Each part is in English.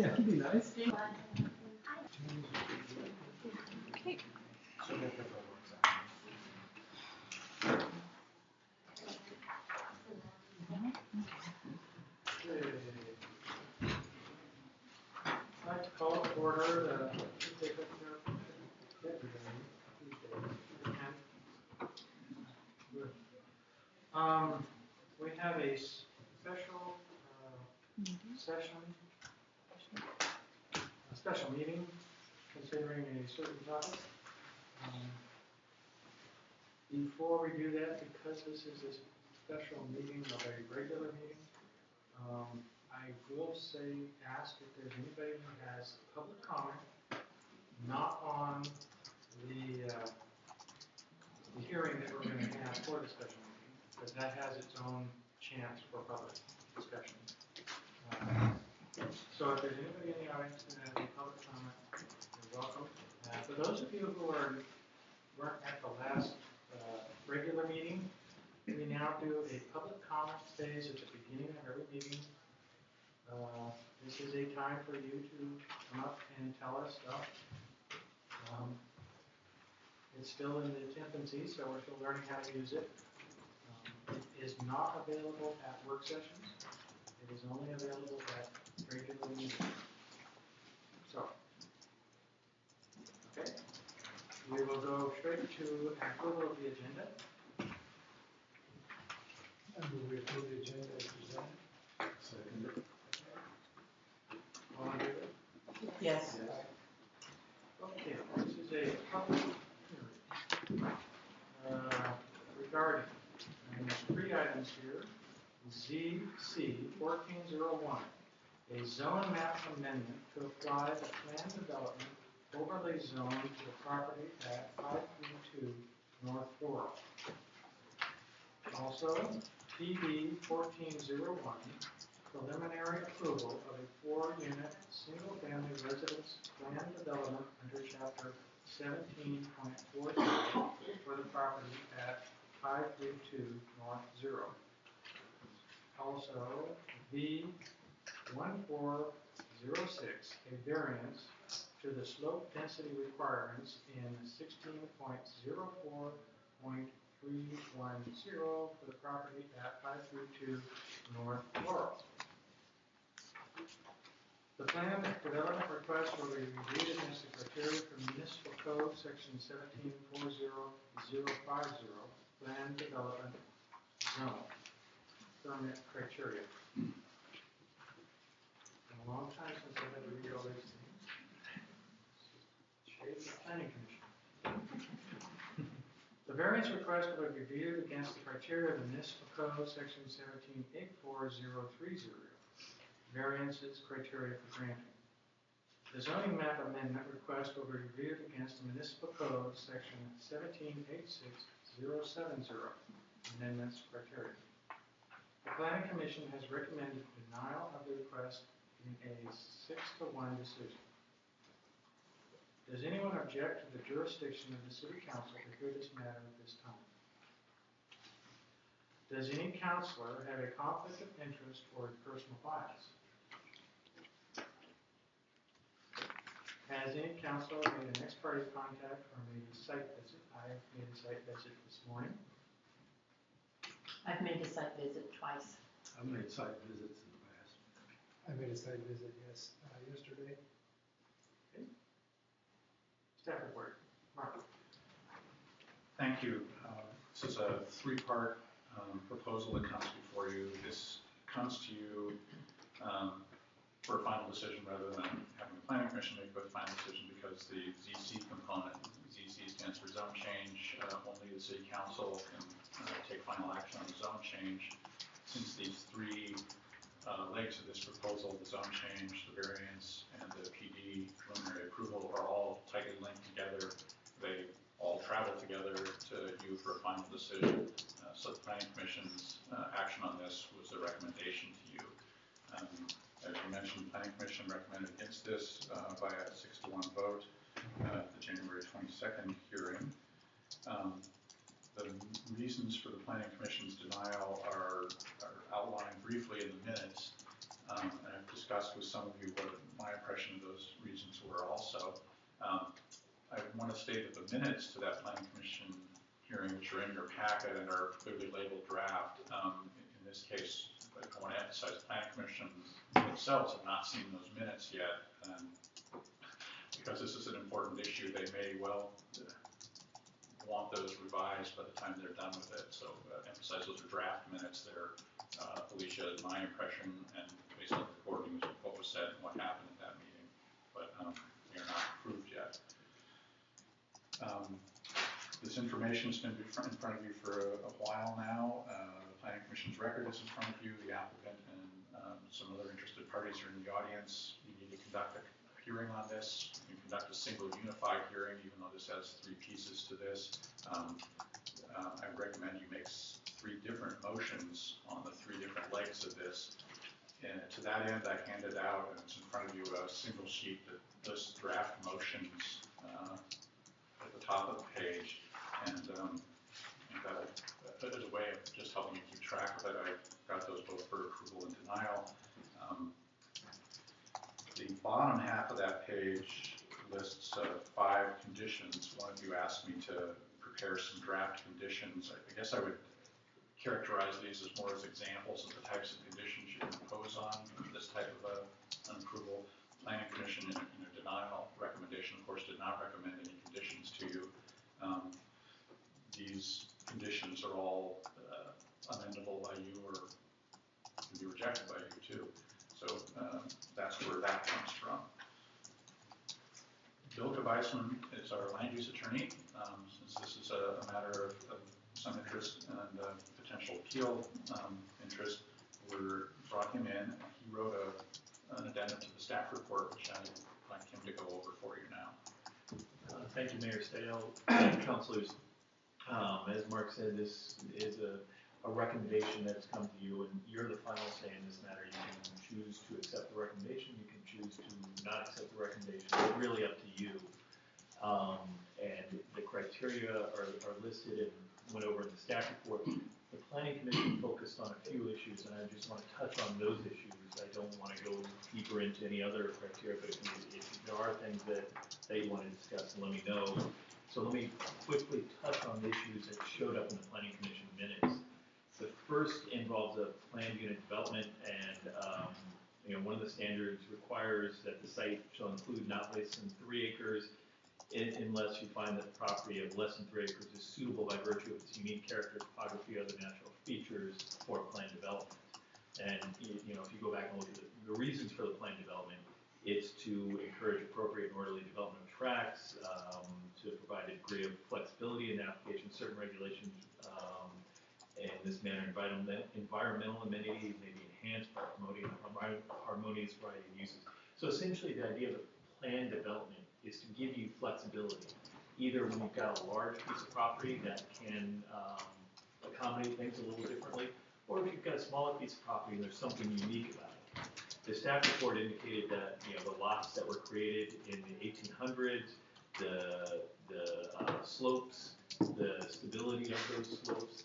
Yeah, it'd be nice. Okay. I'd like to call to order we have a special special meeting considering a certain topic. Before we do that, because this is a special meeting of a regular meeting, I will ask if there's anybody who has public comment, not on the hearing that we're going to have for the special meeting, because that has its own chance for public discussion. So if there's anybody in the audience who has any public comment, you're welcome. For those of you who weren't at the last regular meeting, we now do a public comment phase at the beginning of every meeting. This is a time for you to come up and tell us stuff. It's still in its infancy, so we're still learning how to use it. It is not available at work sessions. It is only available at regular meetings. So, okay. We will go straight to approval of the agenda. I move we approve the agenda as presented. Second. All in favor? Yes. Okay, this is a public hearing regarding, and there's 3 items here. ZC 1401, a zone map amendment to apply the planned development overlay zone to the property at 532 North Floral. Also, PB 1401, preliminary approval of a 4-unit single-family residence plan development under Chapter 17.40 for the property at 532 North 0. Also, V 1406, a variance to the slope density requirements in 16.04.310 for the property at 532 North Laurel. The planned development request will be reviewed against the criteria from Municipal Code Section 17.40050, Planned Development Zone Permit Criteria. It's been a long time since I've had to read all these things. Shades of Planning Commission. The variance request will be reviewed against the criteria of the Municipal Code Section 17.84030. Variances criteria for granting. The zoning map amendment request will be reviewed against the Municipal Code Section 17.86070. Amendments criteria. The Planning Commission has recommended denial of the request in a 6-1 decision. Does anyone object to the jurisdiction of the City Council to hear this matter at this time? Does any councilor have a conflict of interest or a personal bias? Has any councilor made an ex parte contact or made a site visit? I have made a site visit this morning. I've made a site visit twice. I've made site visits in the past. I made a site visit, yes, yesterday. Okay. Staff report. Mark. Thank you. This is a 3-part proposal that comes before you. This comes to you for a final decision rather than having the Planning Commission make a final decision, because the ZC component, ZC stands for zone change, only the City Council can take final action on the zone change. Since these 3 legs of this proposal, the zone change, the variance, and the PD preliminary approval, are all tightly linked together. They all travel together to you for a final decision. So the Planning Commission's action on this was a recommendation to you. As you mentioned, the Planning Commission recommended against this by a 6-1 vote at the January 22nd hearing. The reasons for the Planning Commission's denial are outlined briefly in the minutes, and I've discussed with some of you what my impression of those reasons were also. I want to state that the minutes to that planning commission hearing, which are in your packet and are clearly labeled draft, in this case, I want to emphasize the planning commission themselves have not seen those minutes yet, and because this is an important issue, they may well want those revised by the time they're done with it. So emphasize those are draft minutes. They're Alicia, my impression, and based on the recordings of what was said and what happened at that meeting, but they are not approved yet. This information's been in front of you for a while now. The Planning Commission's record is in front of you. The applicant and some other interested parties are in the audience. You need to conduct a hearing on this. You can conduct a single unified hearing, even though this has 3 pieces to this. I recommend you make 3 different motions on the 3 different legs of this. And to that end, I handed out, and it's in front of you, a single sheet that lists draft motions at the top of the page. And that is a way of just helping you keep track of it. I got those both for approval and denial. The bottom half of that page lists 5 conditions. One of you asked me to prepare some draft conditions. I guess I would characterize these as more as examples of the types of conditions you can impose on this type of an approval. Planning Commission in a denial recommendation, of course, did not recommend any conditions to you. These conditions are all amendable by you or can be rejected by you too. So that's where that comes from. Bill Weissman is our land use attorney. Since this is a matter of some interest and potential appeal interest, we brought him in. He wrote an addendum to the staff report, which I'd like him to go over for you now. Thank you, Mayor Stale. Councilors, as Mark said, this is a recommendation that has come to you, and you're the final say in this matter. You can choose to accept the recommendation, you can choose to not accept the recommendation. It's really up to you. And the criteria are listed and went over in the staff report. The Planning Commission focused on a few issues, and I just want to touch on those issues. I don't want to go deeper into any other criteria, but if there are things that you want to discuss, let me know. So let me quickly touch on the issues that showed up in the Planning Commission minutes. The first involves a planned unit development, and one of the standards requires that the site shall include not less than 3 acres, unless you find that the property of less than 3 acres is suitable by virtue of its unique character, topography, or other natural features for planned development. And if you go back and look at the reasons for the planned development, it's to encourage appropriate and orderly development of tracts, to provide a degree of flexibility in the application of certain regulations. In this manner, environmental amenities may be enhanced by promoting harmonious variety of uses. So essentially, the idea of a planned development is to give you flexibility, either when you've got a large piece of property that can accommodate things a little differently, or if you've got a smaller piece of property and there's something unique about it. The staff report indicated that the lots that were created in the 1800s, the slopes, the stability of those slopes,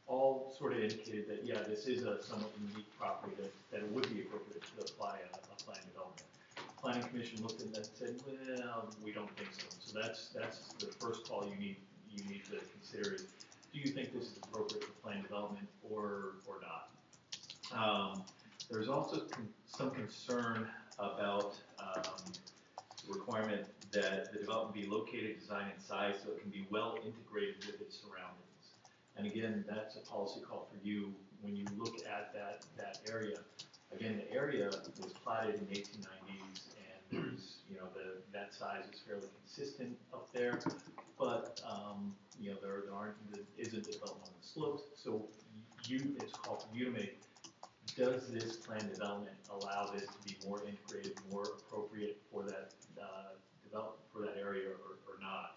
all sort of indicated that, yeah, this is a somewhat unique property that it would be appropriate to apply a planned development. The Planning Commission looked at that and said, well, we don't think so. So that's the first call you need to consider is, do you think this is appropriate for planned development or not? There's also some concern about the requirement that the development be located, designed, and sized so it can be well integrated with its surroundings. And again, that's a policy call for you when you look at that area. Again, the area was platted in the 1890s, and there's, that size is fairly consistent up there, but there isn't development on the slopes. So it's called for you to make, does this planned development allow this to be more integrated, more appropriate for that development for that area or not?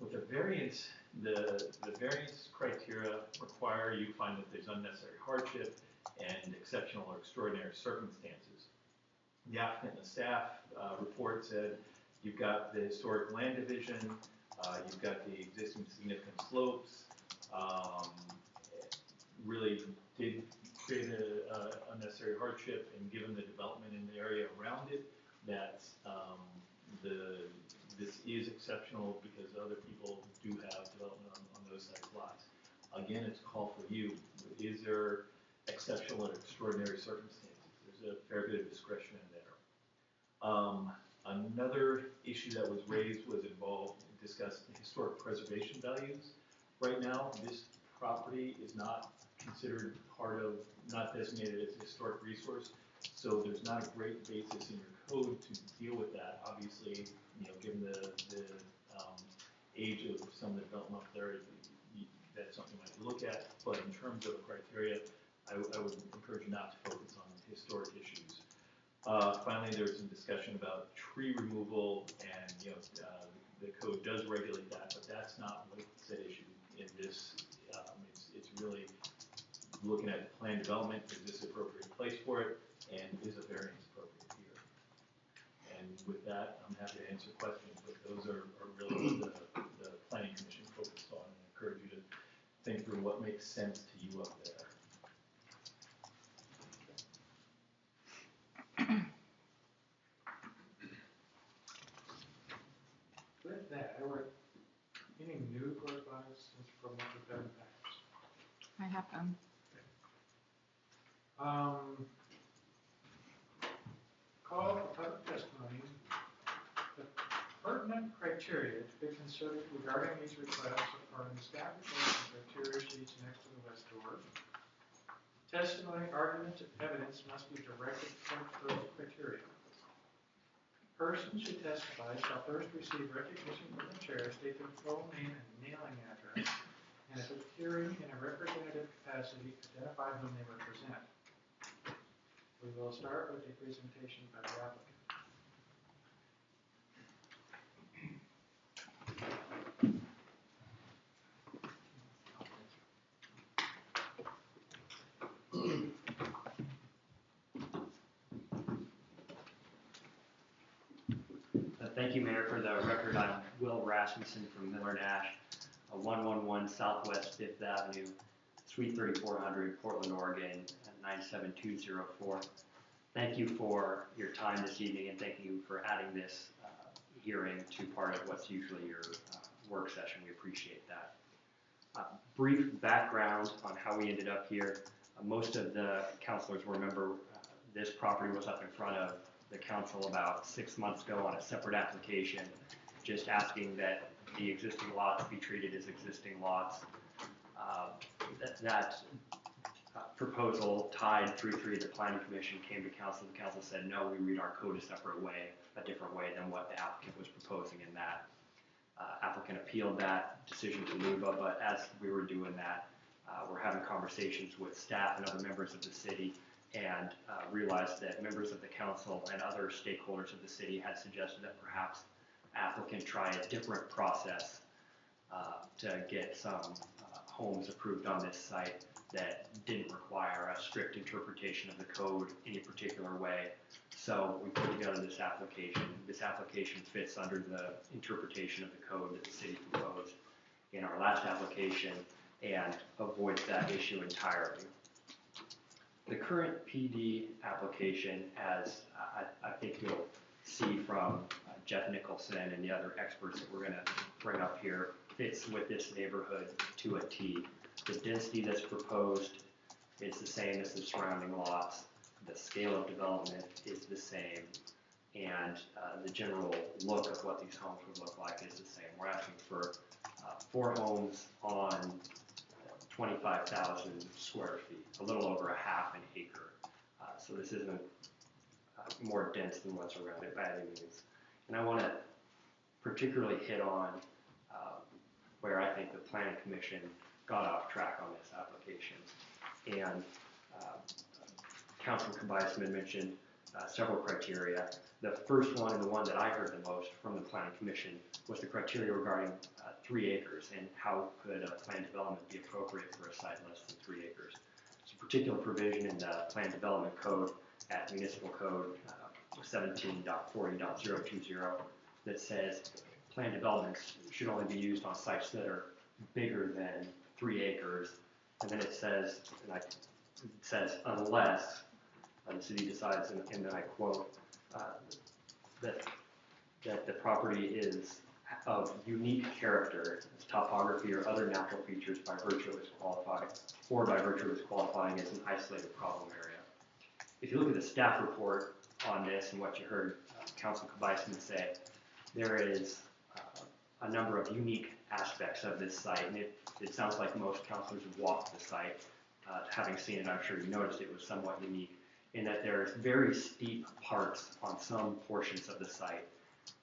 With the variance, the variance criteria require you find that there's unnecessary hardship and exceptional or extraordinary circumstances. The applicant and the staff report said you've got the historic land division, you've got the existing significant slopes, really did create unnecessary hardship, and given the development in the area around it, that this is exceptional because other people do have development on those size lots. Again, it's a call for you. Is there exceptional or extraordinary circumstances? There's a fair bit of discretion in there. Another issue that was raised was discussed historic preservation values. Right now, this property is not considered not designated as a historic resource, so there's not a great basis in your code to deal with that. Obviously, given the age of some of the development up there, that's something you might look at. But in terms of a criteria, I would encourage you not to focus on historic issues. Finally, there's some discussion about tree removal, and the code does regulate that, but that's not what's at issue in this. It's really looking at plan development. Is this the appropriate place for it, and is a variance appropriate here? And with that, I'm happy to answer questions, but those are really what the Planning Commission focused on. I encourage you to think through what makes sense to you up there. With that, any new correspondence from what we've done in the past? I have them. Call for public testimony. The pertinent criteria to be considered regarding these requests are in the staff report and criteria sheets next to the west door. Testimony, arguments, and evidence must be directed towards those criteria. Persons who testify shall first receive recognition from the chair, state their full name and mailing address, and if appearing in a representative capacity, identify whom they represent. We will start with a presentation by the applicant. Thank you, Mayor. For the record, I'm Will Rasmussen from Miller Nash, 111 Southwest 5th Avenue, Suite 3400, Portland, Oregon, 97204. Thank you for your time this evening, and thank you for adding this hearing to part of what's usually your work session. We appreciate that. Brief background on how we ended up here. Most of the councilors will remember this property was up in front of the council about 6 months ago on a separate application, just asking that the existing lots be treated as existing lots. That proposal tied 3-3. The Planning Commission came to council. The council said, no, we read our code a different way than what the applicant was proposing in that. Applicant appealed that decision to LUBA, but as we were doing that, we're having conversations with staff and other members of the city, and realized that members of the council and other stakeholders of the city had suggested that perhaps applicant try a different process to get some homes approved on this site that didn't require a strict interpretation of the code any particular way. So we put together this application. This application fits under the interpretation of the code that the city proposed in our last application and avoids that issue entirely. The current PD application, as I think you'll see from Jeff Nicholson and the other experts that we're going to bring up here, fits with this neighborhood to a T. The density that's proposed is the same as the surrounding lots. The scale of development is the same, and the general look of what these homes would look like is the same. We're asking for 4 homes on 25,000 square feet, a little over a half an acre. So this isn't more dense than what's around it by any means. And I want to particularly hit on where I think the Planning Commission got off track on this application. And Councilman Kabisman mentioned several criteria. The first one, and the one that I heard the most from the Planning Commission, was the criteria regarding 3 acres and how could a planned development be appropriate for a site less than 3 acres. There's a particular provision in the Planned Development Code at Municipal Code 17.40.020 that says planned developments should only be used on sites that are bigger than 3 acres. And then it says says unless the city decides, and then I quote, that the property is of unique character, its topography or other natural features by virtue of its qualifying as an isolated problem area. If you look at the staff report on this and what you heard Council Kabison say, there is a number of unique aspects of this site, and it sounds like most councilors have walked the site. Having seen it, I'm sure you noticed it was somewhat unique in that there is very steep parts on some portions of the site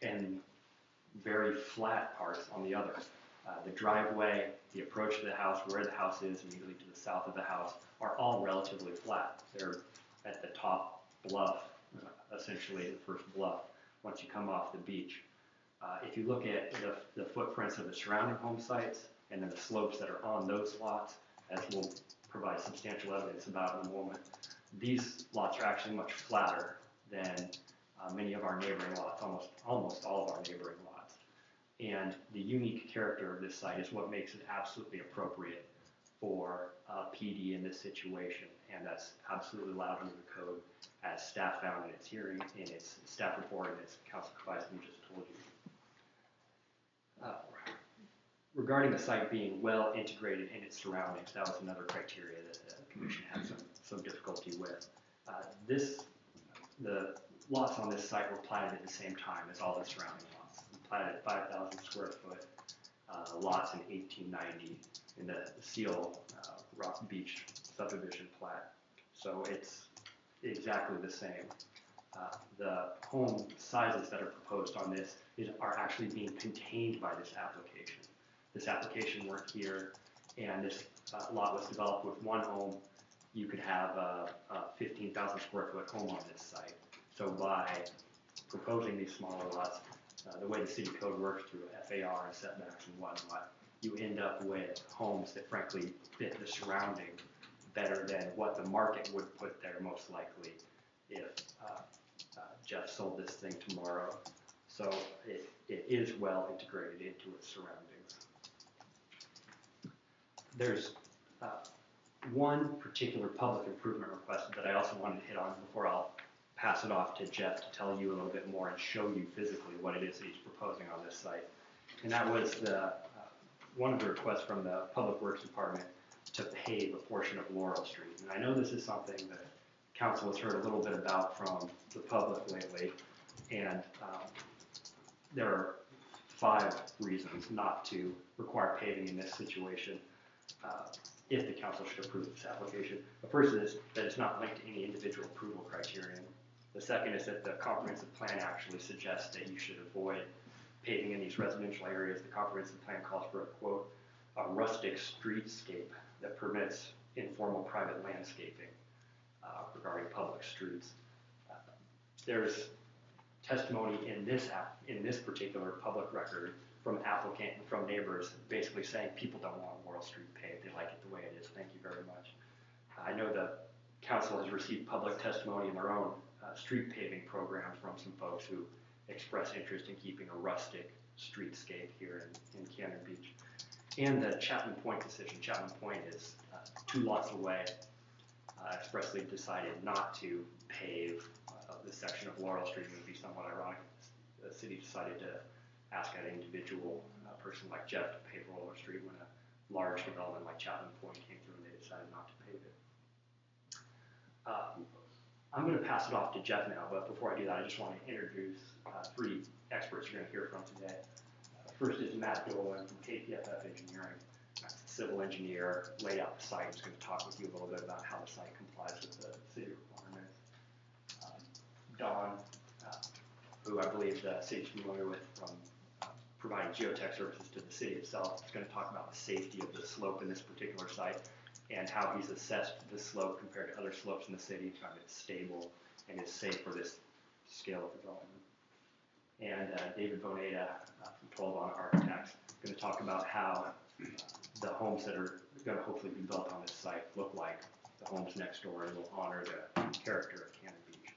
and very flat parts on the others. The driveway, the approach to the house, where the house is, immediately to the south of the house, are all relatively flat. They're at the top bluff, essentially the first bluff, once you come off the beach. If you look at the footprints of the surrounding home sites and then the slopes that are on those lots, as we'll provide substantial evidence about in a moment, these lots are actually much flatter than many of our neighboring lots, almost all of our neighboring lots. And the unique character of this site is what makes it absolutely appropriate for PD in this situation, and that's absolutely allowed under the code, as staff found in its hearing, in its staff report, and as Council Kabison just told you. Regarding the site being well integrated in its surroundings, that was another criteria that the Commission had some difficulty with. The lots on this site were platted at the same time as all the surrounding lots. We platted at 5,000 square foot lots in 1890 in the Seal Rock Beach subdivision plat. So it's exactly the same. The home sizes that are proposed on this are actually being contained by this application. This application worked here, and this lot was developed with one home. You could have a 15,000 square foot home on this site. So by proposing these smaller lots, the way the city code works through FAR and setbacks and whatnot, you end up with homes that frankly fit the surrounding better than what the market would put there most likely if Jeff sold this thing tomorrow. So it is well integrated into its surroundings. There's one particular public improvement request that I also wanted to hit on before I'll pass it off to Jeff to tell you a little bit more and show you physically what it is that he's proposing on this site. And that was one of the requests from the Public Works Department to pave a portion of Laurel Street. And I know this is something that Council has heard a little bit about from the public lately, and there are 5 reasons not to require paving in this situation if the Council should approve this application. The first is that it's not linked to any individual approval criterion. The second is that the comprehensive plan actually suggests that you should avoid paving in these residential areas. The comprehensive plan calls for a, quote, a rustic streetscape that permits informal private landscaping regarding public streets. There's testimony in this particular public record from applicant and from neighbors basically saying people don't want Laurel Street paved. They like it the way it is. Thank you very much. I know the Council has received public testimony in their own street paving program from some folks who express interest in keeping a rustic streetscape here in Cannon Beach. And the Chapman Point decision. Chapman Point is 2 lots away, expressly decided not to pave this section of Laurel Street. It would be somewhat ironic if the city decided to ask an individual person like Jeff to pave Laurel Street when a large development like Chapman Point came through and they decided not to pave it. I'm going to pass it off to Jeff now, but before I do that, I just want to introduce 3 experts you're going to hear from today. First is Matt Dolan from KPFF Engineering, civil engineer, laid out the site. He's going to talk with you a little bit about how the site complies with the city requirements. Don, who I believe the city's familiar with from providing geotech services to the city itself, is going to talk about the safety of the slope in this particular site and how he's assessed the slope compared to other slopes in the city, found it's stable and is safe for this scale of development. And David Boneta from 12 On Architects is going to talk about how the homes that are going to hopefully be built on this site look like the homes next door and will honor the character of Cannon Beach.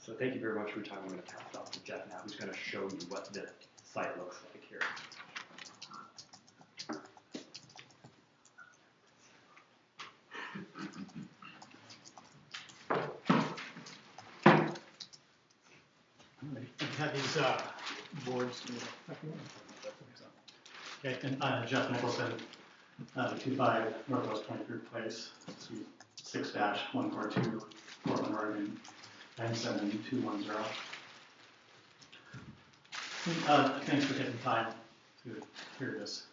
So thank you very much for your time. I'm going to pass it off to Jeff now, who's going to show you what the site looks like here. Is boards? Okay, and Jeff Nicholson, 25 Northwest 23rd Place, Suite 6-142, Portland, Oregon 97210. Thanks for taking time to hear this.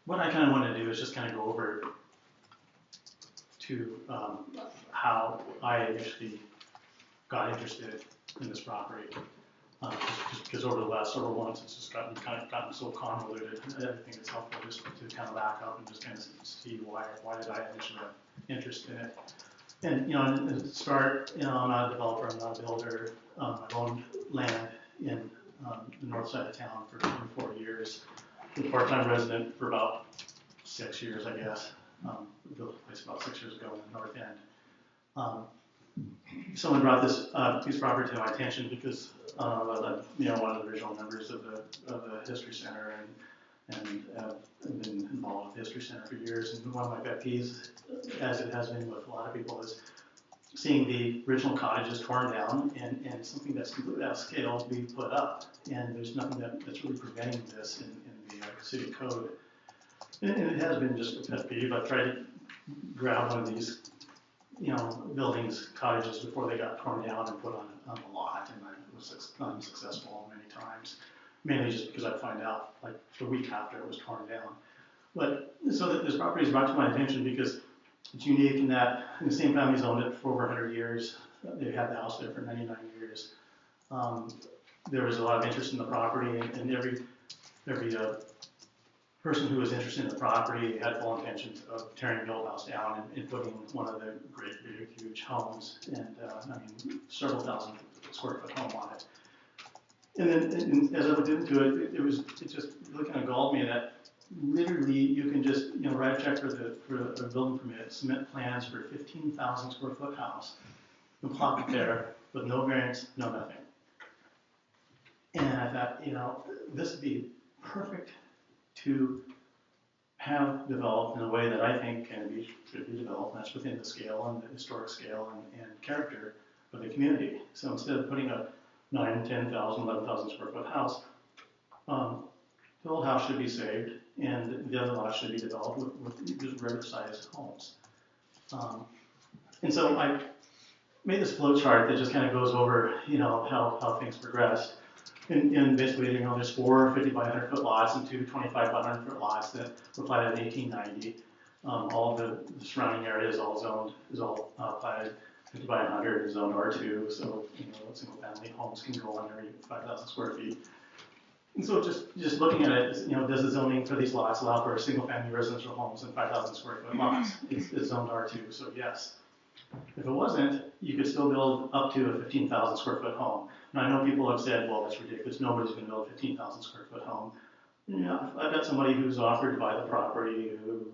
What I kind of want to do is just kind of go over to how I initially got interested in this property. Just because over the last several months it's just gotten so convoluted. I think it's helpful just to kind of back up and just kind of see why did I initially have interest in it. And to start, I'm not a developer, I'm not a builder. I've owned land in the north side of town for 24 years. Been a part-time resident for about 6 years, I guess. Built a place about 6 years ago in the north end. Someone brought this piece of property to my attention because I'm one of the original members of the History Center and I've been involved with the History Center for years. And one of my pet peeves, as it has been with a lot of people, is seeing the original cottages torn down and something that's completely out of scale be put up. And there's nothing that's really preventing this in the city code. And it has been just a pet peeve. I've tried to grab one of these buildings, cottages, before they got torn down and put on the lot, and I was unsuccessful many times, mainly just because I'd find out like the week after it was torn down. But so that this property is brought to my attention because it's unique in that the same family's owned it for over 100 years. They've had the house there for 99 years. There was a lot of interest in the property, and every person who was interested in the property had full intentions of tearing the old house down and putting one of the great big huge homes, and several thousand square foot home on it. And then as I looked into it, it just really kind of galled me that literally you can just write a check for a building permit, submit plans for a 15,000 square foot house, and plop it there with no variance, no nothing. And I thought, this would be perfect to have developed in a way that I think should be developed, and that's within the scale and the historic scale and character of the community. So instead of putting a 9, 10,000, 11,000 square foot house, the old house should be saved, and the other lot should be developed with just regular sized homes. And so I made this flow chart that just kind of goes over, how things progressed. And basically, there's 4 50 by 100 foot lots and 2 25 by 100 foot lots that were platted in 1890. All the surrounding area is all platted 50 by 100, is zoned R2, so single family homes can go under 5,000 square feet. And so just looking at it, does the zoning for these lots allow for single family residential homes in 5,000 square foot lots? It's zoned R2, so yes. If it wasn't, you could still build up to a 15,000 square foot home. And I know people have said, well, that's ridiculous. Nobody's going to build a 15,000 square foot home. I've got somebody who's offered to buy the property who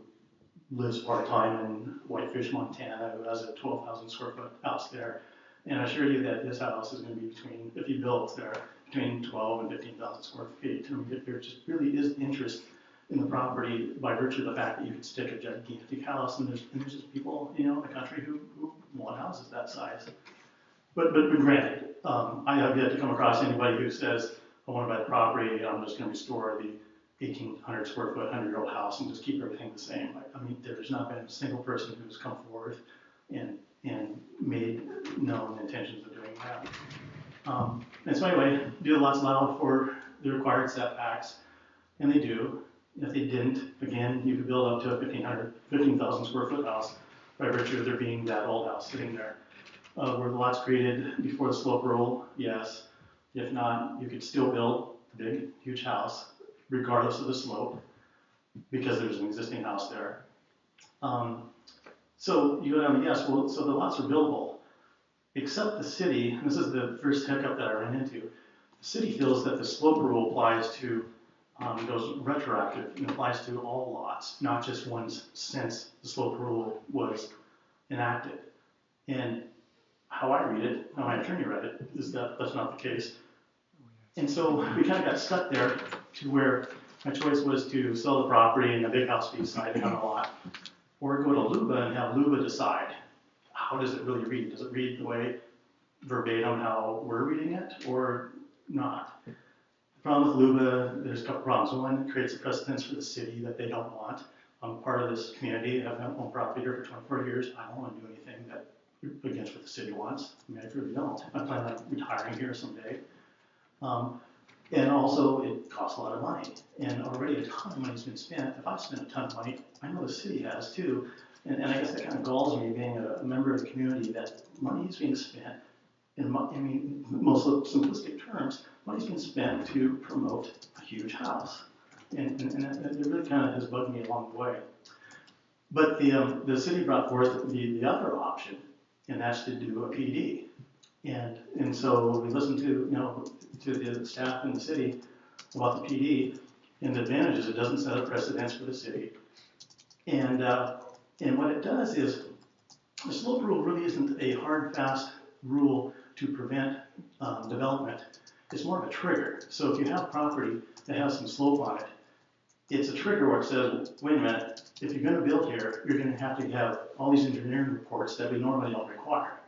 lives part-time in Whitefish, Montana, who has a 12,000 square foot house there. And I assure you that this house is going to be if you build there, between 12 and 15,000 square feet. There just really is interest in the property by virtue of the fact that you could stick a gigantic house, and there's just people, in the country who want houses that size. But granted, I have yet to come across anybody who says, I want to buy the property, and I'm just going to restore the 1,800 square foot, 100-year-old house and just keep everything the same. There's not been a single person who's come forward and made known intentions of doing that. And so anyway, do the lots allow for the required setbacks? And they do. If they didn't, again, you could build up to a 15,000 square foot house by virtue of there being that old house sitting there. Were the lots created before the slope rule? Yes. If not, you could still build a big, huge house regardless of the slope because there's an existing house there. So you would have a yes. Well, so the lots are buildable, except the city, and this is the first hiccup that I ran into, the city feels that the slope rule applies to goes retroactive and applies to all lots, not just ones since the slope rule was enacted. And how I read it, how my attorney read it, is that that's not the case. And so we kind of got stuck there to where my choice was to sell the property and the big house be decided on a lot, or go to LUBA and have LUBA decide, how does it really read? Does it read the way verbatim how we're reading it, or not. The problem with LUBA, there's a couple problems. One, it creates a precedence for the city that they don't want. I'm part of this community. I've owned property here for 24 years. I don't want to do anything that against what the city wants. I mean, I really don't. I plan on retiring here someday. And also, it costs a lot of money. And already a ton of money's been spent. If I've spent a ton of money, I know the city has too. And I guess that kind of galls me, being a member of the community, that money is being spent, in most simplistic terms, money's been spent to promote a huge house. And it really kind of has bugged me along the way. But the city brought forth the other option, and that's to do a PD. And so we listened to the staff in the city about the PD, and the advantage is it doesn't set a precedence for the city. And what it does is, the slope rule really isn't a hard, fast rule to prevent development. It's more of a trigger. So if you have property that has some slope on it, it's a trigger where it says, wait a minute, if you're going to build here, you're going to have all these engineering reports that we normally don't require.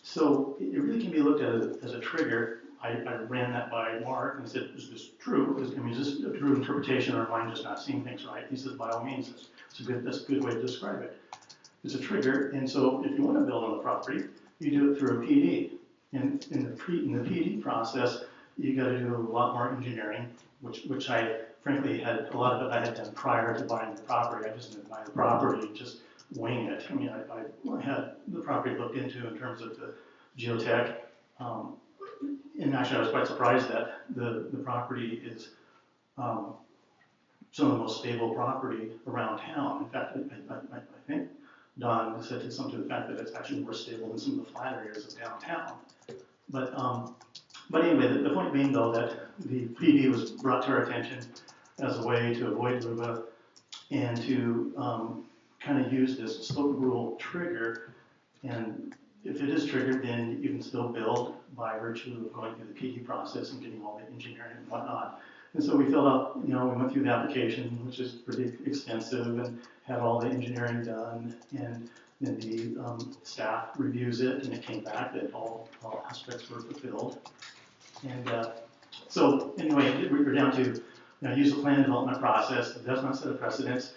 So it really can be looked at as a trigger. I ran that by Mark and said, is this true? Is this a true interpretation, or am I just not seeing things right? He says, by all means, that's a good way to describe it. It's a trigger, and so if you want to build on the property, you do it through a PD. And in the PD process, you got to do a lot more engineering, which I frankly had a lot of it I had done prior to buying the property. I just didn't buy the property, just wing it. I mean, I had the property looked into in terms of the geotech. And actually, I was quite surprised that the property is some of the most stable property around town. In fact, I think Don said something to the fact that it's actually more stable than some of the flat areas of downtown. But anyway, the point being, though, that the PD was brought to our attention as a way to avoid LUBA and to kind of use this slope rule trigger. And if it is triggered, then you can still build by virtue of going through the PD process and getting all the engineering and whatnot. And so we filled out, we went through the application, which is pretty extensive, and had all the engineering done, and then the staff reviews it, and it came back that all aspects were fulfilled. And so anyway, we're down to use the plan development process. It does not set a precedence.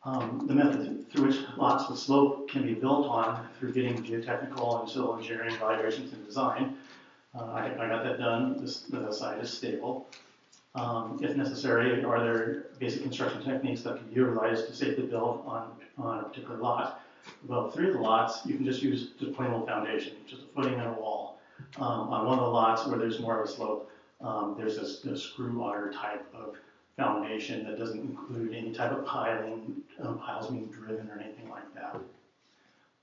The method through which lots with slope can be built on through getting geotechnical and civil engineering evaluations and design. I got that done. The site is stable. If necessary, are there basic construction techniques that can be utilized to safely build on a particular lot? Well, 3 of the lots, you can just use just plain old foundation, just a footing and a wall. On one of the lots where there's more of a slope, there's a screw wire type of foundation that doesn't include any type of piling, piles being driven or anything like that.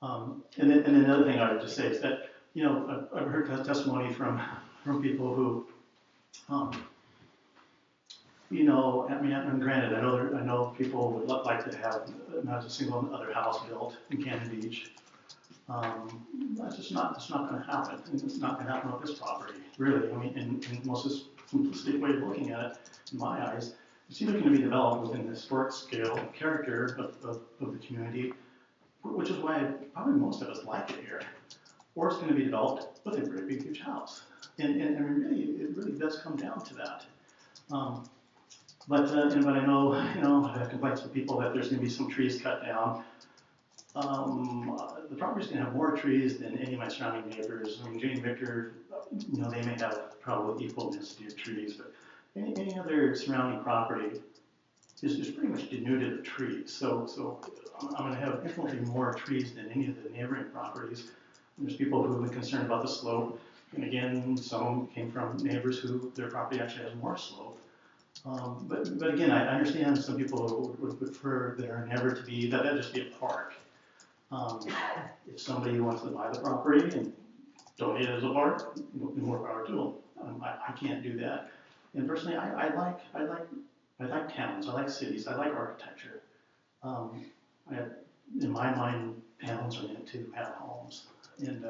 And then another thing I would just say is that, I've heard testimony from people who, and granted, I know people would like to have not a single other house built in Cannon Beach. That's just not going to happen. It's not going to happen with this property, really. I mean, in most simplistic way of looking at it, in my eyes, it's either going to be developed within the historic scale and character of the community, which is why probably most of us like it here, or it's going to be developed with a great big huge house. And it really does come down to that. But I know, I've had complaints with people that there's going to be some trees cut down. The property's going to have more trees than any of my surrounding neighbors. I mean, Jane Victor, they may have probably equal density of trees, but any other surrounding property is pretty much denuded of trees. So I'm going to have infinitely more trees than any of the neighboring properties. There's people who have been concerned about the slope. And again, some came from neighbors who their property actually has more slope. But again, I understand some people would prefer there never to be, that just be a park. If somebody wants to buy the property and donate it as a park, more power to them. I can't do that. And personally, I like towns, I like cities, I like architecture. In my mind, towns are meant to have homes. And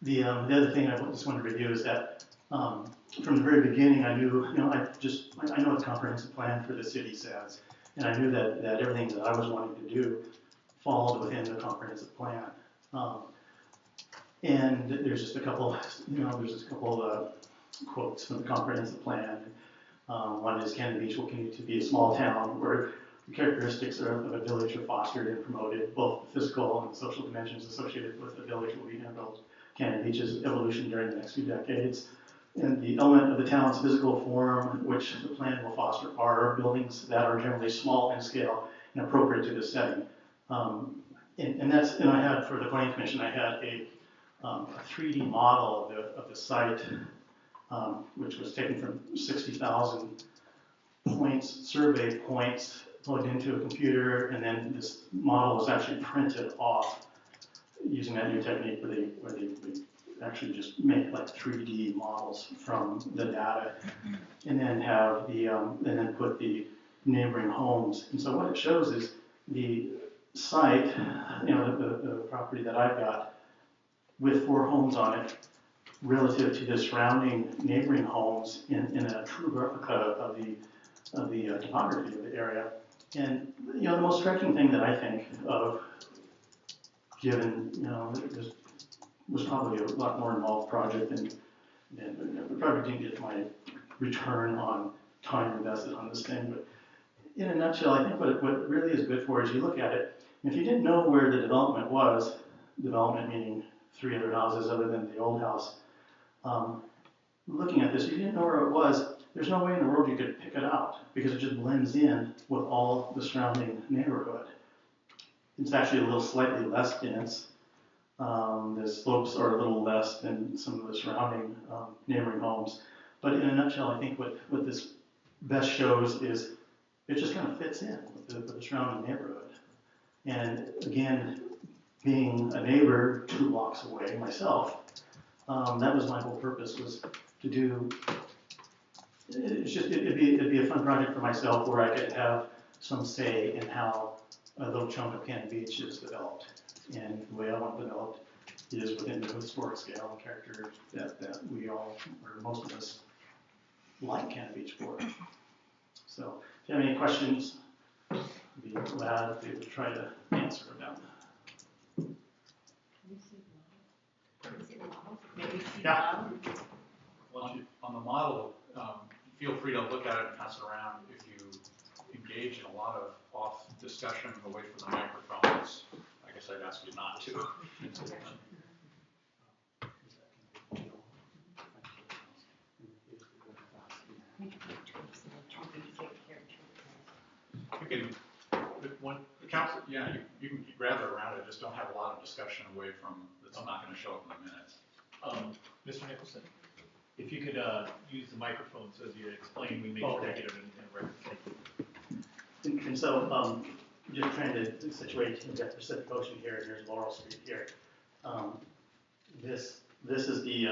the other thing I just wanted to review is that from the very beginning, I knew, I know what the comprehensive plan for the city says, and I knew that everything that I was wanting to do followed within the comprehensive plan. And there's just a couple, quotes from the comprehensive plan. One is Cannon Beach will continue to be a small town where the characteristics of a village are fostered and promoted, both the physical and social dimensions associated with the village will be handled. Cannon Beach's evolution during the next few decades. And the element of the town's physical form, which the plan will foster, are buildings that are generally small in scale and appropriate to this setting. And I had, for the planning commission, I had a 3D model of the site, which was taken from 60,000 points, survey points, plugged into a computer, and then this model was actually printed off using that new technique where they actually just make like 3D models from the data, and then have the and then put the neighboring homes. And so what it shows is the site, the property that I've got with 4 homes on it, relative to the surrounding neighboring homes in a true replica of the topography of the area. And the most striking thing that I think of, given this was probably a lot more involved project and we probably didn't get my return on time invested on this thing, but in a nutshell, I think what it really is good for is you look at it, and if you didn't know where the development was, development meaning 3 other houses other than the old house, looking at this, if you didn't know where it was, there's no way in the world you could pick it out because it just blends in with all the surrounding neighborhood. It's actually a little slightly less dense. The slopes are a little less than some of the surrounding neighboring homes. But in a nutshell, I think what this best shows is it just kind of fits in with the surrounding neighborhood. And again, being a neighbor 2 blocks away myself, that was my whole purpose, was to do, it'd be a fun project for myself where I could have some say in how a little chunk of Cannon Beach is developed. And the way I want it developed is within the historic scale and character that we all, or most of us, like Cannon Beach for. So if you have any questions, I'd be glad to try to answer them. Maybe see Yeah. Well, on the model, feel free to look at it and pass it around. If you engage in a lot of off discussion away from the microphones, I guess I'd ask you not to. You can, the council, yeah, you can gather around it, just don't have a lot of discussion away from, that's not going to show up in the minutes. Mr. Nicholson, if you could use the microphone so as you explain, we make sure we get it in record. Thank you. And so, just trying to situate, you've got Pacific Ocean here, and here's Laurel Street here. This is the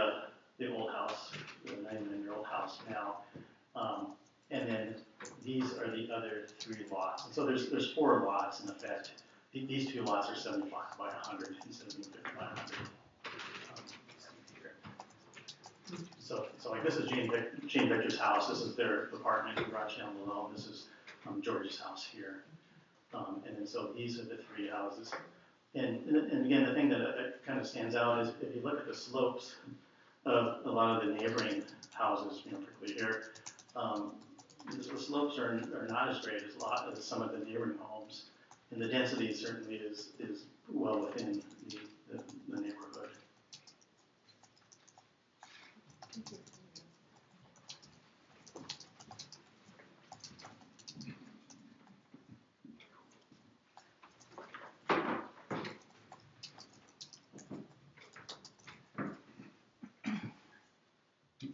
old house, the 99-year-old house now. And then these are the other 3 lots. And so there's 4 lots in effect. These 2 lots are 75 by 100 instead of 50 by 100. So like this is Jane Victor's house. This is their apartment garage down below. This is George's house here. And then so these are the 3 houses. And again, the thing that kind of stands out is if you look at the slopes of a lot of the neighboring houses, particularly here, the slopes are not as great as some of the neighboring homes, and the density certainly is well within the neighborhood.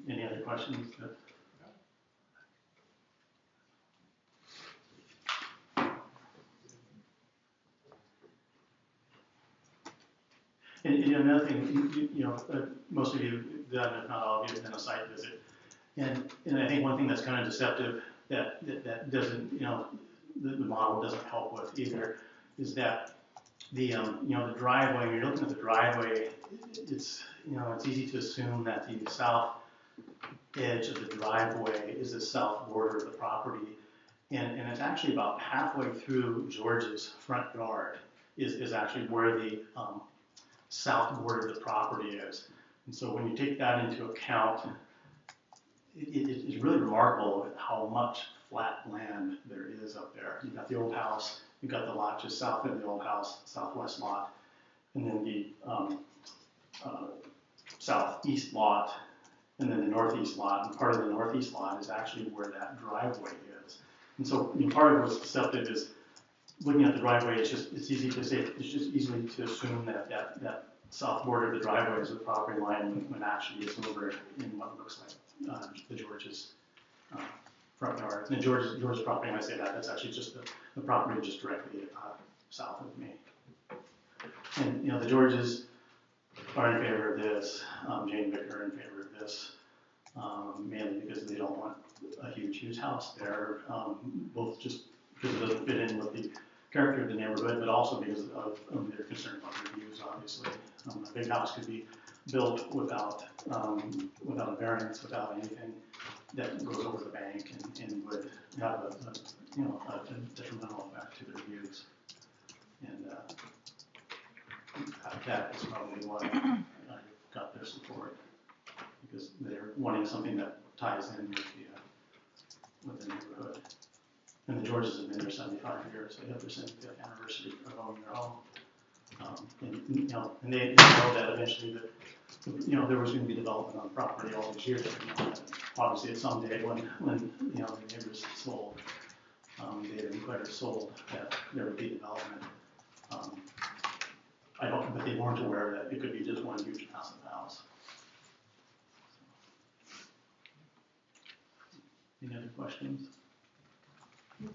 Any other questions? And another thing, most of you, if not all of you, have done a site visit, and I think one thing that's kind of deceptive that doesn't, the model doesn't help with either, is that the driveway. When you're looking at the driveway, it's easy to assume that the south edge of the driveway is the south border of the property, and it's actually about halfway through George's front yard is actually where the south border of the property is. And so when you take that into account, it is really remarkable how much flat land there is up there. You've got the old house, you've got the lot just south of the old house, southwest lot, and then the southeast lot, and then the northeast lot. And part of the northeast lot is actually where that driveway is. And so, part of what's deceptive is looking at the driveway. It's easy to say, it's just easily to assume that south border of the driveway is the property line when actually it's over in what looks like the George's front yard. And George's property, when I say that, that's actually just the property just directly south of me. And the Georges are in favor of this. Jane and Vic are in favor of this, mainly because they don't want a huge house there, both just because it doesn't fit in with the character of the neighborhood, but also because of their concern about their views, obviously. A big house could be built without a variance, without anything that goes over the bank and would have a detrimental effect to their views. And that is probably why I got their support, because they're wanting something that ties in with the neighborhood. And the Georges have been there 75 years. They have their 75th anniversary of owning their home. And they know that eventually that there was going to be development on the property all these years. Obviously, at some day when the neighbors sold, David and Claire sold, that there would be development. But they weren't aware that it could be just one huge massive house. Any other questions? Thank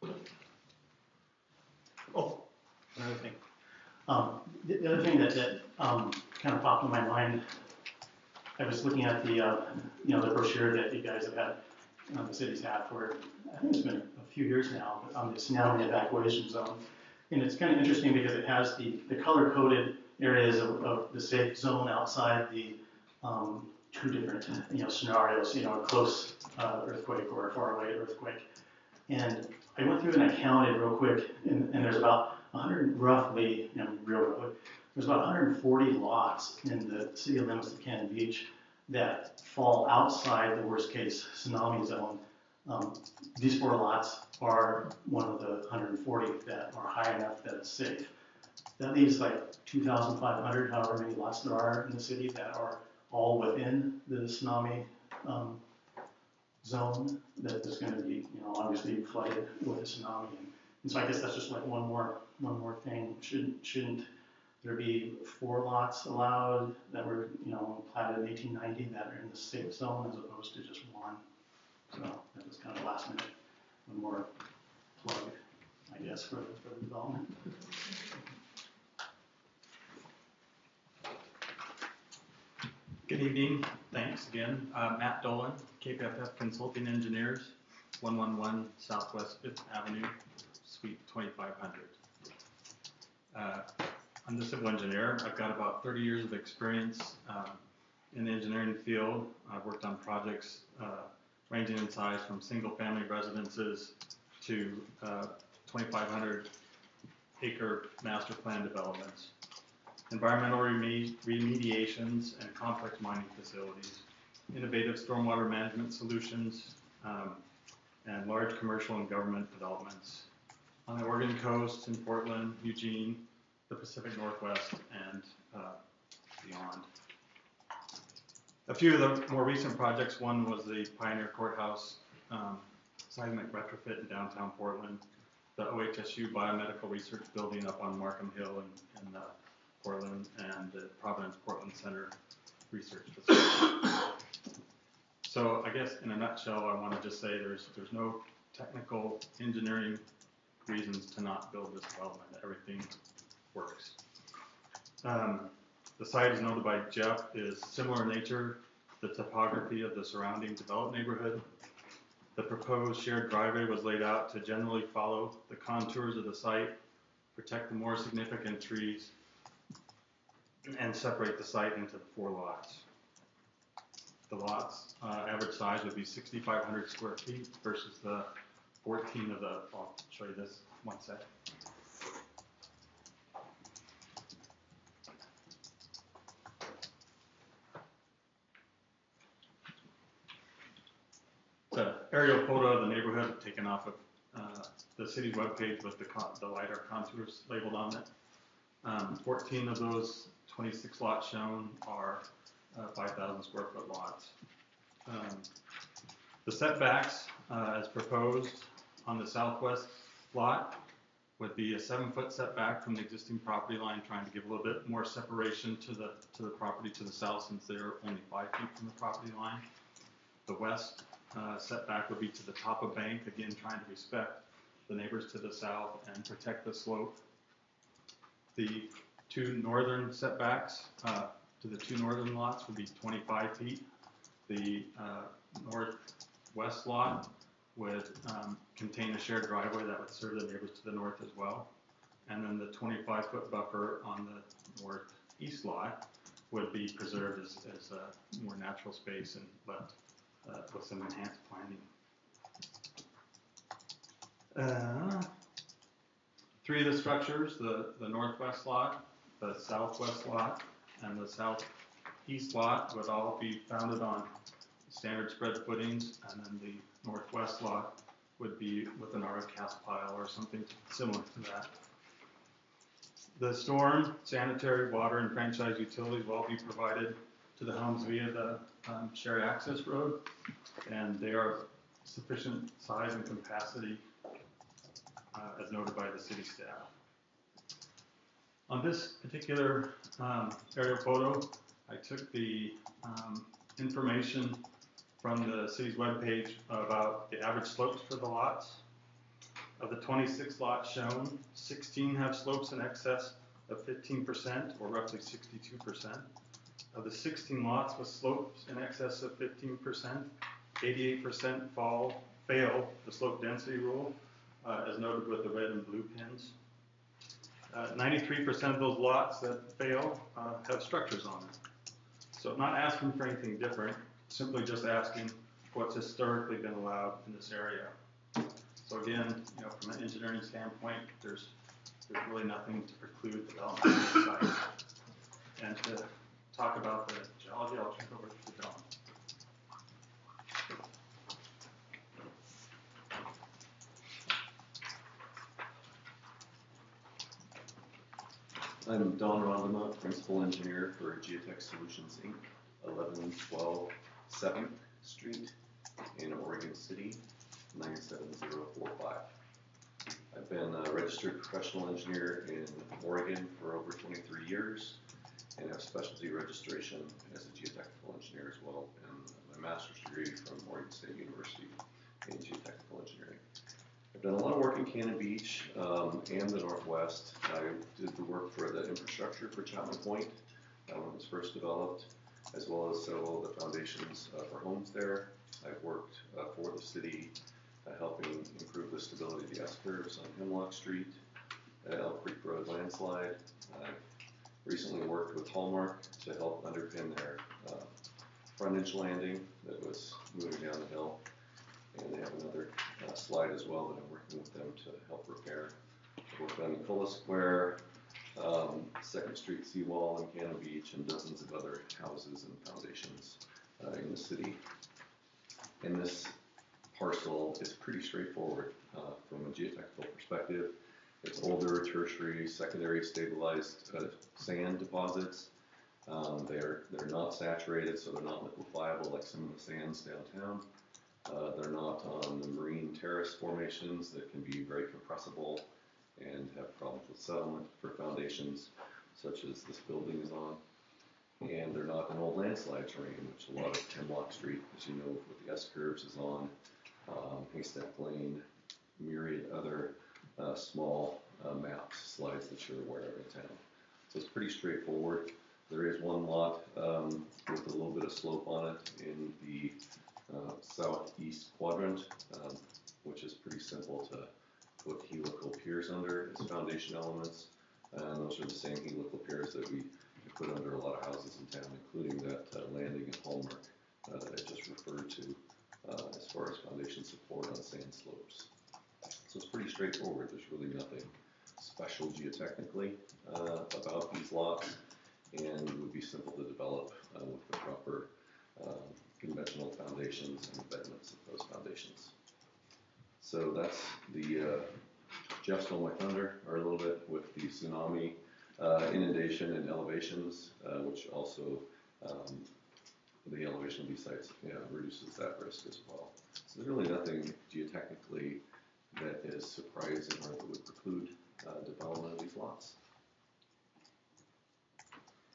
you. Oh, another thing. The other thing that kind of popped in my mind, I was looking at the the brochure that you guys have had, the city's had for, I think it's been a few years now, but it's now in the evacuation zone. And it's kind of interesting because it has the color-coded areas of the safe zone outside the two different scenarios, a close earthquake or a faraway earthquake. And I went through and I counted real quick, and there's about 100, roughly, real roughly, there's about 140 lots in the city limits of Cannon Beach that fall outside the worst-case tsunami zone. These 4 lots are one of the 140 that are high enough that it's safe. That leaves like 2,500, however many lots there are in the city that are all within the tsunami zone that is going to be, obviously flooded with a tsunami. And so I guess that's just like one more thing. Shouldn't there be 4 lots allowed that were, platted in 1890 that are in the safe zone as opposed to just 1? So that was kind of last minute, one more plug, I guess, for the development. Good evening. Thanks again. Matt Dolan, KPFF Consulting Engineers, 111 Southwest 5th Avenue, Suite 2500. I'm the civil engineer. I've got about 30 years of experience in the engineering field. I've worked on projects ranging in size from single-family residences to 2,500 acre master plan developments, environmental remediations and complex mining facilities, innovative stormwater management solutions, and large commercial and government developments on the Oregon coast, in Portland, Eugene, the Pacific Northwest, and beyond. A few of the more recent projects, one was the Pioneer Courthouse seismic retrofit in downtown Portland, the OHSU Biomedical Research Building up on Markham Hill in Portland, and the Providence Portland Center Research Facility. So I guess in a nutshell, I want to just say there's no technical engineering reasons to not build this development. Everything works. The site, is noted by Jeff, is similar in nature to the topography of the surrounding developed neighborhood. The proposed shared driveway was laid out to generally follow the contours of the site, protect the more significant trees, and separate the site into 4 lots. The lots, average size would be 6,500 square feet versus the 14 of the, I'll show you this one sec. aerial photo of the neighborhood taken off of the city's webpage with the LiDAR contours labeled on it. 14 of those 26 lots shown are 5,000 square foot lots. The setbacks, as proposed on the southwest lot, would be a 7-foot setback from the existing property line, trying to give a little bit more separation to the property to the south, since they're only 5 feet from the property line. The west setback would be to the top of bank, again trying to respect the neighbors to the south and protect the slope. The 2 northern setbacks to the 2 northern lots would be 25 feet. The northwest lot would contain a shared driveway that would serve the neighbors to the north as well. And then the 25-foot buffer on the northeast lot would be preserved as a more natural space and left with some enhanced planting. 3 of the structures, the northwest lot, the southwest lot, and the southeast lot would all be founded on standard spread footings, and then the northwest lot would be with an cast pile or something similar to that. The storm, sanitary, water, and franchise utilities will all be provided to the homes via the shared access road, and they are sufficient size and capacity as noted by the city staff. On this particular aerial photo, I took the information from the city's webpage about the average slopes for the lots. Of the 26 lots shown, 16 have slopes in excess of 15%, or roughly 62%. Of the 16 lots with slopes in excess of 15%, 88% fail the slope density rule, as noted with the red and blue pins. 93% of those lots that fail have structures on them. So not asking for anything different, simply just asking what's historically been allowed in this area. So again, from an engineering standpoint, there's really nothing to preclude development of the site. And to talk about the geology, I'll turn it over to Don. I'm Don Rondema, Principal Engineer for Geotech Solutions, Inc., 1112 7th Street in Oregon City, 97045. I've been a registered professional engineer in Oregon for over 23 years and have specialty registration as a geotechnical engineer as well, and my master's degree from Oregon State University in geotechnical engineering. I've done a lot of work in Cannon Beach and the Northwest. I did the work for the infrastructure for Chapman Point when it was first developed, as well as several of the foundations for homes there. I've worked for the city helping improve the stability of the S-curves on Hemlock Street, Elk Creek Road landslide. I've recently worked with Hallmark to help underpin their frontage landing that was moving down the hill. And they have another slide as well that I'm working with them to help repair. I've worked on Nicola Square, 2nd Street seawall in Cannon Beach, and dozens of other houses and foundations in the city. And this parcel is pretty straightforward from a geotechnical perspective. It's older tertiary, secondary stabilized sand deposits. They're not saturated, so they're not liquefiable like some of the sands downtown. They're not on the marine terrace formations that can be very compressible and have problems with settlement for foundations, such as this building is on. And they're not an old landslide terrain, which a lot of Hemlock Street, as you know, with the S-curves is on, Haystack Lane, myriad other small maps, slides that you're aware of in town. So it's pretty straightforward. There is one lot with a little bit of slope on it in the southeast quadrant, which is pretty simple to put helical piers under as foundation elements. And those are the same helical piers that we put under a lot of houses in town, including that landing at Hallmark that I just referred to as far as foundation support on sand slopes. So it's pretty straightforward. There's really nothing special geotechnically about these lots, and it would be simple to develop with the proper conventional foundations and embedments of those foundations. So that's the, Jeff stole my thunder, or a little bit, with the tsunami inundation and elevations, which also the elevation of these sites reduces that risk as well. So there's really nothing geotechnically that is surprising or that would preclude development of these lots.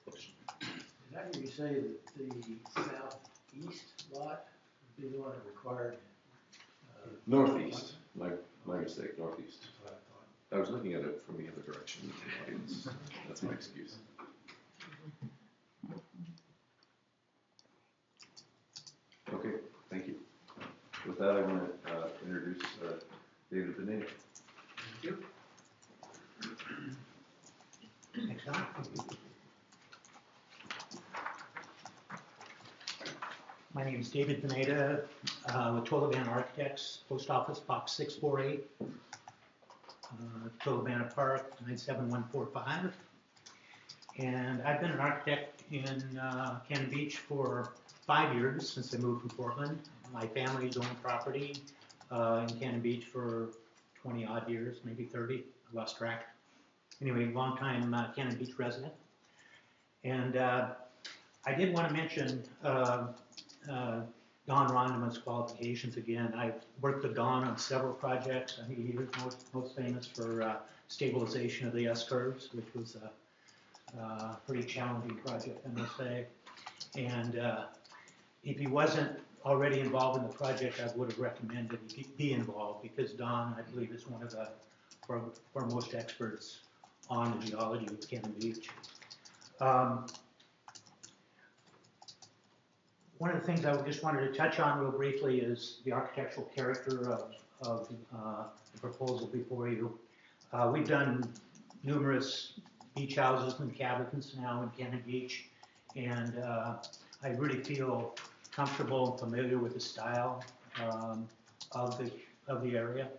Did I hear you say that the southeast lot would be the one that required? Northeast, my mistake, northeast. That's what I thought. I was looking at it from the other direction. That's my excuse. Okay, thank you. With that, I want to introduce David Benay. Thank you. Thanks, Don. My name is David Pineda with Toliban Architects, Post Office Box 648, Tolibana Park 97145. And I've been an architect in Cannon Beach for 5 years since I moved from Portland. My family's owned property in Cannon Beach for 20 odd years, maybe 30, I lost track. Anyway, long time Cannon Beach resident. And I did want to mention Don Rondema's qualifications again. I've worked with Don on several projects. I think he was most famous for stabilization of the S-curves, which was a pretty challenging project, I must say. And if he wasn't already involved in the project, I would have recommended he be involved, because Don, I believe, is one of the foremost experts on the geology of Cannon Beach. One of the things I just wanted to touch on real briefly is the architectural character of the proposal before you. We've done numerous beach houses and cabins now in Cannon Beach, and I really feel comfortable and familiar with the style of the area.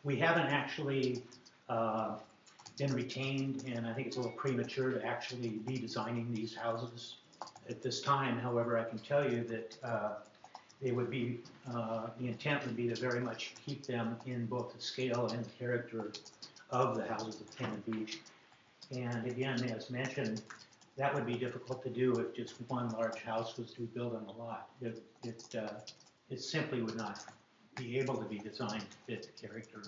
We haven't actually been retained, and I think it's a little premature to actually be designing these houses at this time. However, I can tell you that they would be, the intent would be to very much keep them in both the scale and the character of the houses of Cannon Beach. And again, as mentioned, that would be difficult to do if just one large house was to be built on the lot. It simply would not be able to be designed to fit the character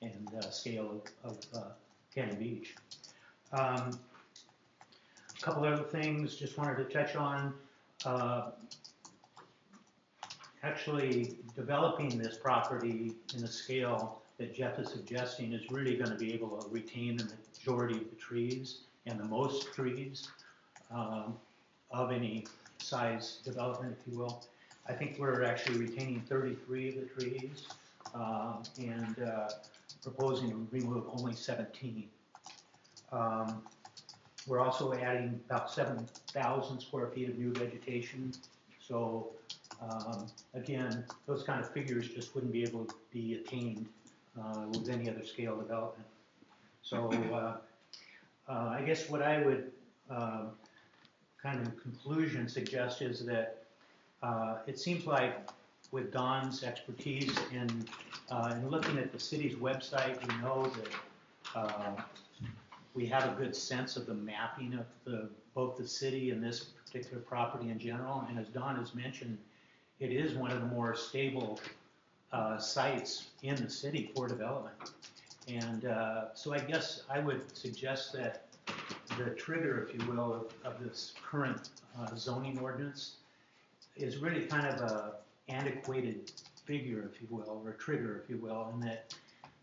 and scale of Cannon Beach. A couple other things just wanted to touch on. Actually, developing this property in the scale that Jeff is suggesting is really going to be able to retain the majority of the trees and the most trees of any size development, if you will. I think we're actually retaining 33 of the trees and proposing to remove only 17. We're also adding about 7,000 square feet of new vegetation. So again, those kind of figures just wouldn't be able to be attained with any other scale development. So I guess what I would kind of in conclusion suggest is that it seems like with Don's expertise in looking at the city's website, we know that we have a good sense of the mapping of both the city and this particular property in general. And as Don has mentioned, it is one of the more stable sites in the city for development. And so I guess I would suggest that the trigger, if you will, of this current zoning ordinance is really kind of a antiquated figure, if you will, or a trigger, if you will, in that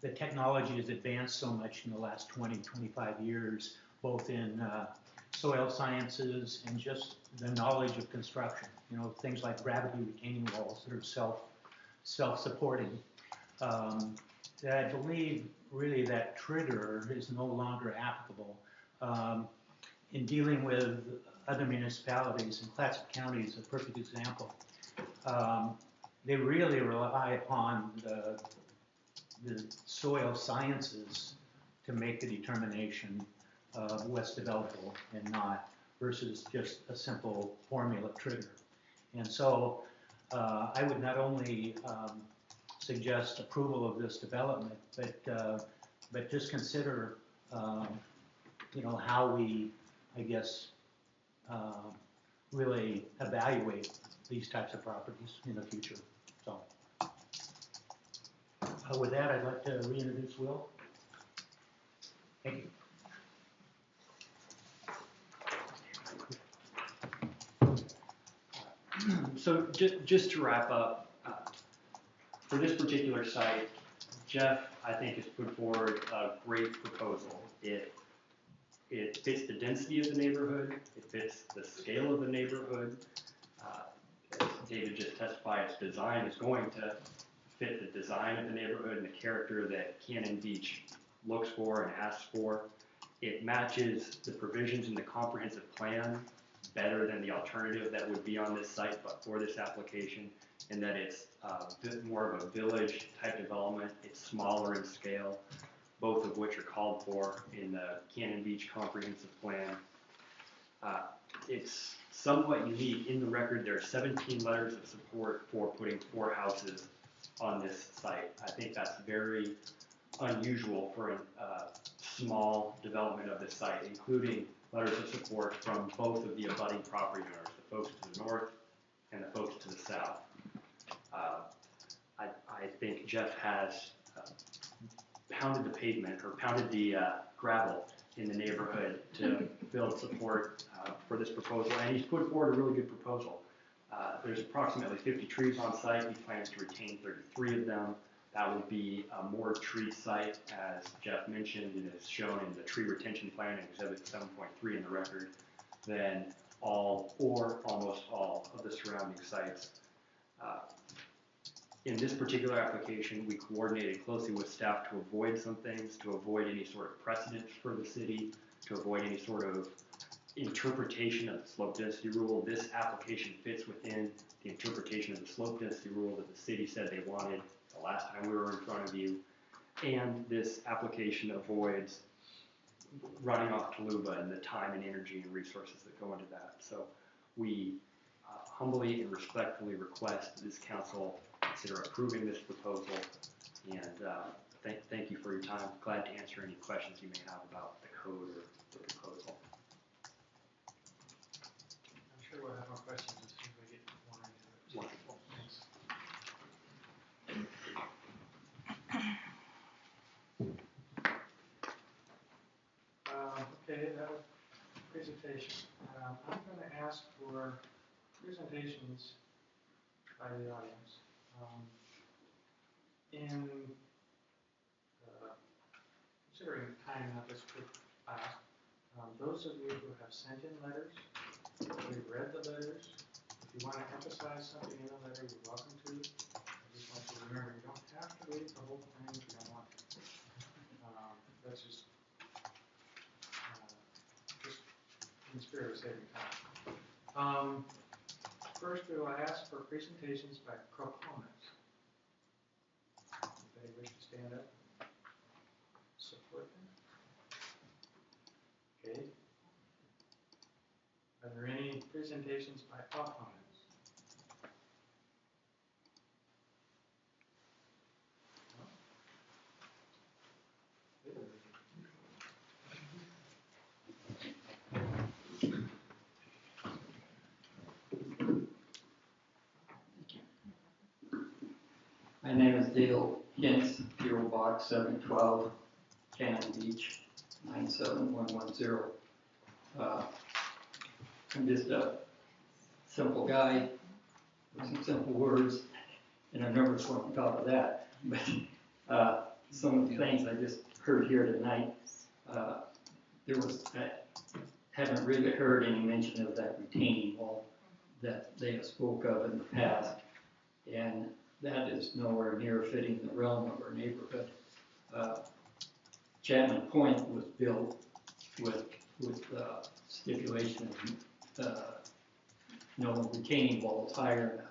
the technology has advanced so much in the last 20, 25 years, both in soil sciences and just the knowledge of construction. You know, things like gravity retaining walls that are self-supporting. That I believe really that trigger is no longer applicable. In dealing with other municipalities, and Clatsop County is a perfect example, they really rely upon the soil sciences to make the determination of what's developable and not, versus just a simple formula trigger. And so I would not only suggest approval of this development, but just consider, you know, how we, I guess, really evaluate these types of properties in the future. So with that, I'd like to reintroduce Will. Thank you. So just to wrap up, for this particular site, Jeff, I think, has put forward a great proposal. It fits the density of the neighborhood, it fits the scale of the neighborhood. As David just testified, its design is going to fit the design of the neighborhood and the character that Cannon Beach looks for and asks for. It matches the provisions in the comprehensive plan better than the alternative that would be on this site but for this application, in that it's more of a village type development. It's smaller in scale, both of which are called for in the Cannon Beach comprehensive plan. It's somewhat unique. In the record, there are 17 letters of support for putting 4 houses on this site. I think that's very unusual for a small development of this site, including letters of support from both of the abutting property owners, the folks to the north and the folks to the south. I think Jeff has pounded the pavement, or pounded the gravel in the neighborhood to build support for this proposal, and he's put forward a really good proposal. There's approximately 50 trees on site. He plans to retain 33 of them. That would be a more tree site, as Jeff mentioned, and is shown in the tree retention plan in Exhibit 7.3 in the record, than all or almost all of the surrounding sites. In this particular application, we coordinated closely with staff to avoid some things, to avoid any sort of precedent for the city, to avoid any sort of interpretation of the slope density rule. This application fits within the interpretation of the slope density rule that the city said they wanted the last time we were in front of you. And this application avoids running off Toluba and the time and energy and resources that go into that. So we humbly and respectfully request that this council consider approving this proposal, and thank you for your time. Glad to answer any questions you may have about the code or the proposal. I'm sure we'll have more questions as soon as we get more into it. Wonderful. Thanks. Okay, that was presentation. I'm going to ask for presentations by the audience. Considering time that this could last, those of you who have sent in letters, we've read the letters. If you want to emphasize something in the letter, you're welcome to. I just want you to remember, you don't have to read the whole thing if you don't want to. That's just in the spirit of saving time. First, we will ask for presentations by proponents. Anybody wish to stand up? Support them? Okay. Are there any presentations by opponents? No? My name is Dale Hintz, PO Box 712, Cannon Beach, 97110. I'm just a simple guy with some simple words, and I've never spoken on top of that. But some of the things I just heard here tonight, I haven't really heard any mention of that retaining wall that they have spoke of in the past, and that is nowhere near fitting the realm of our neighborhood. Chapman Point was built with stipulation of no retaining walls higher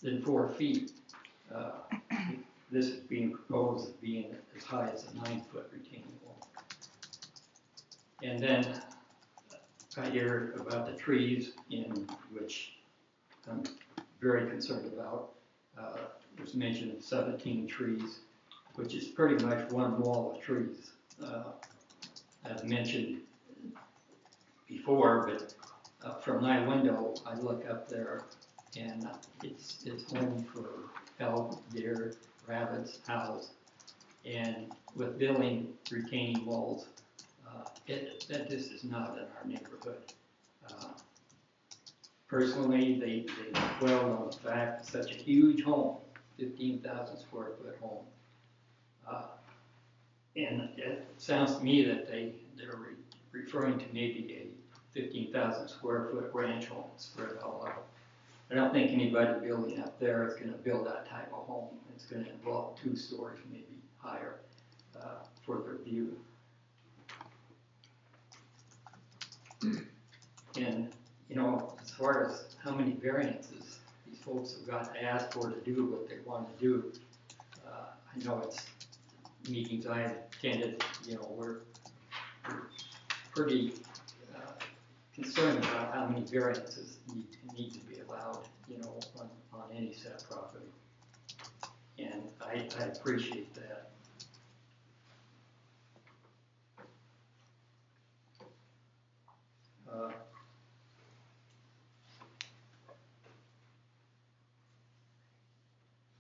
than 4 feet. This is being proposed as being as high as a 9-foot retaining wall. And then I hear about the trees, in which I'm very concerned about. Was mentioned 17 trees, which is pretty much one wall of trees. As mentioned before, but from my window, I look up there, and it's home for elk, deer, rabbits, owls, and with building retaining walls, that this is not in our neighborhood. Personally, they dwell on the fact it's such a huge home, 15,000 square foot home. And it sounds to me that they're referring to maybe a 15,000 square foot ranch home spread all out. I don't think anybody building up there is gonna build that type of home. It's gonna involve 2 stories, maybe higher, for their view. And, you know, as far as how many variances these folks have got to ask for to do what they want to do, I know it's meetings I attended, you know, we're pretty concerned about how many variances need to be allowed, you know, on any set property. And I appreciate that.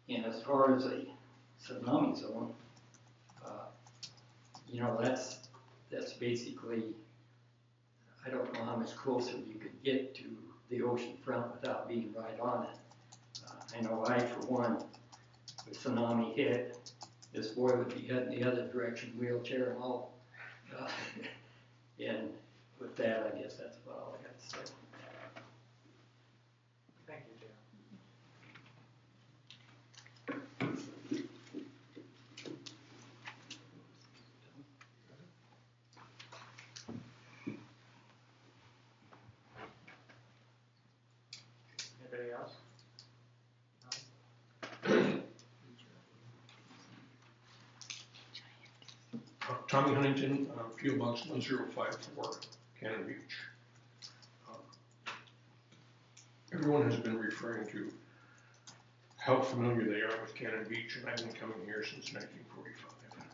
And as far as a tsunami zone, you know, that's basically, I don't know how much closer you could get to the ocean front without being right on it. I know I, for one, if tsunami hit, this boy would be heading the other direction, wheelchair and all. And with that, I guess that's about all I got to say. Thank you, Jim. Anybody else? Tommy Huntington, P.O. Box 1054, Cannon Beach. Everyone has been referring to how familiar they are with Cannon Beach, and I've been coming here since 1945.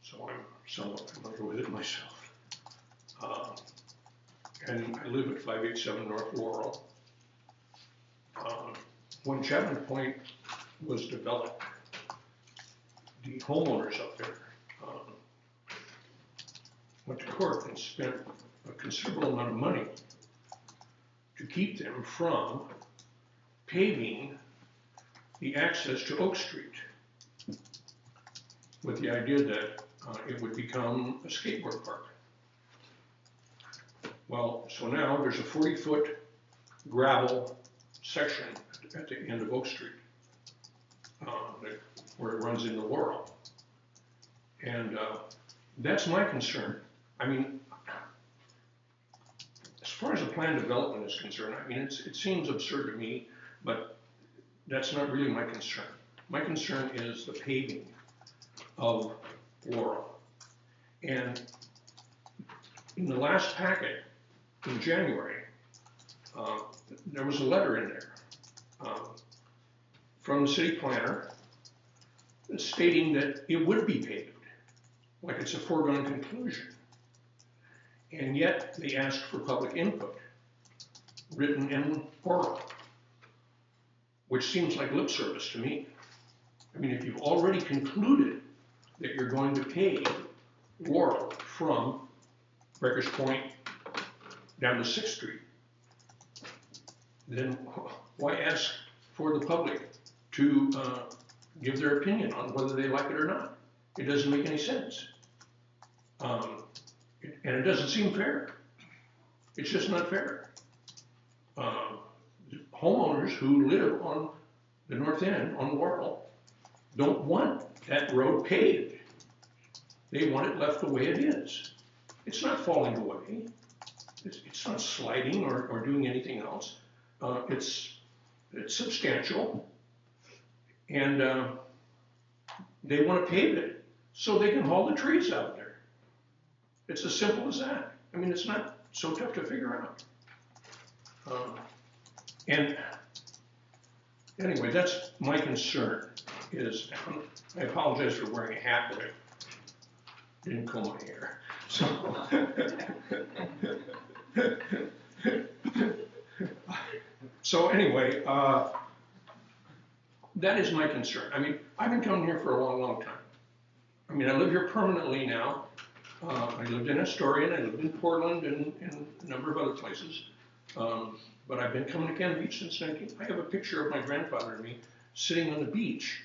So I'm somewhat familiar with it myself. And I live at 587 North Laurel. When Chapman Point was developed, the homeowners up there went to court and spent a considerable amount of money to keep them from paving the access to Oak Street with the idea that it would become a skateboard park. Well, so now there's a 40-foot gravel section at the end of Oak Street where it runs into Laurel. And that's my concern. I mean, as far as the planned development is concerned, I mean, it seems absurd to me, but that's not really my concern. My concern is the paving of Laurel. And in the last packet in January, there was a letter in there from the city planner stating that it would be paved, like it's a foregone conclusion. And yet they asked for public input, written and oral, which seems like lip service to me. I mean, if you've already concluded that you're going to pave Laurel from Breakers Point down to 6th Street, then why ask for the public to give their opinion on whether they like it or not? It doesn't make any sense. And it doesn't seem fair. It's just not fair. Homeowners who live on the north end, on Laurel, don't want that road paved. They want it left the way it is. It's not falling away. It's not sliding or doing anything else. It's substantial. And they want to pave it so they can haul the trees out there. It's as simple as that. I mean, it's not so tough to figure out. And Anyway, that's my concern is, I apologize for wearing a hat, but I didn't comb my hair. So, so anyway, that is my concern. I mean, I've been coming here for a long, long time. I mean, I live here permanently now. I lived in Astoria, and I lived in Portland, and a number of other places. But I've been coming to Cannon Beach since I have a picture of my grandfather and me sitting on the beach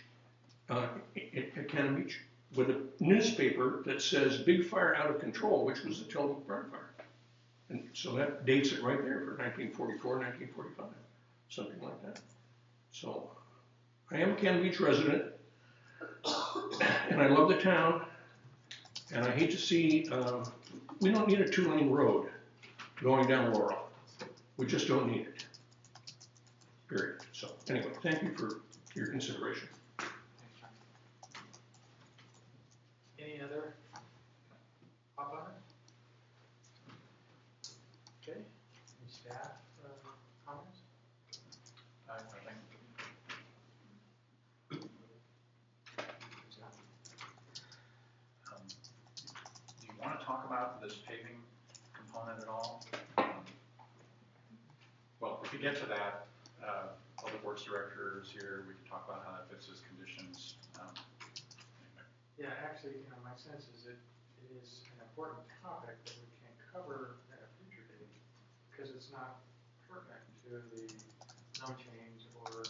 at Cannon Beach with a newspaper that says "Big Fire Out of Control," which was the Tillamook Burn Fire. And so that dates it right there for 1944, 1945, something like that. So I am a Cannon Beach resident, and I love the town, and I hate to see, we don't need a 2-lane road going down Laurel. We just don't need it, period. So anyway, thank you for your consideration. Any other pop on it? Okay, any staff comments? I think. Do you want to talk about this paving component at all? Well, if we get to that, Public Works Director is here. We can talk about how that fits as conditions. Anyway. Yeah, actually, my sense is it is an important topic that we can cover at a future date because it's not pertinent to the zone change or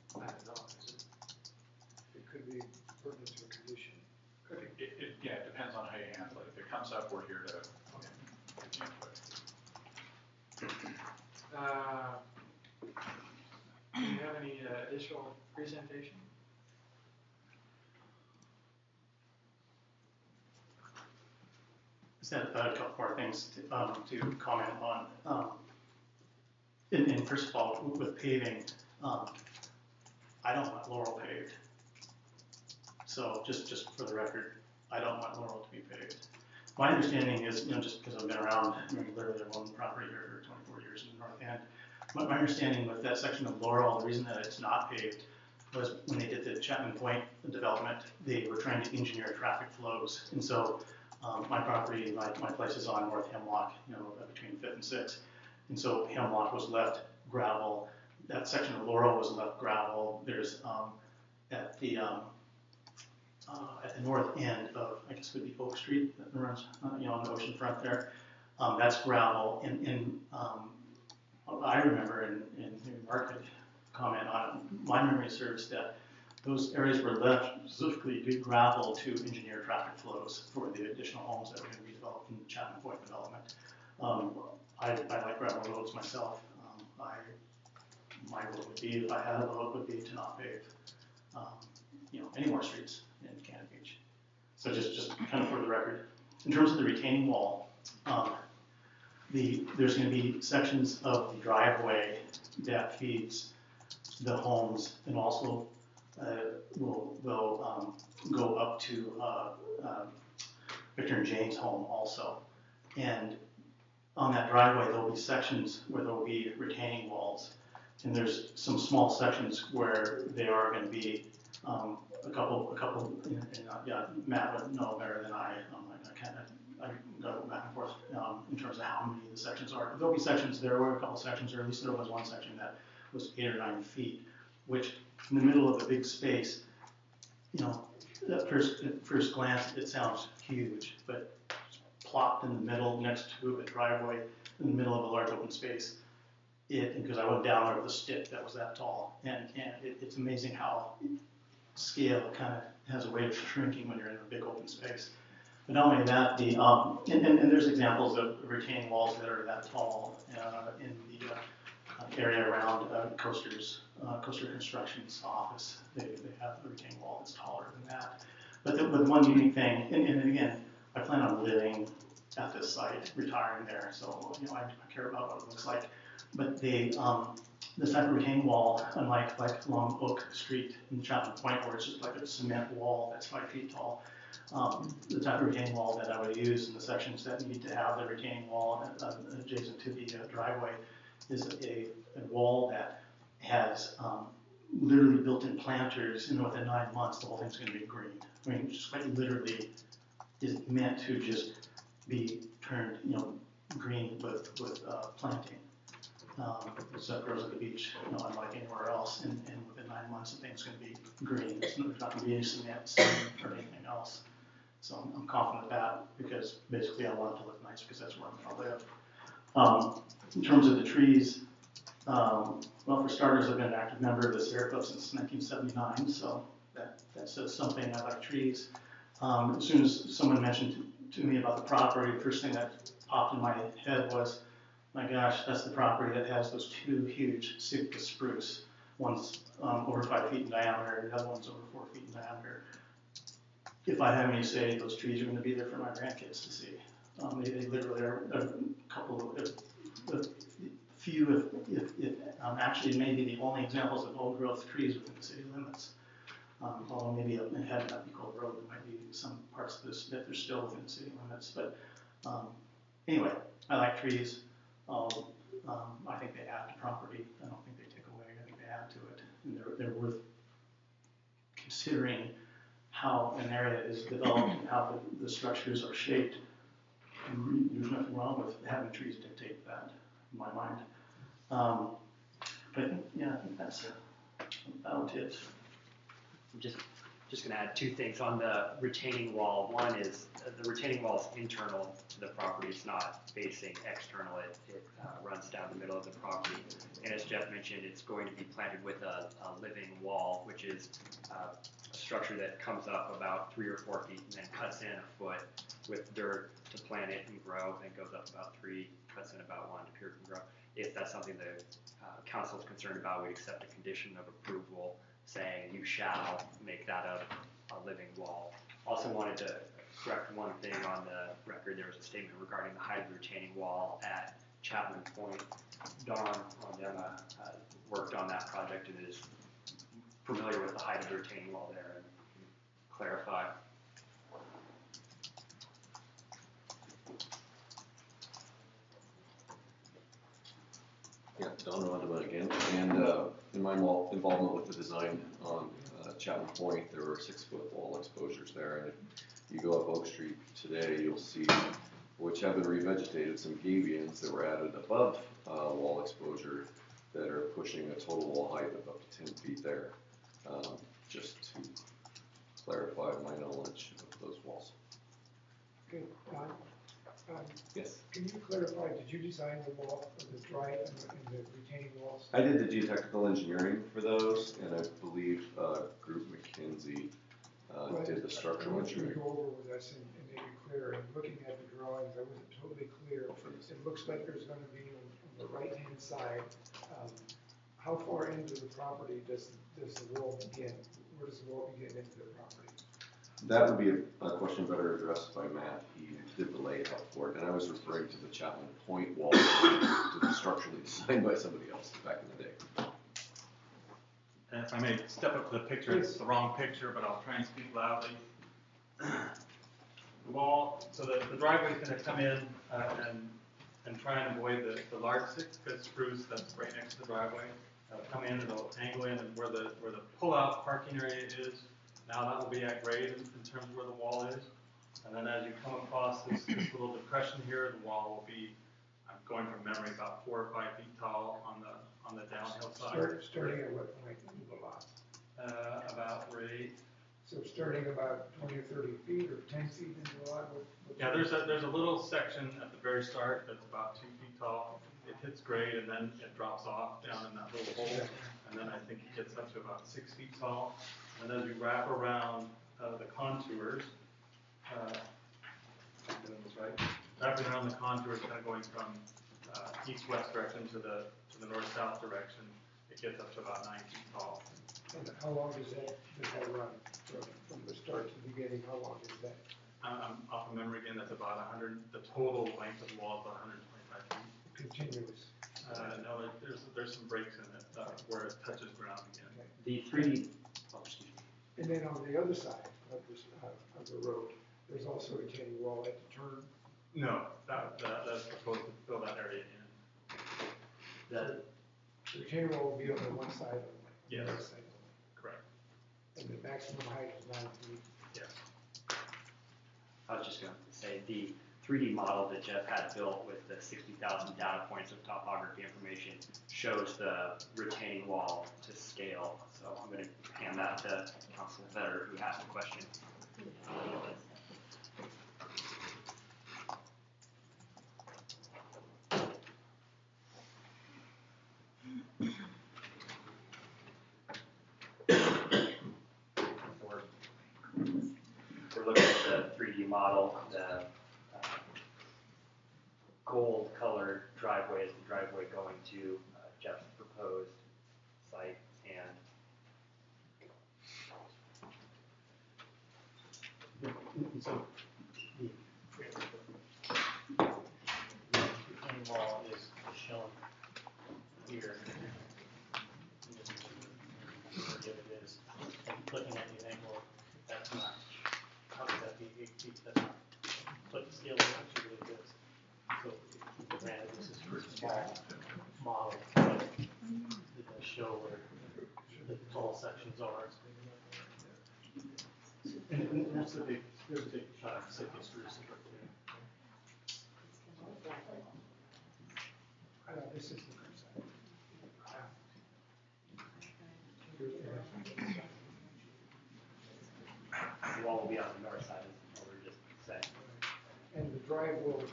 plan development, is it? It could be pertinent to a condition. Could be. Yeah, it depends on how you handle it. If it comes up, we're here to Okay. get the input. Do you have any additional presentation? Just had a couple more things to comment on. And first of all, with paving, I don't want Laurel paved. So just for the record, I don't want Laurel to be paved. My understanding is, just because I've been around, literally I've owned property here for 24 years in the North End. My understanding with that section of Laurel, the reason that it's not paved was when they did the Chapman Point development, they were trying to engineer traffic flows. And so my property, my place is on North Hemlock, between 5th and 6th. And so Hemlock was left gravel. That section of Laurel was left gravel. There's at the north end of, I guess it would be Oak Street that runs, on the ocean front there. That's gravel. And I remember, and maybe Mark could comment on it, my memory serves that those areas were left specifically to gravel to engineer traffic flows for the additional homes that were going to be developed in the Chapman Point development. I like gravel roads myself. My vote would be, if I had a vote, would be to not pave, any more streets in Cannon Beach. So just kind of for the record, in terms of the retaining wall, there's going to be sections of the driveway that feeds the homes, and also will go up to Victor and Jane's home also. And on that driveway, there'll be sections where there'll be retaining walls, and there's some small sections where they are going to be a couple. Matt would know better than I go back and forth in terms of how many the sections are. There'll be sections, there were a couple sections, or at least there was one section that was 8 or 9 feet, which in the middle of a big space, at first glance, it sounds huge, but plopped in the middle next to a driveway in the middle of a large open space, because I went down there with a stick that was that tall, and it's amazing how scale kind of has a way of shrinking when you're in a big open space. But not only that, and there's examples of retaining walls that are that tall in the area around Coaster Construction's office. They have a retaining wall that's taller than that. But the one unique thing, and again, I plan on living at this site, retiring there, so I care about what it looks like. But this type of retaining wall, unlike along Oak Street in Chapman Point, where it's just like a cement wall that's 5 feet tall, the type of retaining wall that I would use in the sections that need to have the retaining wall adjacent to the driveway is a wall that has literally built-in planters, and within 9 months, the whole thing's gonna be green. I mean, just quite literally is meant to just be turned, green with planting. Stuff grows at the beach, unlike anywhere else, and within 9 months, the thing's gonna be green. There's not gonna be any cement or anything else. So I'm confident of that, because basically I want it to look nice, because that's where I'm gonna live. In terms of the trees, well, for starters, I've been an active member of the Sierra Club since 1979, so that says something. I like trees. As soon as someone mentioned to me about the property, the first thing that popped in my head was, my gosh, that's the property that has those 2 huge Sitka spruce. One's over 5 feet in diameter, and the other one's over 4 feet in diameter. If I have any say, those trees are going to be there for my grandkids to see. They literally are a couple of few, if actually it may be the only examples of old growth trees within the city limits. Although maybe in Head Up Cove Road, there might be some parts of this that they're still within the city limits. But anyway, I like trees. I think they add to property. I don't think they take away. I think they add to it. And they're worth considering how an area is developed and how the structures are shaped. And there's nothing wrong with having trees dictate that, in my mind. But I think that's about it. I'm just going to add 2 things on the retaining wall. One is the retaining wall is internal to the property. It's not facing external. It runs down the middle of the property. And as Jeff mentioned, it's going to be planted with a living wall, which is a structure that comes up about 3 or 4 feet and then cuts in a foot with dirt to plant it and grow, and goes up about 3, cuts in about 1 to pure and grow. If that's something the council is concerned about, we accept a condition of approval saying you shall make that a living wall. Also wanted to correct one thing on the record. There was a statement regarding the height of the retaining wall at Chapman Point. Don Ondema worked on that project and is familiar with the height of the retaining wall there and can clarify. Yeah, Don Rondema again. And in my involvement with the design on Chapman Point, there were 6-foot wall exposures there. And if you go up Oak Street today, you'll see, which have been revegetated, some gabions that were added above wall exposure that are pushing a total wall height of up to 10 feet there, just to clarify my knowledge of those walls. Okay, Don, Yes. can you clarify, did you design the wall, the dry and the retaining walls? I did the geotechnical engineering for those, and I believe Group McKinsey did the structural I want you to engineering. go over with us and make it clear. And looking at the drawings, I wasn't totally clear. It looks like there's going to be on the right-hand side. How far into the property does the wall begin? Where does the wall begin into the property? That would be a question better addressed by Matt. He did the layout for it, and I was referring to the Chapman Point wall that was structurally designed by somebody else back in the day. And if I may step up to the picture, it's the wrong picture, but I'll try and speak loudly. The wall, so the driveway is going to come in and try and avoid the large Sitka spruce that's right next to the driveway. It'll come in, it'll angle in, and where the pull-out parking area is, now that will be at grade in terms of where the wall is. And then as you come across this little depression here, the wall will be, I'm going from memory, about 4 or 5 feet tall on the downhill side. Starting at what point in the lot? About right. So starting about 20 or 30 feet or 10 feet into the lot? Yeah, there's a little section at the very start that's about 2 feet tall. It hits grade and then it drops off down in that little hole. And then I think it gets up to about 6 feet tall. And as you wrap around the contours, wrapping around the contours, kind of going from east-west direction to the north-south direction, it gets up to about 9 feet tall. And how long does that run from the start to the beginning? How long is that? I'm off of memory again. That's about 100. The total length of the wall is about 125 feet. Continuous. No, there's some breaks in it where it touches ground again. Okay. The 3D. Oh, excuse me. And then on the other side of the road, there's also a retaining wall at the turn. No, that's supposed to fill that area in. The retaining wall will be on the one side only. the Yes. north side only. Correct. And the maximum height is 9 feet. Yes. I was just going to say, the 3D model that Jeff had built with the 60,000 data points of topography information shows the retaining wall to scale. So I'm going to hand that to Councilman Vetter, who asked the question. So we're looking at the 3D model. The gold colored driveway is the driveway going to Jeff's proposed site, and So the retaining wall is shown here. Where it is, and looking at the angle, that's not, how could that be 8 feet? That's not, but the scale is actually really good. So granted, this is pretty small model, but it does show where the tall sections are. And that's the big, there's a big shot of City Spruce right there. This is the north side. the wall will be on the north side, is what we were just saying. And the drive will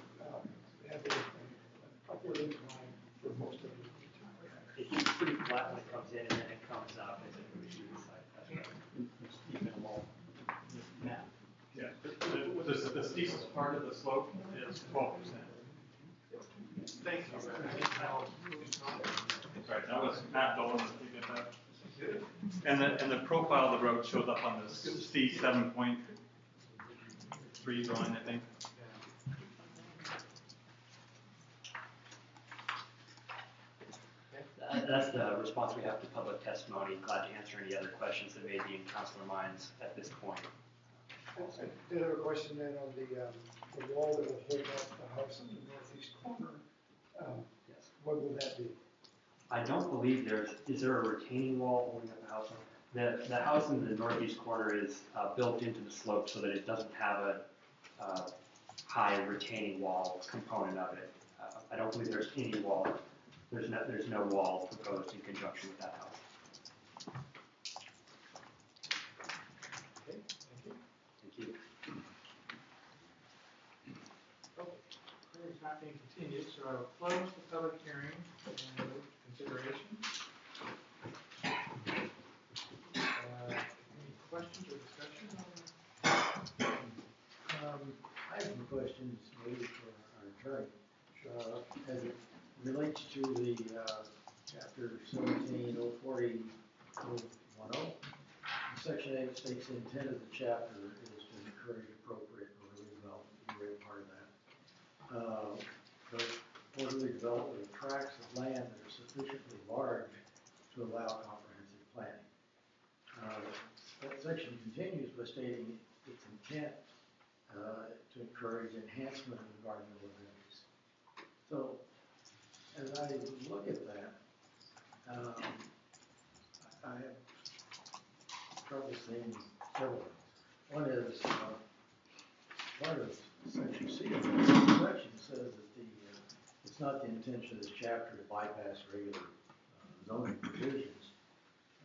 have an upward incline for most of the time. It keeps pretty flat when it comes in, and then it comes up as it moves through the site. That's right. Even a wall map. Yeah. The steepest part of the slope is 12%. Thank you. Sorry, that was Matt Dolan, did you get that? And the profile of the road shows up on the C7.3 drawing, I think. That's the response we have to public testimony. Glad to answer any other questions that may be in councilor minds at this point. I did have a question then on the wall that will hold up the house in the northeast corner. Yes. What will that be? I don't believe is there a retaining wall holding up the house? The house in the northeast corner is built into the slope so that it doesn't have a high retaining wall component of it. I don't believe there's any wall. There's no wall proposed in conjunction with that house. Okay, thank you. Thank you. Hearing's not being continued, so I will close the public hearing and move to consideration. Any questions or discussion on I have some questions maybe for our attorney. As it relates to the chapter 17048010, section 8 states the intent of the chapter is to encourage appropriate orderly development. You read part of that. But orderly development of tracts of land that are sufficiently large to allow comprehensive planning. That section continues by stating its intent to encourage enhancement of environmental amenities. So, as I look at that, I have trouble seeing several things. One is part of section C of this section says that it's not the intention of this chapter to bypass regular zoning provisions.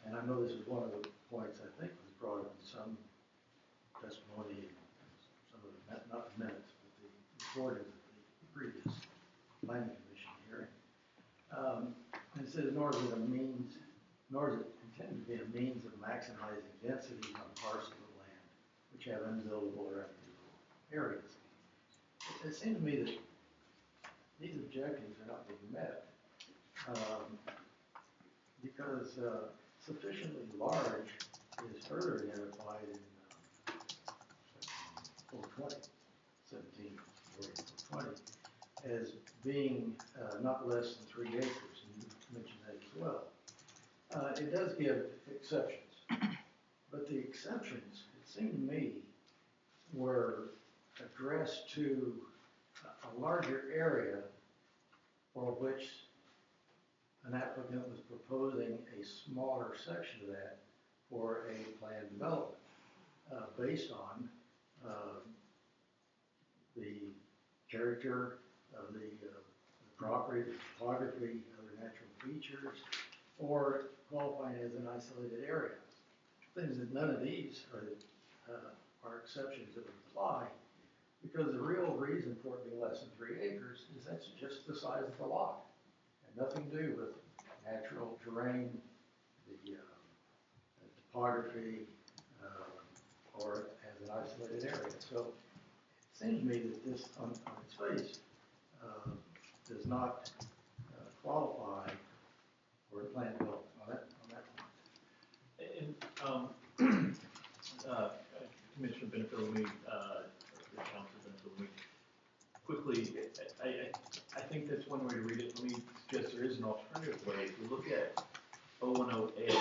And I know this is one of the points I think was brought up in some testimony, some of the, not the minutes, but the recording of the previous planning commission hearing. And it says, nor is it intended to be a means of maximizing density on parcels of land which have unbuildable or unbuildable areas. It seems to me that these objectives are not being met because sufficiently large is further identified in 420, 17, 420, as being not less than 3 acres, and you mentioned that as well. It does give exceptions, but the exceptions, it seemed to me, were addressed to a larger area for which an applicant was proposing a smaller section of that for a planned development, based on, the character of the property, the topography, other natural features, or qualifying as an isolated area. Things that none of these are exceptions that would apply, because the real reason for it being less than 3 acres is that's just the size of the lot, and nothing to do with natural terrain, the topography, or as an isolated area. So it seems to me that this, on its face, does not qualify for a planned development on that point. And, Commissioner Benefield, let me, Councilor Benefield, let me quickly, I think that's one way to read it. Let me suggest there is an alternative way. If we look at 010A, it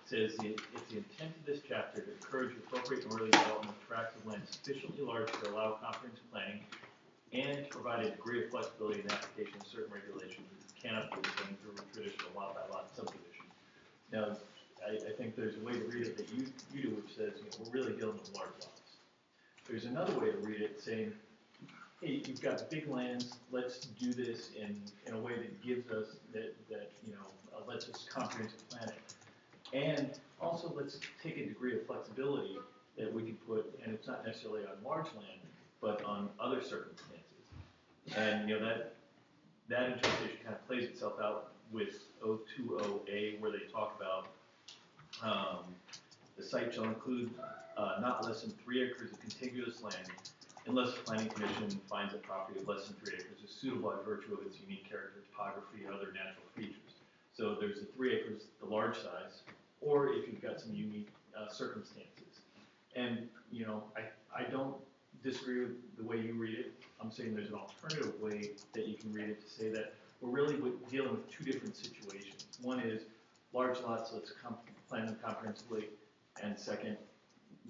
says it's the intent of this chapter to encourage appropriate and orderly development of tracts of land sufficiently large to allow comprehensive planning and to provide a degree of flexibility in the application of certain regulations that cannot be obtained through a traditional lot-by-lot subdivision. Now, I think there's a way to read it that you do, which says, we're really dealing with large lots. There's another way to read it saying, hey, you've got big lands, let's do this in a way that gives us, that lets us comprehensive plan it. And also let's take a degree of flexibility that we can put, and it's not necessarily on large land, but on other circumstances. And that interpretation kind of plays itself out with 020A, where they talk about the site shall include not less than 3 acres of contiguous land, unless the planning commission finds a property of less than 3 acres is suitable by virtue of its unique character, topography, and other natural features. So there's the 3 acres, the large size, or if you've got some unique circumstances. And I don't disagree with the way you read it. I'm saying there's an alternative way that you can read it to say that we're really dealing with 2 different situations. One is large lots, let's plan them comprehensively, and second,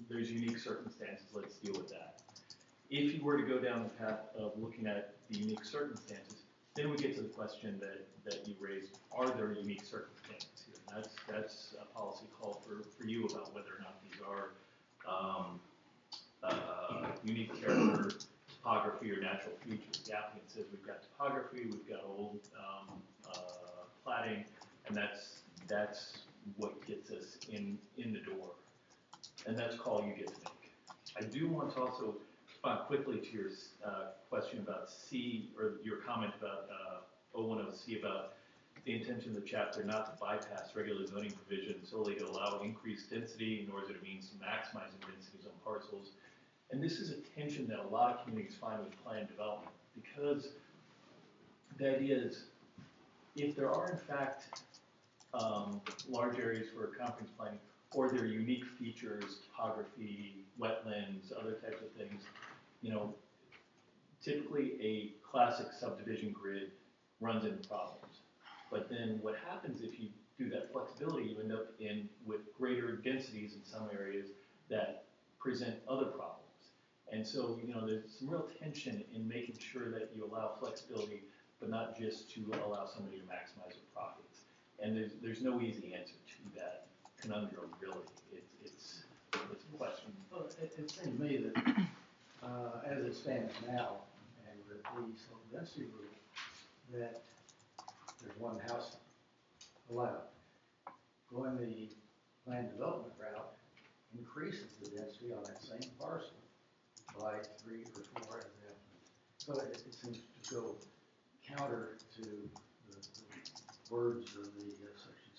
there's unique circumstances, let's deal with that. If you were to go down the path of looking at the unique circumstances, then we get to the question that you raised, are there unique circumstances here? And that's a policy call for you about whether or not these are unique character, topography, or natural features. The applicant says we've got topography, we've got old platting, and that's what gets us in the door. And that's a call you get to make. I do want to also respond quickly to your question about C, or your comment about 010C, about the intention of the chapter not to bypass regular zoning provisions solely to allow increased density, nor is it a means to maximizing densities on parcels. And this is a tension that a lot of communities find with planned development, because the idea is, if there are in fact large areas for comprehensive planning, or their unique features, topography, wetlands, other types of things, typically a classic subdivision grid runs into problems. But then what happens if you do that flexibility, you end up with greater densities in some areas that present other problems. And so, there's some real tension in making sure that you allow flexibility, but not just to allow somebody to maximize their profits. And there's no easy answer to that conundrum, really. It's a question. Well, it seems to me that as it stands now, and with the density rule, that there's one house allowed. Going the land development route increases the density on that same parcel by 3 or 4 as the applicant. So it seems to go counter to the words of the section C.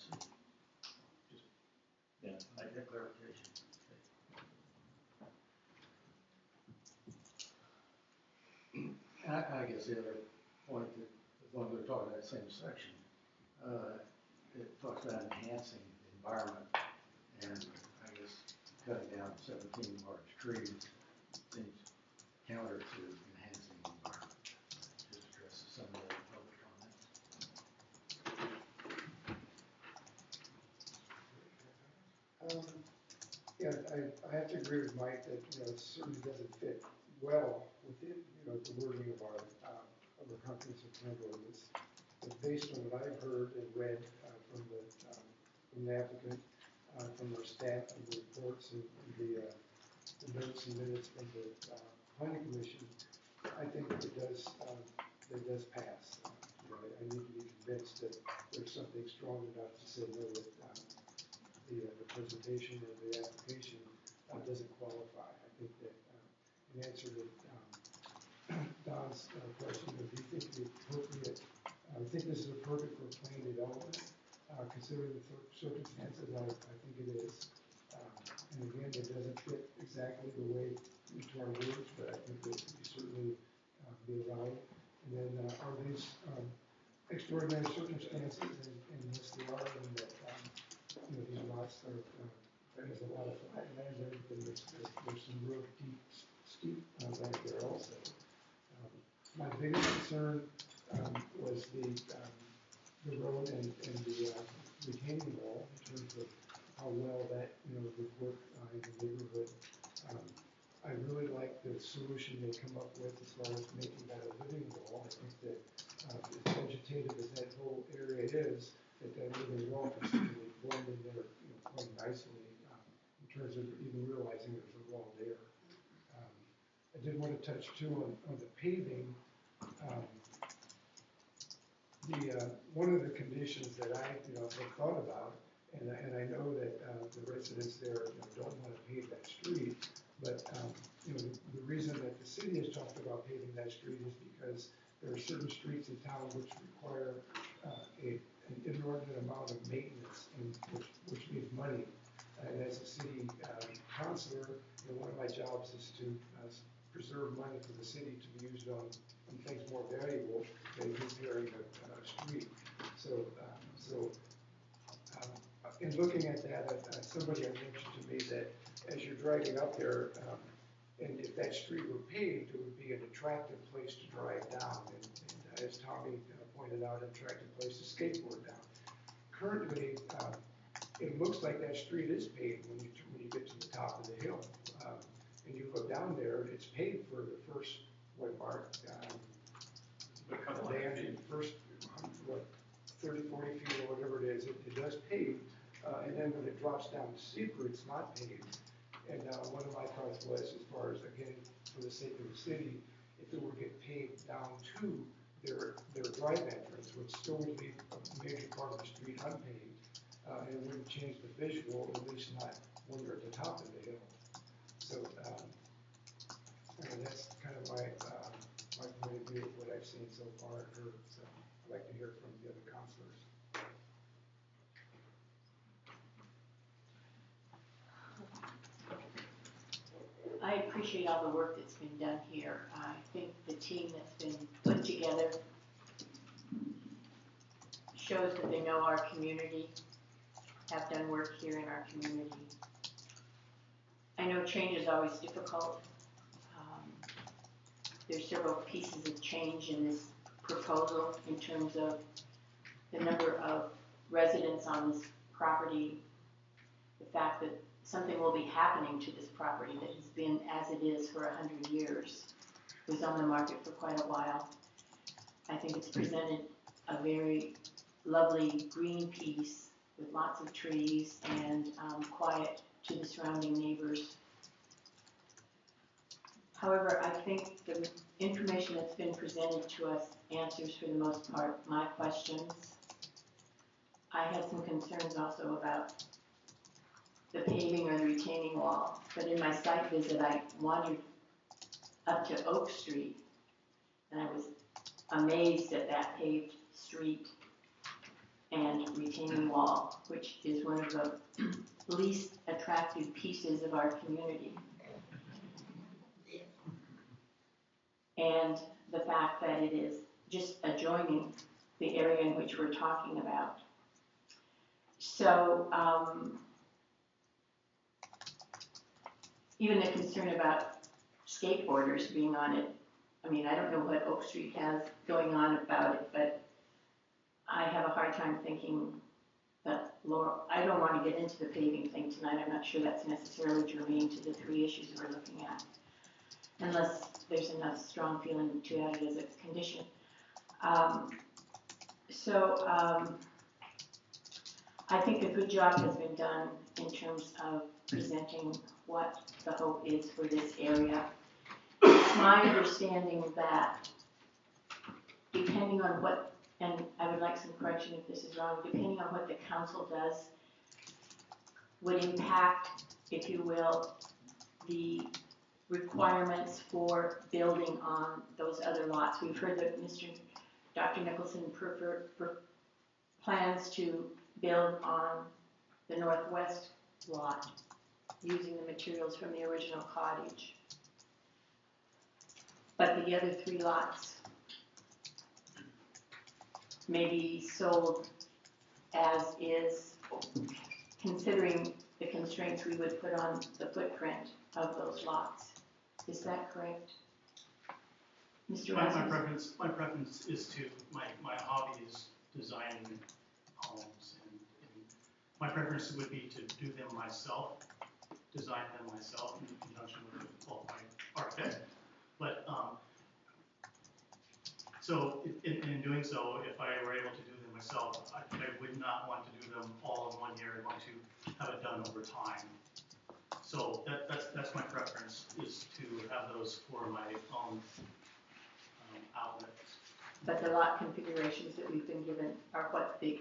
Just make that clarification. I guess the other point that, as long as we're talking about that same section, it talks about enhancing the environment, and I guess cutting down 17 large trees seems counter to enhancing the environment. Just addresses some of the public comments. Yeah, I have to agree with Mike that, it certainly doesn't fit well within, the wording of our comprehensive plan ordinance. but based on what I've heard and read from the applicant, from our staff and the reports and the notes and minutes from the planning commission, I think that it does pass. I need to be convinced that there's something strong enough to say no, that the presentation or the application doesn't qualify. I think that in answer to Don's question, do you think the appropriate, I think this is appropriate for planned development, considering the circumstances, I think it is. And again, it doesn't fit exactly the way into our words, but I think it could certainly be allowed. And then are these extraordinary circumstances, and yes, they are, and that these lots are, there's a lot of flat land there, but there's some real deep, steep land there also. My biggest concern was the road and the retaining wall in terms of how well that would work in the neighborhood. I really like the solution they come up with as far as making that a living wall. I think that as vegetative as that whole area is, that living wall can certainly blend in there quite nicely in terms of even realizing there's a wall there. I did want to touch too on the paving. One of the conditions that I have thought about, and I know that the residents there don't want to pave that street, but the reason that the city has talked about paving that street is because there are certain streets in town which require an inordinate amount of maintenance, and which means money. And as a city councilor, one of my jobs is to preserve money for the city to be used on things more valuable than repairing a street. So in looking at that, somebody had mentioned to me that as you're driving up there, and if that street were paved, it would be an attractive place to drive down, and as Tommy pointed out, an attractive place to skateboard down. Currently, it looks like that street is paved when you get to the top of the hill, and you look down there, it's paved for the first, Mark? A couple hundred feet. First, 30, 40 feet or whatever it is, it does pave, and then when it drops down steeper, it's not paved. And one of my thoughts was, as far as, again, for the sake of the city, if it were to get paved down to their drive entrance, which still would leave a major part of the street unpaved, and it wouldn't change the visual, at least not when you're at the top of the hill. So that's kind of my point of view of what I've seen so far and heard. So I'd like to hear from the other councilors. I appreciate all the work that's been done here. I think the team that's been put together shows that they know our community, have done work here in our community. I know change is always difficult. There's several pieces of change in this proposal in terms of the number of residents on this property, the fact that something will be happening to this property that has been as it is for 100 years. It was on the market for quite a while. I think it's presented a very lovely green piece with lots of trees and quiet to the surrounding neighbors. However, I think the information that's been presented to us answers, for the most part, my questions. I had some concerns also about the paving or the retaining wall, but in my site visit, I wandered up to Oak Street, and I was amazed at that paved street and retaining wall, which is one of the least attractive pieces of our community. And the fact that it is just adjoining the area in which we're talking about. So even the concern about skateboarders being on it, I mean, I don't know what Oak Street has going on about it, but I have a hard time thinking that I don't want to get into the paving thing tonight. I'm not sure that's necessarily germane to the three issues we're looking at, unless there's enough strong feeling to add it as a condition. So, I think a good job has been done in terms of presenting what the hope is for this area. It's my understanding that depending on what, and I would like some correction if this is wrong, depending on what the council does, would impact, if you will, the requirements for building on those other lots. We've heard that Dr. Nicholson plans to build on the northwest lot using the materials from the original cottage. But the other 3 lots may be sold as is, considering the constraints we would put on the footprint of those lots. Is that correct? Mr. My Rasmussen? preference is to, my hobby is designing homes, and my preference would be to do them myself, design them myself in conjunction with a qualified architect. But, so in doing so, if I were able to do them myself, I would not want to do them all in 1 year. I want to have it done over time. So that's my preference, is to have those for my own outlets. But the lot configurations that we've been given are what the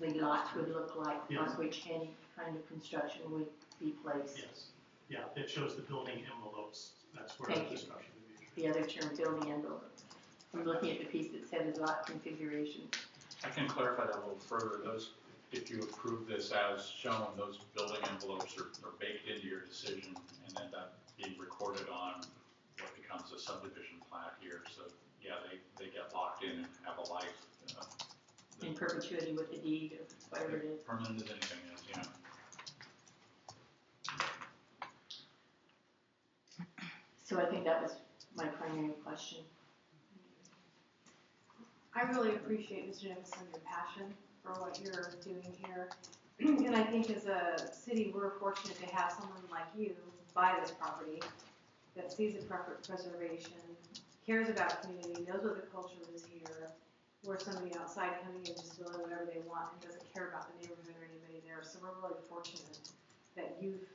lots would look like, Yes. on which any kind of construction would be placed. Yes, yeah, it shows the building envelopes, that's where Thank the you. construction would be. The other term, building envelope. I'm looking at the piece that says lot configuration. I can clarify that a little further. Those, if you approve this as shown, those building envelopes are baked into your decision and end up being recorded on what becomes a subdivision plat here. So yeah, they get locked in and have a life. In perpetuity with the deed of whatever it is. Permanent as anything is, yeah. So I think that was my primary question. I really appreciate, Mr. Nicholson, your passion for what you're doing here. And I think as a city, we're fortunate to have someone like you buy this property that sees the preservation, cares about community, knows what the culture is here, where somebody outside coming in just doing whatever they want and doesn't care about the neighborhood or anybody there. So we're really fortunate that you've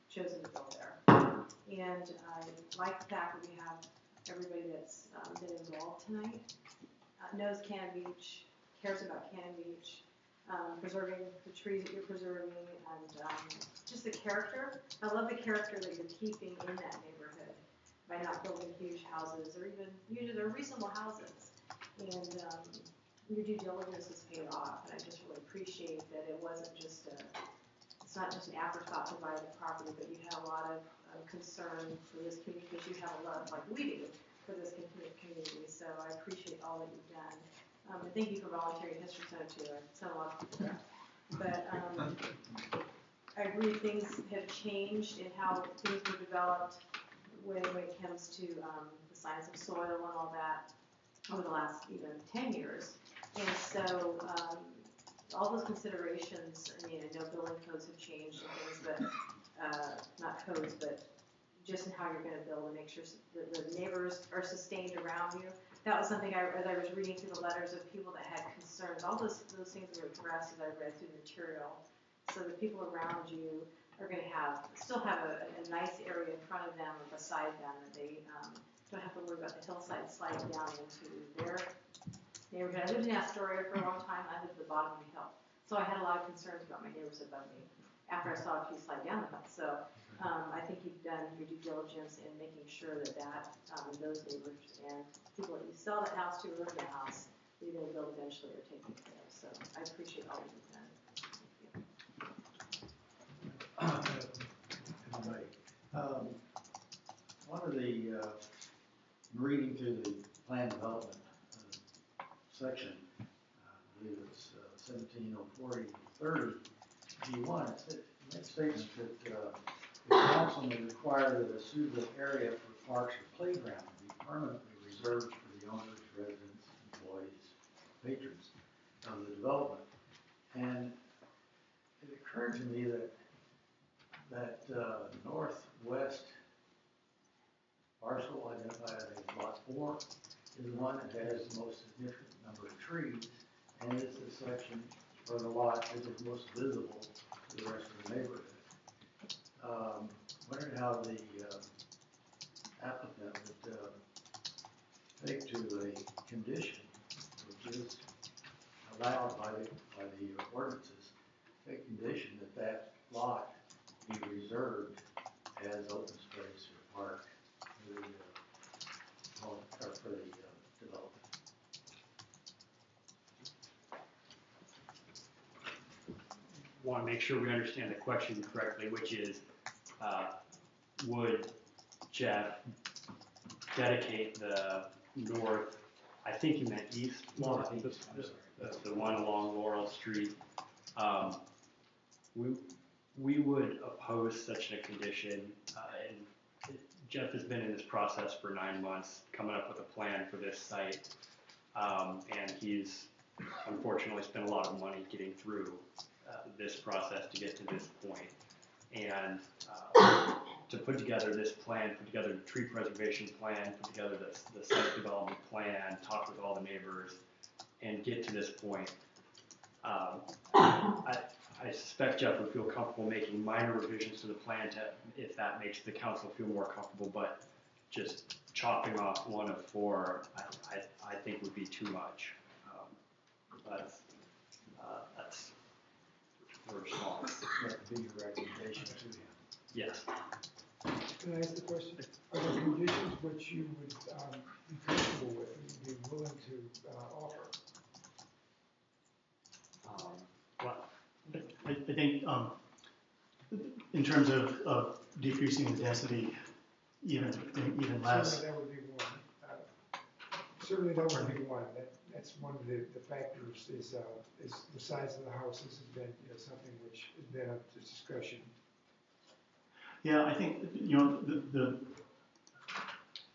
chosen to go there. And I like the fact that we have everybody that's been involved tonight, knows Cannon Beach, cares about Cannon Beach, preserving the trees that you're preserving, and just the character. I love the character that you're keeping in that neighborhood by not building huge houses or even usually reasonable houses. And your due diligence has paid off, and I just really appreciate that it wasn't just it's not just an afterthought to buy the property, but you had a lot of concern for this community, because you have a lot, like we do, for this community. So I appreciate all that you've done. And thank you for volunteering at History Center too. I've sent a lot of people there. But I agree, things have changed in how things were developed when it comes to the science of soil and all that over the last even 10 years. And so all those considerations, I mean, I know building codes have changed and things, but not codes, but just in how you're going to build and make sure that the neighbors are sustained around you. That was something as I was reading through the letters of people that had concerns. All those things were addressed as I read through the material. So the people around you are going to still have a nice area in front of them or beside them, that they don't have to worry about the hillside sliding down into their neighborhood. I lived in Astoria for a long time. I lived at the bottom of the hill. So I had a lot of concerns about my neighbors above me after I saw a few slide down the hill. So I think you've done your due diligence in making sure that those neighbors and people that you sell that house to or live in the house that you're going to build eventually are taken care of. So I appreciate all that you've done. One of the, reading through the plan development section, I believe it's 1704-30, G1, it makes statements that the council may require that a suitable area for parks or playground be permanently reserved for the owners, residents, employees, patrons of the development. And it occurred to me that northwest parcel identified as Lot 4 is the one that has the most significant number of trees, and it's the section or the lot that is most visible to the rest of the neighborhood. Wondering how the applicant would take to a condition which is allowed by the ordinances, a condition that that lot be reserved as open space or park for the development. Want to make sure we understand the question correctly, which is, would Jeff dedicate the north, I think you meant east lawn, the one along Laurel Street. We would oppose such a condition, and Jeff has been in this process for 9 months, coming up with a plan for this site, and he's unfortunately spent a lot of money getting through this process to get to this point. And to put together this plan, put together the tree preservation plan, put together the site development plan, talk with all the neighbors, and get to this point. I suspect Jeff would feel comfortable making minor revisions to the plan if that makes the council feel more comfortable, but just chopping off 1 of 4, I think would be too much. That's very small. That would be your recommendation to him. Yes. Can I ask the question? Are there conditions which you would be comfortable with and be willing to offer? Well, I think in terms of decreasing the density even less. Certainly that would be one. Certainly that would be one. That's one of the factors is the size of the houses has been something which has been up to discussion. Yeah, I think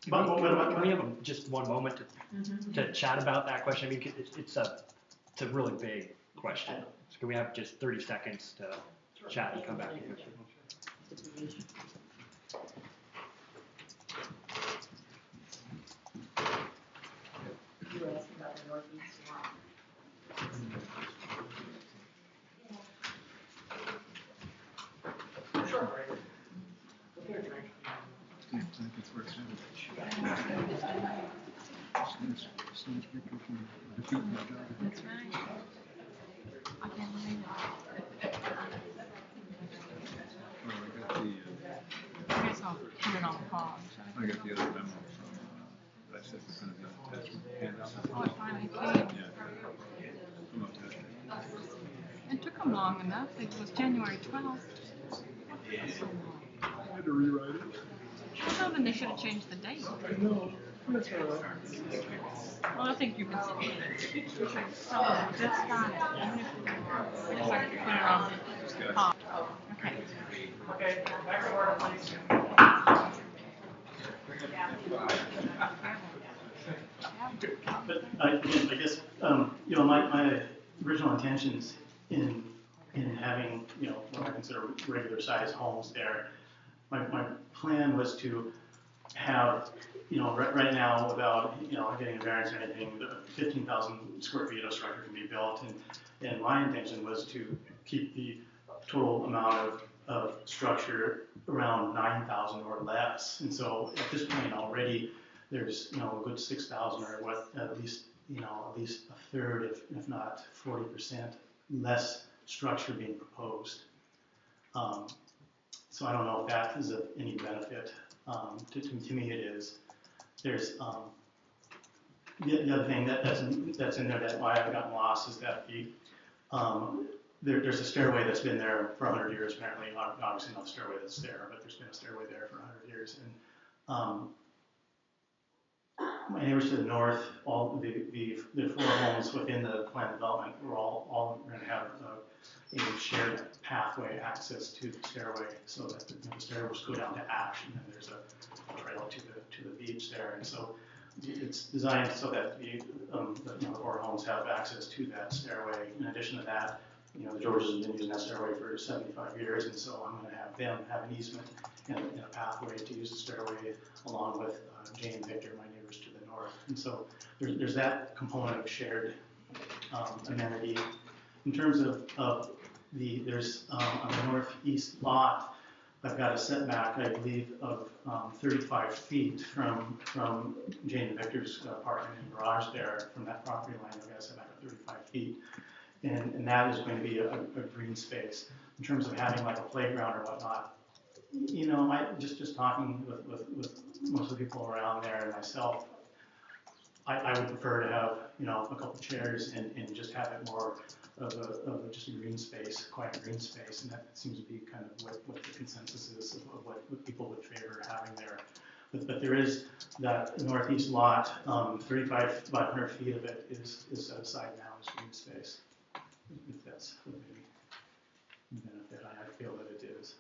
Can we have just one moment to chat about that question? I mean, it's a really big question. So can we have just 30 seconds to chat and come back to it? You were asking about the northeast lot. Sure. That's right. I can't believe it. I guess I'll put it on pause. I got the other memo, so I said we're gonna do it. Hand out. Oh, it finally came. Yeah. Come up to it. It took them long enough. It was January 12th. I had to rewrite it. Well, then they should have changed the date. No, that's all right. Well, I think you can see it. So that's fine. Even if I could put it on pause. Okay. Okay, back to order, please. But I guess my original intentions in having what I consider regular sized homes there, my plan was to have right now without getting a variance or anything, 15,000 square feet of structure can be built, and my intention was to keep the total amount of structure around 9,000 or less. And so at this point already there's a good 6,000 or at least a third, if not 40% less structure being proposed. So I don't know if that is of any benefit. To me it is. There's the other thing that's in there that why I've gotten lost is that there's a stairway that's been there for 100 years apparently. Obviously not the stairway that's there, but there's been a stairway there for 100 years. And my neighbors to the north, all the 4 homes within the planned development, we're all going to have a shared pathway access to the stairway, so that the stairways go down to Ash, and then there's a trail to the beach there. And so it's designed so that the 4 homes have access to that stairway. In addition to that, the Georges have been using that stairway for 75 years, and so I'm going to have them have an easement and a pathway to use the stairway along with Jane and Victor, my neighbors to the north. north. And so there's that component of shared amenity. In terms of there's on the northeast lot, I've got a setback, I believe, of 35 feet from Jane and Victor's apartment and garage there. From that property line, I've got a setback of 35 feet. And that is going to be a green space. In terms of having like a playground or whatnot, you know, just talking with most of the people around there and myself, I would prefer to have, you know, a couple chairs and just have it more of just a green space, quiet green space, and that seems to be kind of what the consensus is of what people would favor having there. But there is that northeast lot, 35 by 100 feet of it is set aside now as green space. If that's of any benefit, I feel that it is.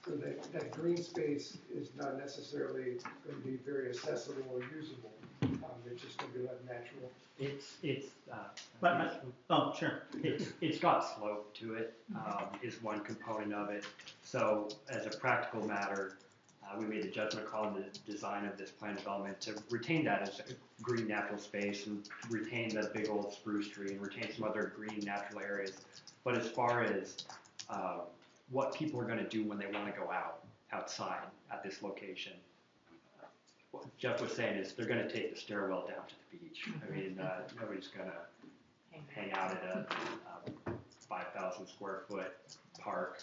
So that green space is not necessarily going to be very accessible or usable. It's just going to be like natural. Sure. It's got slope to it, is one component of it. So as a practical matter, we made the judgment call in the design of this plan development to retain that as a green natural space and retain the big old spruce tree and retain some other green natural areas. But as far as what people are going to do when they want to go outside at this location, what Jeff was saying is they're going to take the stairwell down to the beach. I mean, nobody's going to hang out at a 5,000 square foot park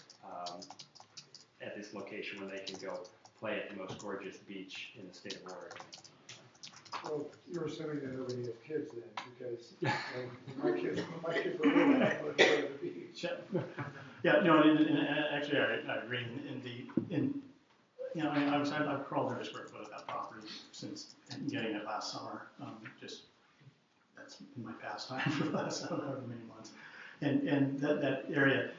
at this location when they can go play at the most gorgeous beach in the state of Oregon. Well, you're assuming that nobody has kids then, because my kids were really not going to go to the beach. Yeah, no, and actually I agree. You know, I've crawled every square foot of that property since getting it last summer. Just that's been my pastime for the last however many months. And that area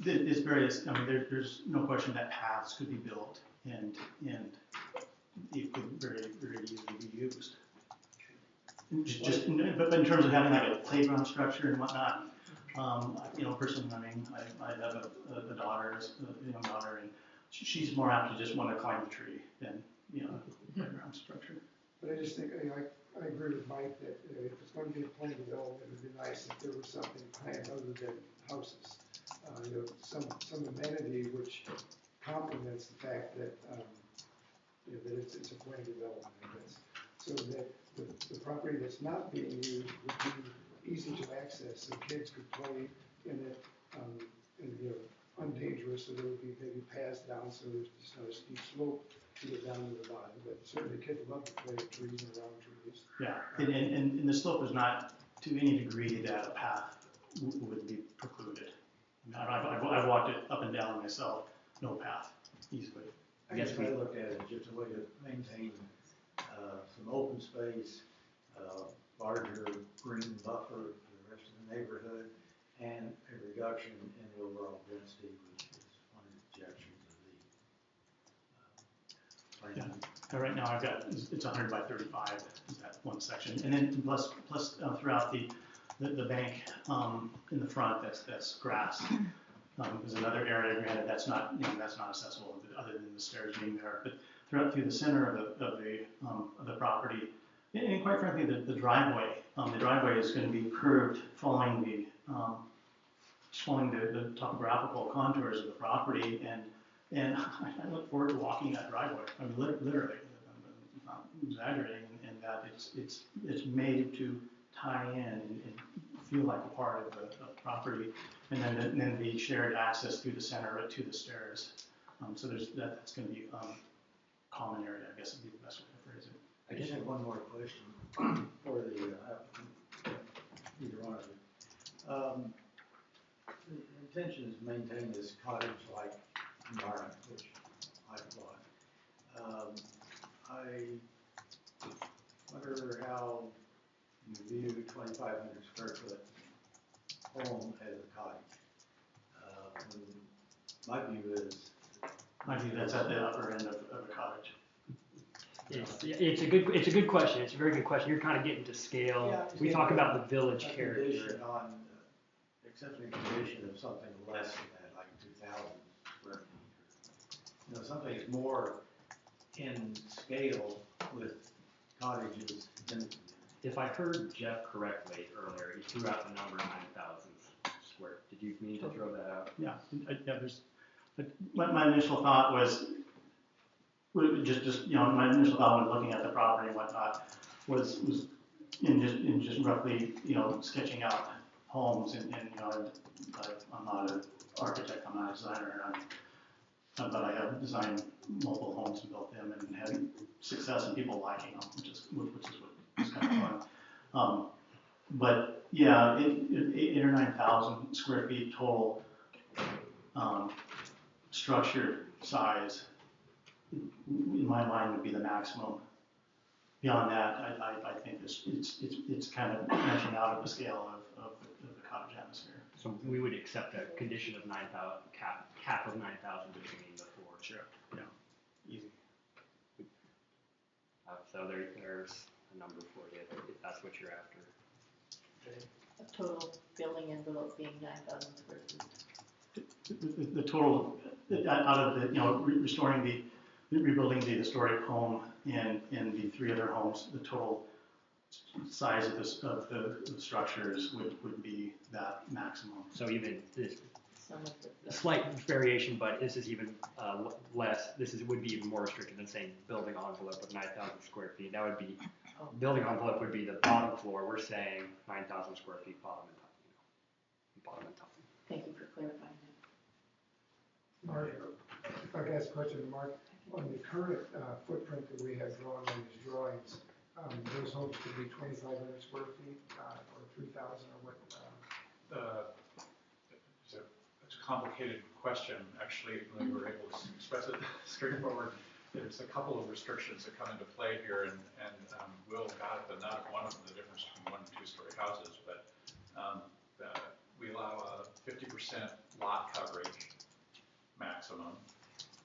is various. I mean, there's no question that paths could be built and it could very easily be used. But in terms of having like a playground structure and whatnot, you know, personally, I mean, I have a daughter, a young daughter, and she's more apt to just want to climb the tree than, you know, playground structure. But I just think, you know, I agree with Mike that if it's going to be a planned development, it would be nice if there was something planned other than houses. You know, some amenity which complements the fact that, you know, that it's a planned development, I guess. So that the property that's not being used would be easy to access, so kids could play in it, and, you know, undangerous, so there would be maybe paths down, so there's just not a steep slope to get down to the bottom, but certainly kids love to play at trees and around trees. Yeah, and the slope is not to any degree that a path would be precluded. I've walked it up and down myself, no path, easily. I guess I look at it just a way to maintain some open space, larger green buffer for the rest of the neighborhood, and a reduction in the overall density, which is one of the objections of the plan. Yeah. Right now I've got, it's 100 by 35, is that one section. And then plus throughout the bank in the front, that's grass. There's another area, granted, that's not, you know, that's not accessible other than the stairs being there. But through the center of the property, and quite frankly, the driveway. The driveway is going to be curved, following the topographical contours of the property, and I look forward to walking that driveway. I mean, literally, I'm not exaggerating, in that it's made to tie in and feel like a part of the property, and then the shared access through the center to the stairs. So that's going to be common area, I guess would be the best way to phrase it. I just have one more question for the either one of you. The intention is to maintain this cottage-like environment, which I applaud. I wonder how you view 2,500 square foot home as a cottage. My view is... that's at the upper end of a cottage. It's a good question. It's a very good question. You're kind of getting to scale. Yeah, we talk about the village character. On accepting a condition of something less than that, like 2,000 square feet. You know, something is more in scale with cottages in. If I heard Jeff correctly earlier, he threw out the number 9,000 square. Did you mean to throw that out? Yeah, but my initial thought was, my initial thought when looking at the property and whatnot was in just roughly, sketching out homes and I'm not an architect, I'm not a designer, but I have designed multiple homes and built them and had success and people liking them, which is what is kind of fun. But yeah, 8,000 or 9,000 square feet total structure size, in my mind, would be the maximum. Beyond that, I think it's kind of branching out of the scale of the cottage atmosphere. So we would accept a condition of 9,000, cap of 9,000 between the four. Sure. Yeah. Easy. So there's a number for you if that's what you're after. A total building envelope being 9,000 square feet. The total, out of the, rebuilding the historic home and the three other homes, the total size of the structures would be that maximum. So even this, a slight variation, but this is even less. Would be even more restricted than saying building envelope of 9,000 square feet. That would be, building envelope would be the bottom floor. We're saying 9,000 square feet bottom and top. Bottom and top. Thank you for clarifying that. Mark, if I could ask a question, Mark, on the current footprint that we have drawn on these drawings, those homes could be 2,500 square feet or 3,000 or what? It's a complicated question. Actually, when we were able to express it straightforward, there's a couple of restrictions that come into play here, and Will got it, but not one of them, the difference between 1 and 2-story houses, but we allow a 50% lot coverage maximum.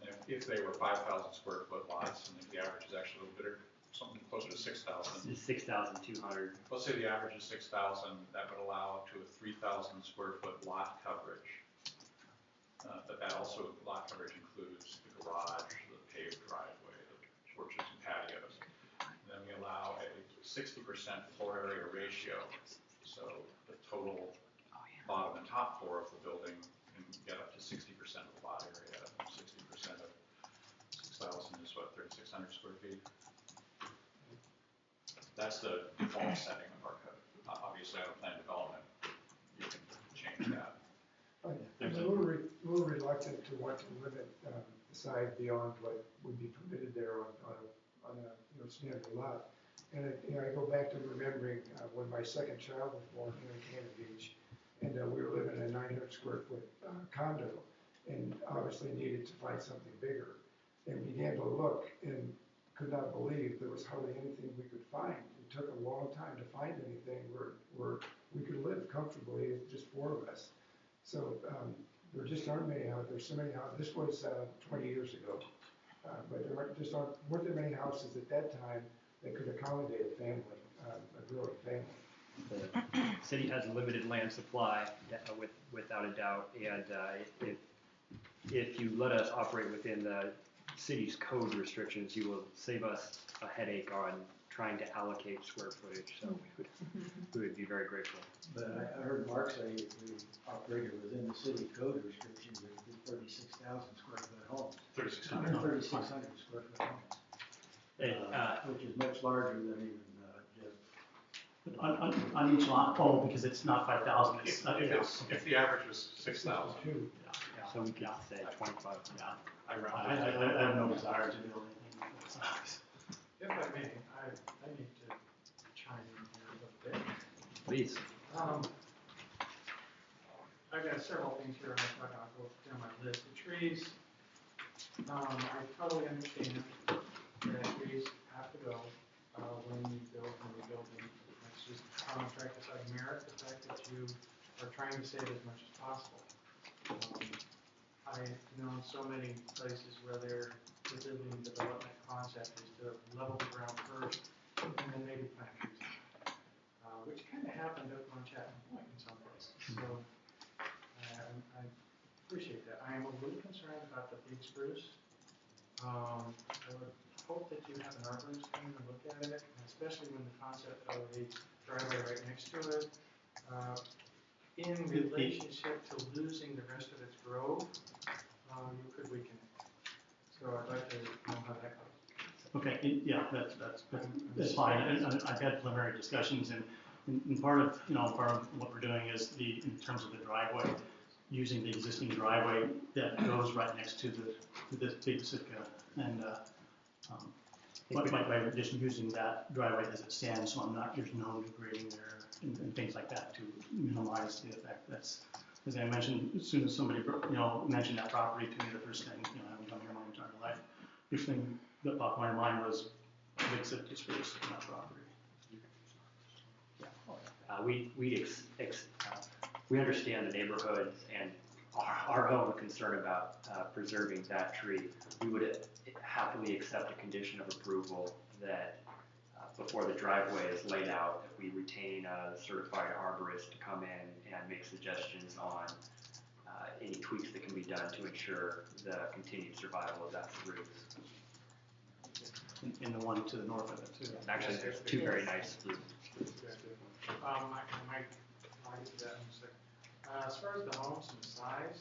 And if they were 5,000 square foot lots, and the average is actually a little bit, something closer to 6,000. 6,200. Let's say the average is 6,000, that would allow up to a 3,000 square foot lot coverage. But that also, lot coverage includes the garage, the paved driveway, the porches and patios. And then we allow a 60% floor area ratio. So the total bottom and top floor of the building can get up to 60% of the lot area. 60% of 6,000 is what, 3,600 square feet? That's the default setting of our code. Obviously, on a plan development, you can change that. I'm a little reluctant to want to limit the size beyond what would be permitted there on a standard lot. And I go back to remembering when my second child was born here in Cannon Beach, and we were living in a 900 square foot condo, and obviously needed to find something bigger, and began to look and could not believe there was hardly anything we could find. It took a long time to find anything where we could live comfortably, just 4 of us. So there just aren't many out there. So many houses. This was 20 years ago, but there weren't there many houses at that time that could accommodate a family, a growing family. The city has a limited land supply, without a doubt, and if you let us operate within the city's code restrictions, you will save us a headache on trying to allocate square footage. So we would be very grateful. But I heard Mark say if we operated within the city code restrictions, it would be 36,000 square foot homes. 3,600. 3,600 square foot homes. Which is much larger than even just. On each lot, because it's not 5,000. If the average was 6,000. So we could say 25. Yeah. I have no desire to build anything that size. If I may, I need to chime in here a little bit. Please. I've got several things here, and I'll go down my list. The trees, I totally understand that trees have to go when you build them. That's just common practice. I merit the fact that you are trying to save as much as possible. I've known so many places where their building development concept is to level the ground first and then maybe plant trees, which kind of happened up on Chapman Point in some places. So I appreciate that. I am a little concerned about the big spruce. I would hope that you have an arborist come in and look at it, and especially when the concept of a driveway right next to it, in relationship to losing the rest of its grove, you could weaken it. So I'd like to know how that goes. Okay, yeah, that's fine. And I've had preliminary discussions, and part of what we're doing is in terms of the driveway, using the existing driveway that goes right next to this big Sitka, and by just using that driveway as it stands, so there's no new grading there and things like that to minimize the effect. That's, as I mentioned, as soon as somebody mentioned that property to me, the first thing, having come here my entire life, the first thing that popped in my mind was big Sitka spruce in that property. We understand the neighborhoods and our own concern about preserving that tree. We would happily accept a condition of approval that before the driveway is laid out, that we retain a certified arborist to come in and make suggestions on any tweaks that can be done to ensure the continued survival of that spruce. In the one to the north of it too. Actually, there's two very nice spruces. I get to that in a second. As far as the homes and the size,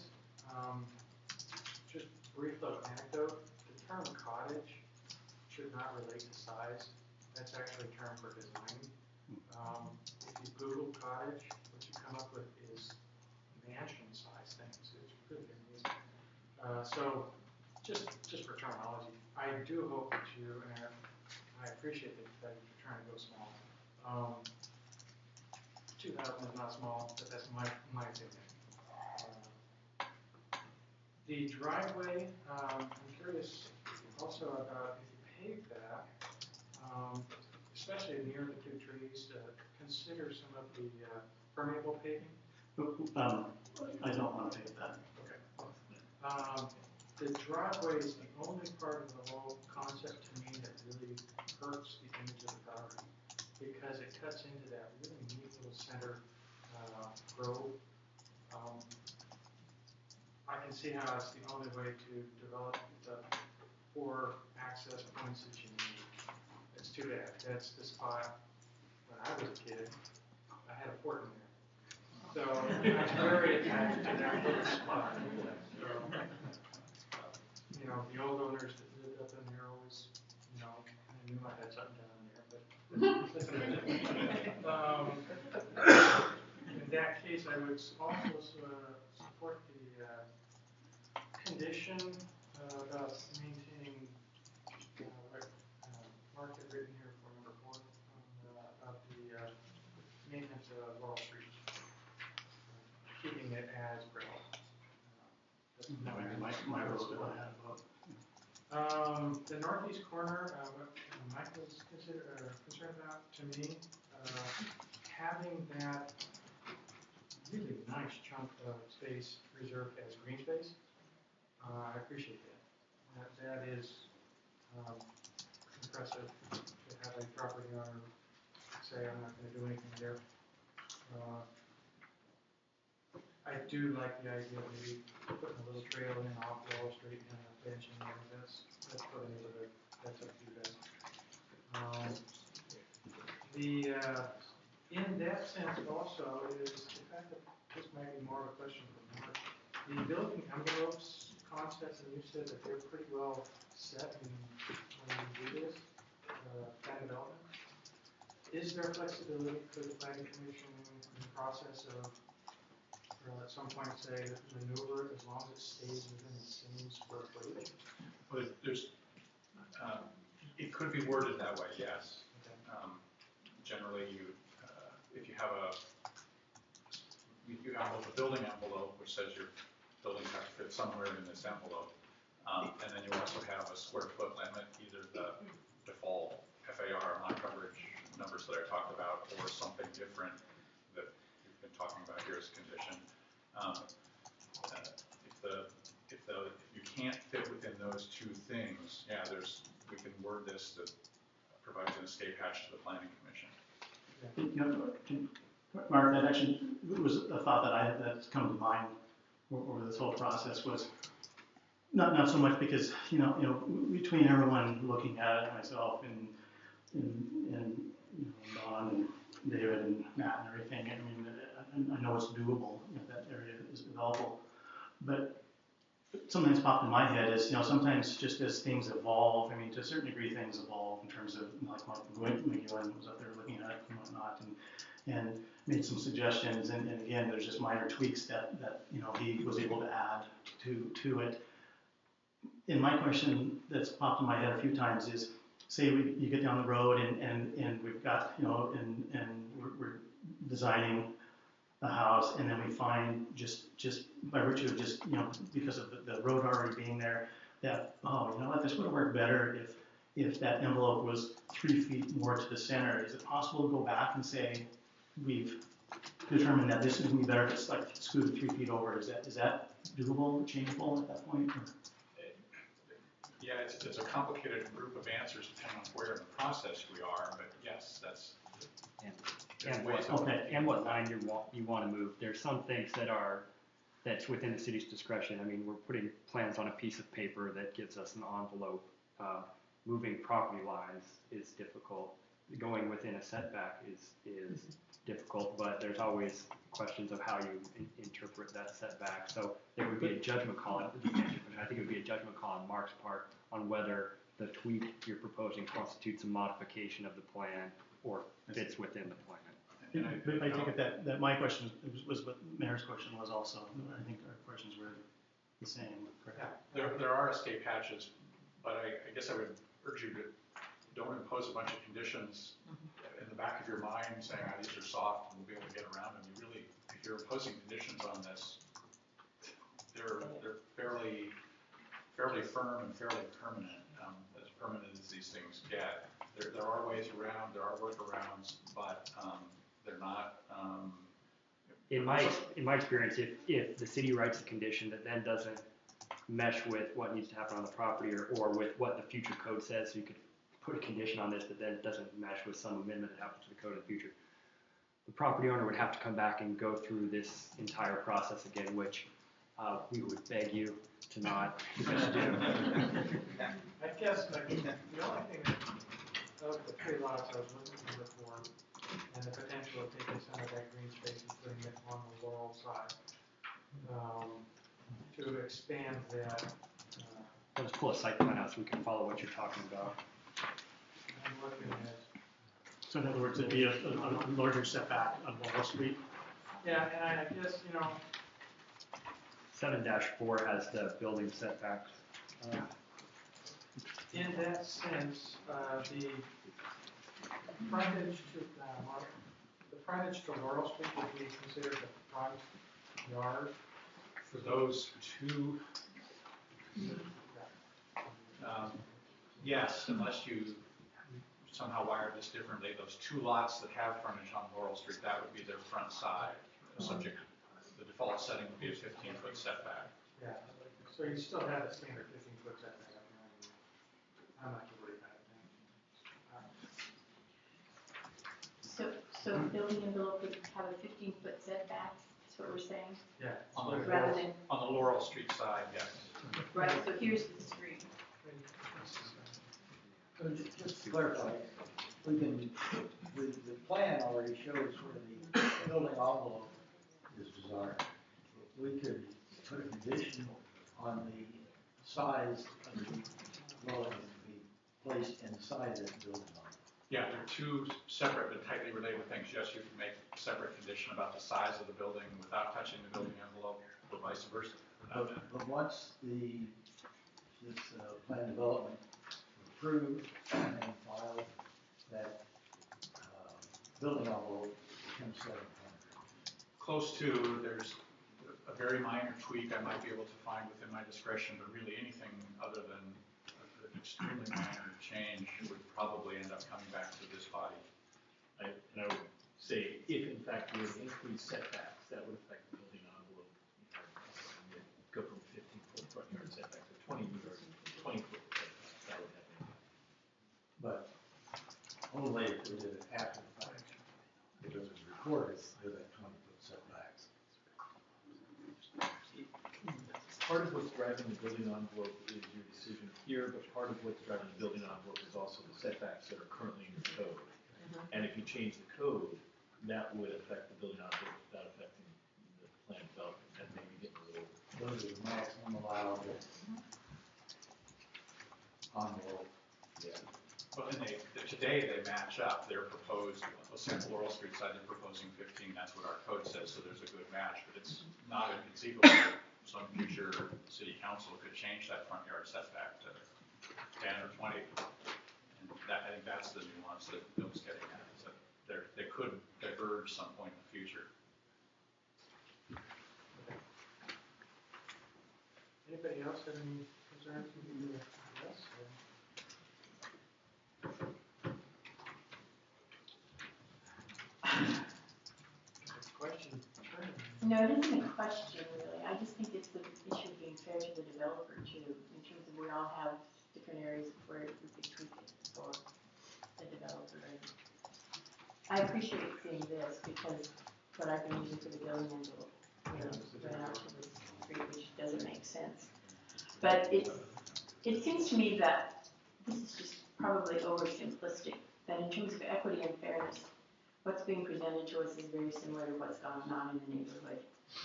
just brief little anecdote. The term cottage should not relate to size. That's actually a term for design. If you Google cottage, what you come up with is mansion-size things. It's really amazing. So, just for terminology, I do hope that you, and I appreciate that you're trying to go small. 2,000 is not small, but that's my opinion. The driveway, I'm curious also about if you pave that, especially near the two trees, consider some of the permeable paving. I don't want to pave that. Okay. The driveway is the only part of the whole concept to me that really hurts the image of the property, because it cuts into that really neat little center grove. I can see how it's the only way to develop the 4 access points that you need. It's too bad. That's the spot. When I was a kid, I had a fort in there. So I'm very attached to that little spot. So, the old owners that lived up in there always, I knew I had something down there, but in that case, I would also support the condition about maintaining what Mark had written here for number 4 about the maintenance of Wall Street, keeping it as gravel. That would be my road that I had about. The northeast corner, what Mike was concerned about to me, having that really nice chunk of space reserved as green space. I appreciate that. That is impressive to have a property owner say, I'm not going to do anything there. I do like the idea of maybe putting a little trail in off Wall Street and a bench in there. That's for the neighborhood. That's up to you guys. In that sense also is the fact that this might be more of a question for Mark. The building envelopes concepts, and you said that they're pretty well set when you do this, plan development. Is there flexibility? Could the planning commission, in the process of, at some point say, maneuver as long as it stays within the same square footage? Well, it could be worded that way, yes. Okay. Generally, if you have a building envelope, which says your building has to fit somewhere in this envelope, and then you also have a square foot limit, either the default FAR lot coverage numbers that I talked about, or something different that you've been talking about here as a condition. If you can't fit within those two things, yeah, we can word this that provides an escape hatch to the planning commission. Mark, that actually was a thought that's come to mind over this whole process was, Not so much because, between everyone looking at it, myself and Don and David and Matt and everything, I know it's doable, that area is developable. But something that's popped in my head is, sometimes just as things evolve, to a certain degree things evolve in terms of, like McEwen was up there looking at it and whatnot, and made some suggestions, and again, there's just minor tweaks that he was able to add to it. And my question that's popped in my head a few times is, say you get down the road and we've got, and we're designing a house, and then we find just by virtue of just, because of the road already being there, that, this would have worked better if that envelope was 3 feet more to the center. Is it possible to go back and say, we've determined that this is going to be better if it's like scooted 3 feet over? Is that doable, changeable at that point? Or? Yeah, it's a complicated group of answers depending on where in the process we are, but yes, that's. And what line you want to move. There's some things that's within the city's discretion. We're putting plans on a piece of paper that gives us an envelope. Moving property lines is difficult. Going within a setback is difficult, but there's always questions of how you interpret that setback. So there would be a judgment call. I think it would be a judgment call on Mark's part on whether the tweak you're proposing constitutes a modification of the plan or fits within the plan. But I take it that my question was what Mayor's question was also. I think our questions were the same, correct? Yeah, there are escape hatches, but I guess I would urge you to don't impose a bunch of conditions in the back of your mind saying, these are soft and we'll be able to get around them. You really, if you're imposing conditions on this, they're fairly firm and fairly permanent, as permanent as these things get. There are ways around, there are workarounds, but they're not. In my experience, if the city writes a condition that then doesn't mesh with what needs to happen on the property or with what the future code says, so you could put a condition on this that then doesn't mesh with some amendment that happens to the code in the future, the property owner would have to come back and go through this entire process again, which we would beg you to not do. I guess the only thing of the 3 lots I was looking for before, and the potential of taking some of that green space and putting it on the Laurel side, to expand that. Let's pull a site plan out so we can follow what you're talking about. I'm looking at. So in other words, it'd be a larger setback on Wall Street? Yeah, and I guess, 7-4 has the building setbacks. In that sense, the frontage to Laurel Street would be considered the front yard. For those two, yes, unless you somehow wire this differently, those 2 lots that have frontage on Laurel Street, that would be their front side. Subject, the default setting would be a 15-foot setback. Yeah, so you still have a standard 15-foot setback. I'm not too worried about it. So the building envelope would have a 15-foot setback, is what we're saying? Yeah. Rather than, On the Laurel Street side, yes. right, so here's the street. So just to clarify, we can, the plan already shows where the building envelope is desired. We could put a condition on the size of the dwelling to be placed inside that building envelope. Yeah, they're 2 separate but tightly related things. Yes, you can make a separate condition about the size of the building without touching the building envelope, or vice versa. But once this plan development approved and filed, that building envelope becomes 700. Close to, there's a very minor tweak I might be able to find within my discretion, but really anything other than an extremely minor change would probably end up coming back to this body. And I would say, if in fact you were to increase setbacks, that would affect the building envelope. Go from 15-foot front yard setback to 20-foot setback. That would have an impact. But only if we did it after the fact. If it was recorded with that 20-foot setbacks. part of what's driving the building envelope is your decision here, but part of what's driving the building envelope is also the setbacks that are currently in your code. And if you change the code, that would affect the building envelope without affecting the plan development, and maybe getting a little. Those are the maximum allowable envelope. Yeah. Well, and today they match up. They're proposed, let's say on Laurel Street side, they're proposing 15, that's what our code says, so there's a good match, but it's not inconceivable that some future city council could change that front yard setback to 10 or 20. And that, I think that's the nuance that Bill's getting at, is that they could diverge some point in the future. Anybody else have any concerns with this? Question? No, it isn't a question really. I just think it's the issue of being fair to the developer too, in terms of we all have different areas where we could tweak it for the developer. I appreciate seeing this because what I've been using for the building envelope, ran out to the street, which doesn't make sense. But it seems to me that this is just probably oversimplistic, that in terms of equity and fairness, what's being presented to us is very similar to what's going on in the neighborhood.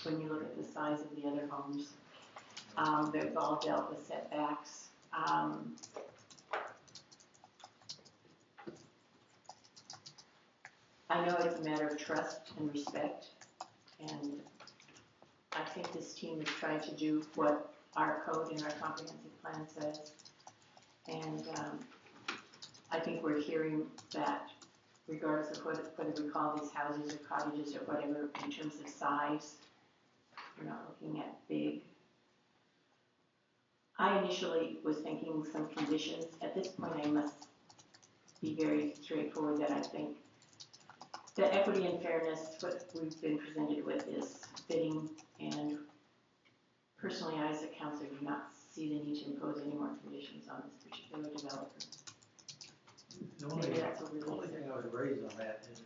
When you look at the size of the other homes, they've all dealt with setbacks. I know it's a matter of trust and respect, and I think this team is trying to do what our code and our comprehensive plan says. And I think we're hearing that regardless of whether we call these houses or cottages or whatever, in terms of size, we're not looking at big. I initially was thinking some conditions. At this point, I must be very straightforward that I think the equity and fairness, what we've been presented with is fitting, and personally, I as a counselor do not see the need to impose any more conditions on this particular developer. The only thing I would raise on that is,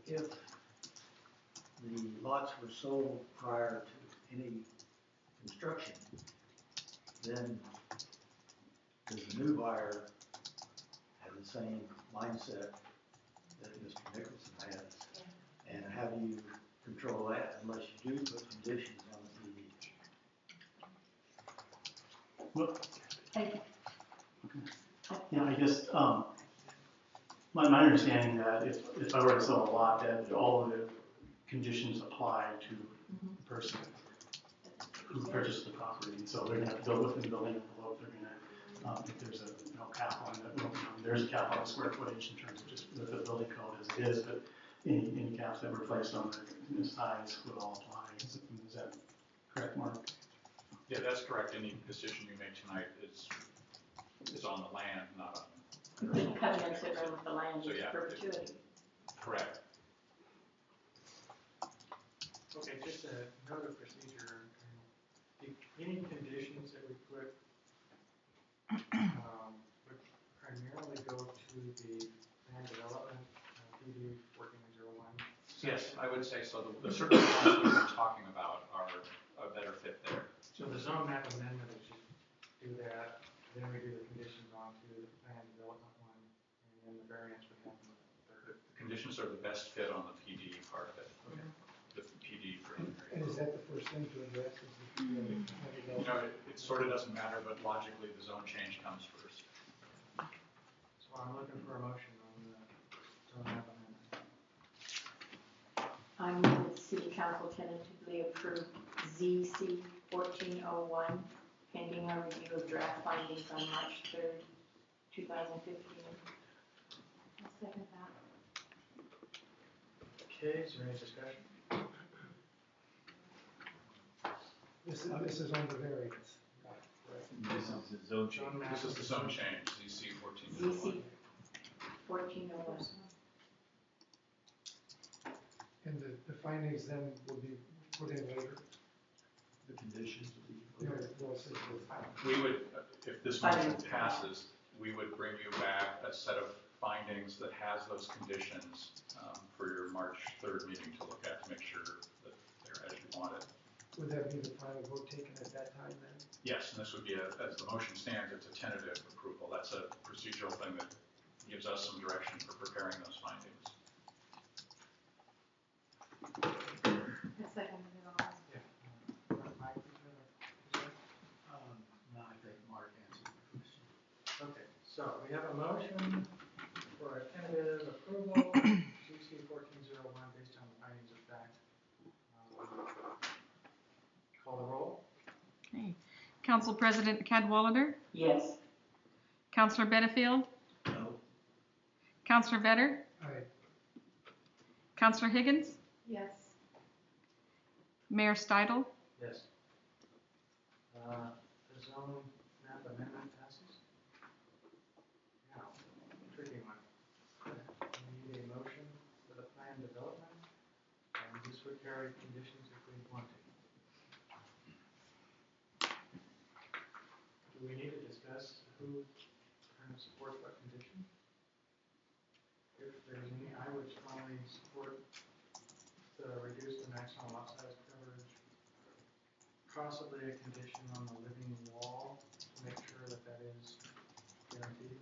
if the lots were sold prior to any construction, then does the new buyer have the same mindset that Mr. Nicholson has? And how do you control that unless you do put conditions on the PV? Well, Thank you. yeah, I guess, my understanding that if I were to sell a lot, that all of the conditions apply to the person who purchased the property. And so they're gonna have to build within the building envelope. They're gonna, if there's a, cap on it, there's a cap on the square footage in terms of just the building code as it is, but any caps that were placed on the size would all apply. Is that correct, Mark? Yeah, that's correct. Any decision you make tonight is on the land, not on. The covenants that run with the land So, is yeah, perpetuity. Correct. Okay, just a note of procedure. Any conditions that we put would primarily go to the land development, PD 1401. Yes, I would say so. The certain ones we've been talking about are a better fit there. So the zone map amendment is just do that, then we do the conditions onto the plan development one, and then the variance would happen with the third. The conditions are the best fit on the PD part of it. Okay. The PD preliminary. And is that the first thing to address? Is It sort of doesn't matter, but logically the zone change comes first. So I'm looking for a motion on the zone map amendment. I move that City Council tentatively approve ZC 1401 pending our review of draft findings on March 3rd, 2015. I'll second that. Okay, is there any discussion? This is on the variance. This is the zone change. This is the zone change, ZC 1401. ZC 1401. And the findings then will be put in later? The conditions will be. We would, if this motion passes, we would bring you back a set of findings that has those conditions for your March 3rd meeting to look at to make sure that they're as you want it. Would would that be the final vote taken at that time then? Yes, and this would be, as the motion stands, it's a tentative approval. That's a procedural thing that gives us some direction for preparing those findings. A second, Mike, did you have a question? No, I think Mark answered the question. Okay, so we have a motion for a tentative approval, CC 1401, based on the findings of fact. Call the roll. Okay. Council President Cadwalader? Yes. Councilor Benefield? No. Councilor Vetter? Aye. Councilor Higgins? yes. Mayor Stidle? Yes. The zone map amendment passes? Now, tricky one. We need a motion for the plan development, and this would carry conditions if we want to. Do we need to discuss who kind of supports what condition? If there's any, I would strongly support the reduce the maximum lot size coverage, possibly a condition on the living wall to make sure that that is guaranteed.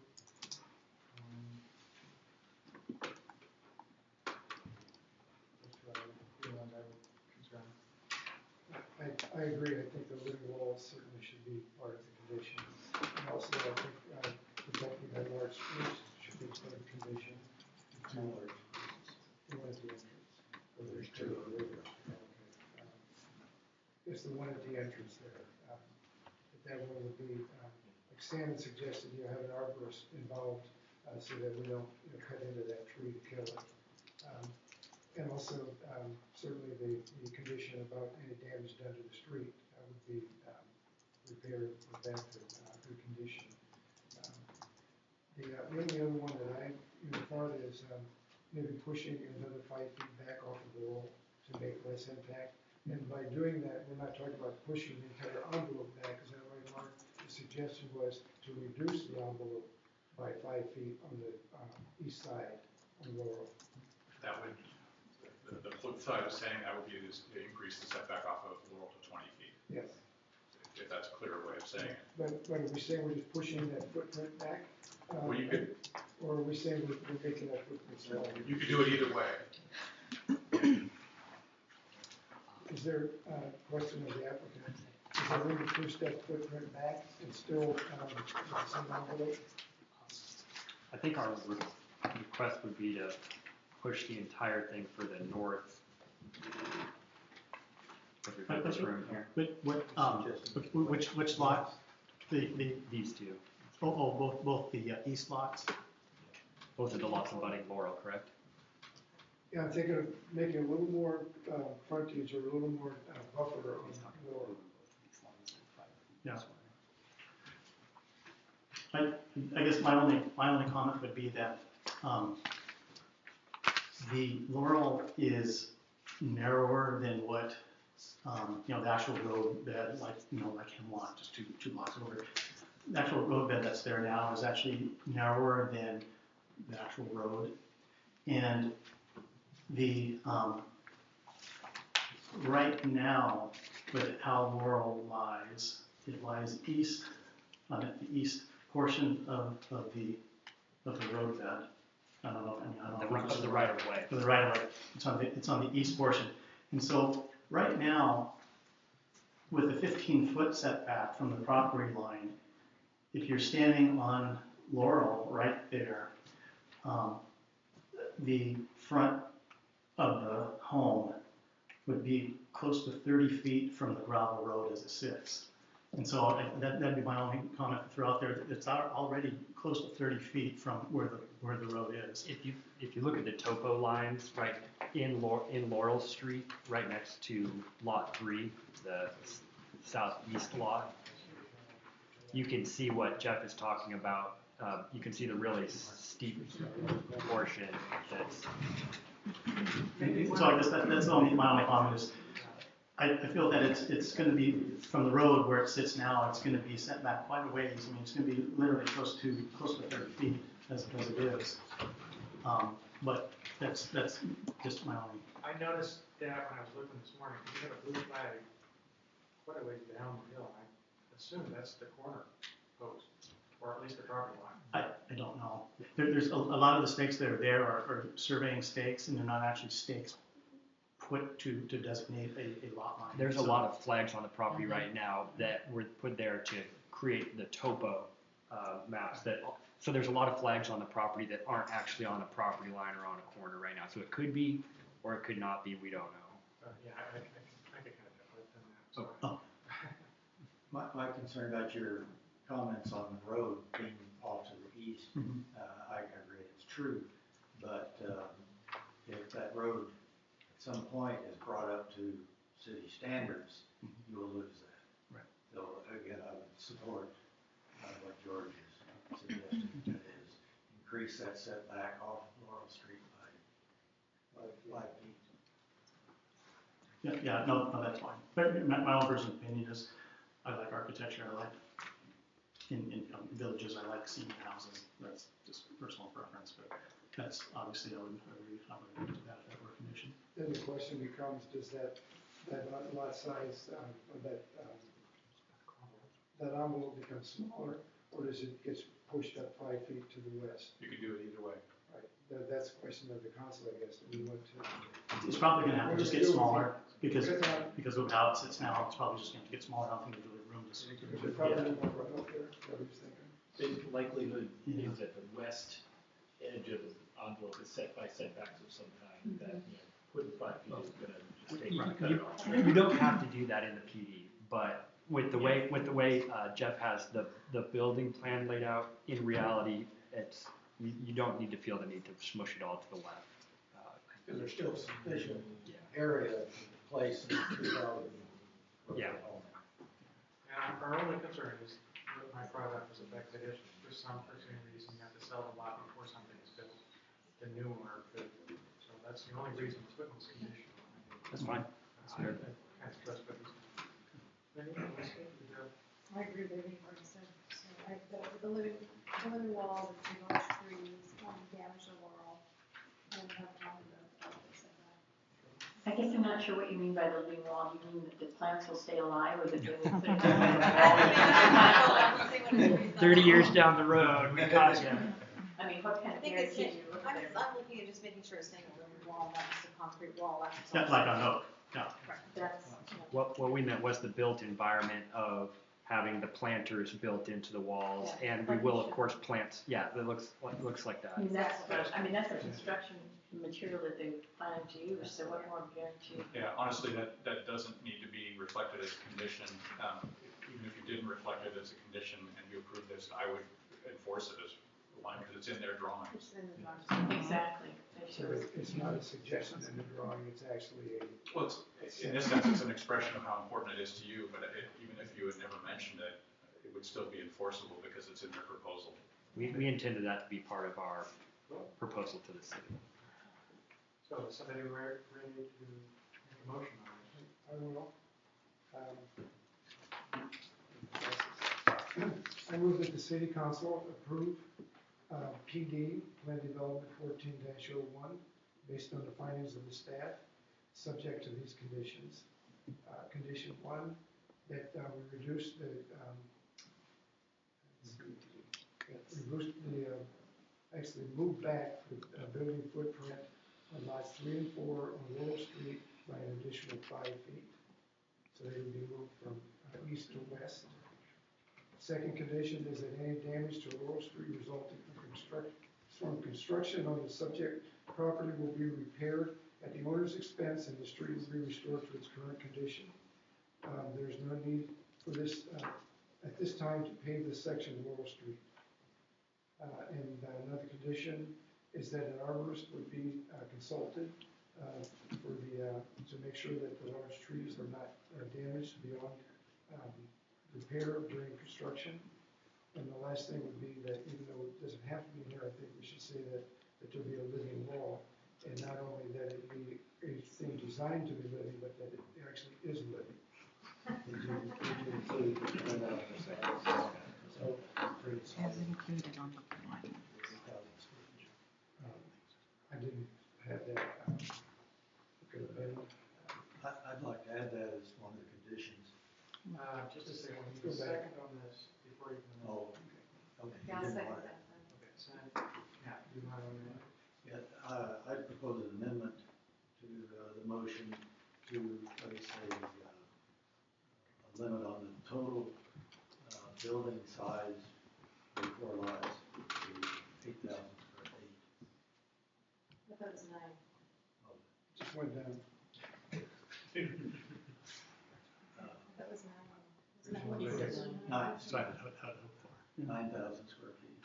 Those two are the ones I would concern. I agree, I think the living walls certainly should be part of the condition. And also, I think protecting that large space should be part of the condition. Two large spaces. One at the entrance. Or there's two. It's the one at the entrance there. That one would be, like Stan had suggested, you have an arborist involved so that we don't cut into that tree to kill it. And also, certainly the condition about any damage done to the street would be repaired back to good condition. The only other one that I thought is maybe pushing another 5 feet back off of the wall to make less impact. And by doing that, we're not talking about pushing the entire envelope back, is that right, Mark? The suggestion was to reduce the envelope by 5 feet on the east side on Laurel. That would, the flip side of saying that would be to increase the setback off of Laurel to 20 feet. Yes. If that's a clearer way of saying it. But are we saying we're just pushing that footprint back? Well, you could. Or are we saying we're making that footprint smaller? You could do it either way. Is there a question of the applicant? Is there room to push that footprint back and still with the same envelope? I think our request would be to push the entire thing for the north. If we've got this room here. Which lot? These two. Both the east lots? Both of the lots abutting Laurel, correct? Yeah, I'm thinking of making a little more frontage or a little more buffer on Laurel. Yeah. I guess my only comment would be that the Laurel is narrower than what the actual road bed, like Hemlock, just two blocks over. The actual road bed that's there now is actually narrower than the actual road, and the right now, with how Laurel lies, it lies east at the east portion of the road bed. I don't know. Of the right of way. For the right of way, it's on the east portion, and so right now, with the 15-foot setback from the property line, if you're standing on Laurel right there, the front of the home would be close to 30 feet from the gravel road as it sits. And so that'd be my only comment to throw out there. It's already close to 30 feet from where the road is. If you look at the topo lines right in Laurel Street, right next to Lot 3, the southeast lot, you can see what Jeff is talking about. You can see the really steep portion that's. So I guess that's my only comment is, I feel that it's going to be from the road where it sits now. It's going to be set back quite a ways. I mean, it's going to be literally close to 30 feet as it is. But that's just my only. I noticed that when I was looking this morning, you have a blue flag quite a ways down the hill. I assume that's the corner post, or at least the property line. I don't know. There's a lot of the stakes that are there are surveying stakes, and they're not actually stakes put to designate a lot line. There's a So- lot of flags on the property right now that were put there to create the topo maps that, so there's a lot of flags on the property that aren't actually on a property line or on a corner right now. So it could be, or it could not be, we don't know. Yeah, I could kind of put Oh. My concern about your comments on the road being off to the east, Mhm. I agree, it's true. But if that road at some point is brought up to city standards, you will lose that. Right. So again, I would support what George is suggesting, that is increase that setback off Laurel Street by 5 feet. Yeah, no, that's fine. But my own personal opinion is, I like architecture, I like, in villages, I like seeing houses. That's just personal preference, but that's obviously, I would agree to that recommendation. Then the question becomes, does that lot size, or that envelope become smaller, or does it get pushed up 5 feet to the west? You could do it either way. Right, that's a question of the council, I guess, that we want to. It's probably gonna have to just get smaller, because of how it sits now, it's probably just gonna have to get smaller. I don't think there's really room to. There's probably more runoff there, is that what you're thinking? The likelihood is that the west edge of the envelope is set by setbacks of some kind, that, putting 5 feet is gonna just take, cut it off. You don't have to do that in the PD, but with the way Jeff has the building plan laid out, in reality, it's, you don't need to feel the need to smush it all to the left. Because there's still sufficient area to place in 2,000. Yeah. And our only concern is that my product was affected if for some foreseen reason you have to sell the lot before something is built. The new owner could, so that's the only reason it's put in this condition. That's fine. I trust what he's. I agree with everything Mark said. So the living wall, the single trees, damage the wall, and have time to setback. I guess I'm not sure what you mean by the living wall. Do you mean that the plants will stay alive or that they will stay alive? 30 years down the road, we got you. I mean, what kind I of think it's, guarantee do you look I'm there? looking at just making sure it's staying a living wall, not just a concrete wall. Yeah, like on Oak, yeah. Right, that's, What we meant was the built environment of having the planters built into the walls, Yeah. and we will of course plant, yeah, it looks like that. I mean, that's a construction material that they plan to use, so what more guarantee? Yeah, honestly, that doesn't need to be reflected as a condition. Even if you didn't reflect it as a condition and you approve this, I would enforce it as one because it's in their drawings. it's in the drawings. Exactly. They So should. it's not a suggestion in the drawing, it's actually a. Well, in this sense, it's an expression of how important it is to you, but even if you had never mentioned it, it would still be enforceable because it's in their proposal. We intended that to be part of our proposal to the city. So is somebody ready to make a motion on it? I will. I move that the city council approve PD, Plan Development 14-01, based on the findings of the staff, subject to these conditions. Condition 1, that we reduce the, actually move back the building footprint on lots 3 and 4 on Laurel Street by an additional 5 feet. So they would be moved from east to west. Second condition is that any damage to Laurel Street resulting from construction on the subject property will be repaired at the owner's expense and the street will be restored to its current condition. There's no need for this, at this time, to pave this section of Laurel Street. And another condition is that an arborist would be consulted for to make sure that the large trees are not damaged beyond repair during construction. And the last thing would be that even though it doesn't have to be here, I think we should say that there'll be a living wall, and not only that it be a thing designed to be living, but that it actually is living. As included on the plan. I didn't have that. Could have been. I'd like to add that as one of the conditions. Just a second, we need a second on this before you can. Oh, okay. Yeah, I'll You didn't second want it. that then. Okay, so, yeah, you want to amend? Yeah, I propose an amendment to the motion to place a limit on the total building size for 4 lots to 8,000 square feet. I thought it was 9. Just went down. That was 9. There's Isn't one that what there. he said? Nine, sorry, how to hope for, 9,000 square feet.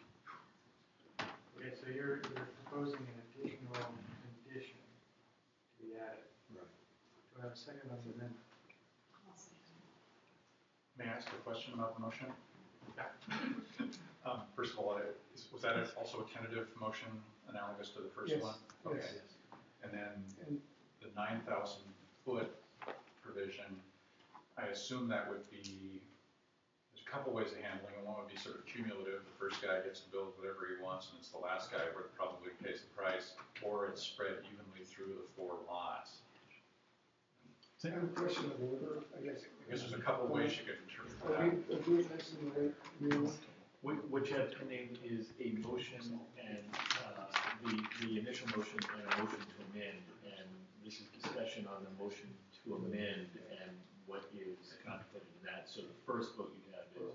Okay, so you're proposing an additional condition to be added. Right. Do I have a second on the amendment? I'll second. May I ask a question about the motion? First of all, was that also a tentative motion analogous to the first Yes, one? yes. Okay. And then And the 9,000 foot provision, I assume that would be, there's a couple ways of handling it. One would be sort of cumulative. The first guy gets to build whatever he wants, and it's the last guy who probably pays the price, or it's spread evenly through the 4 lots. I have a question of order, I guess. I guess there's a couple ways you could interpret Are that. we missing the right new? What you have pending is a motion and, the initial motion and a motion to amend, and this is discussion on the motion to amend and what is contemplated in that, so the first vote you have is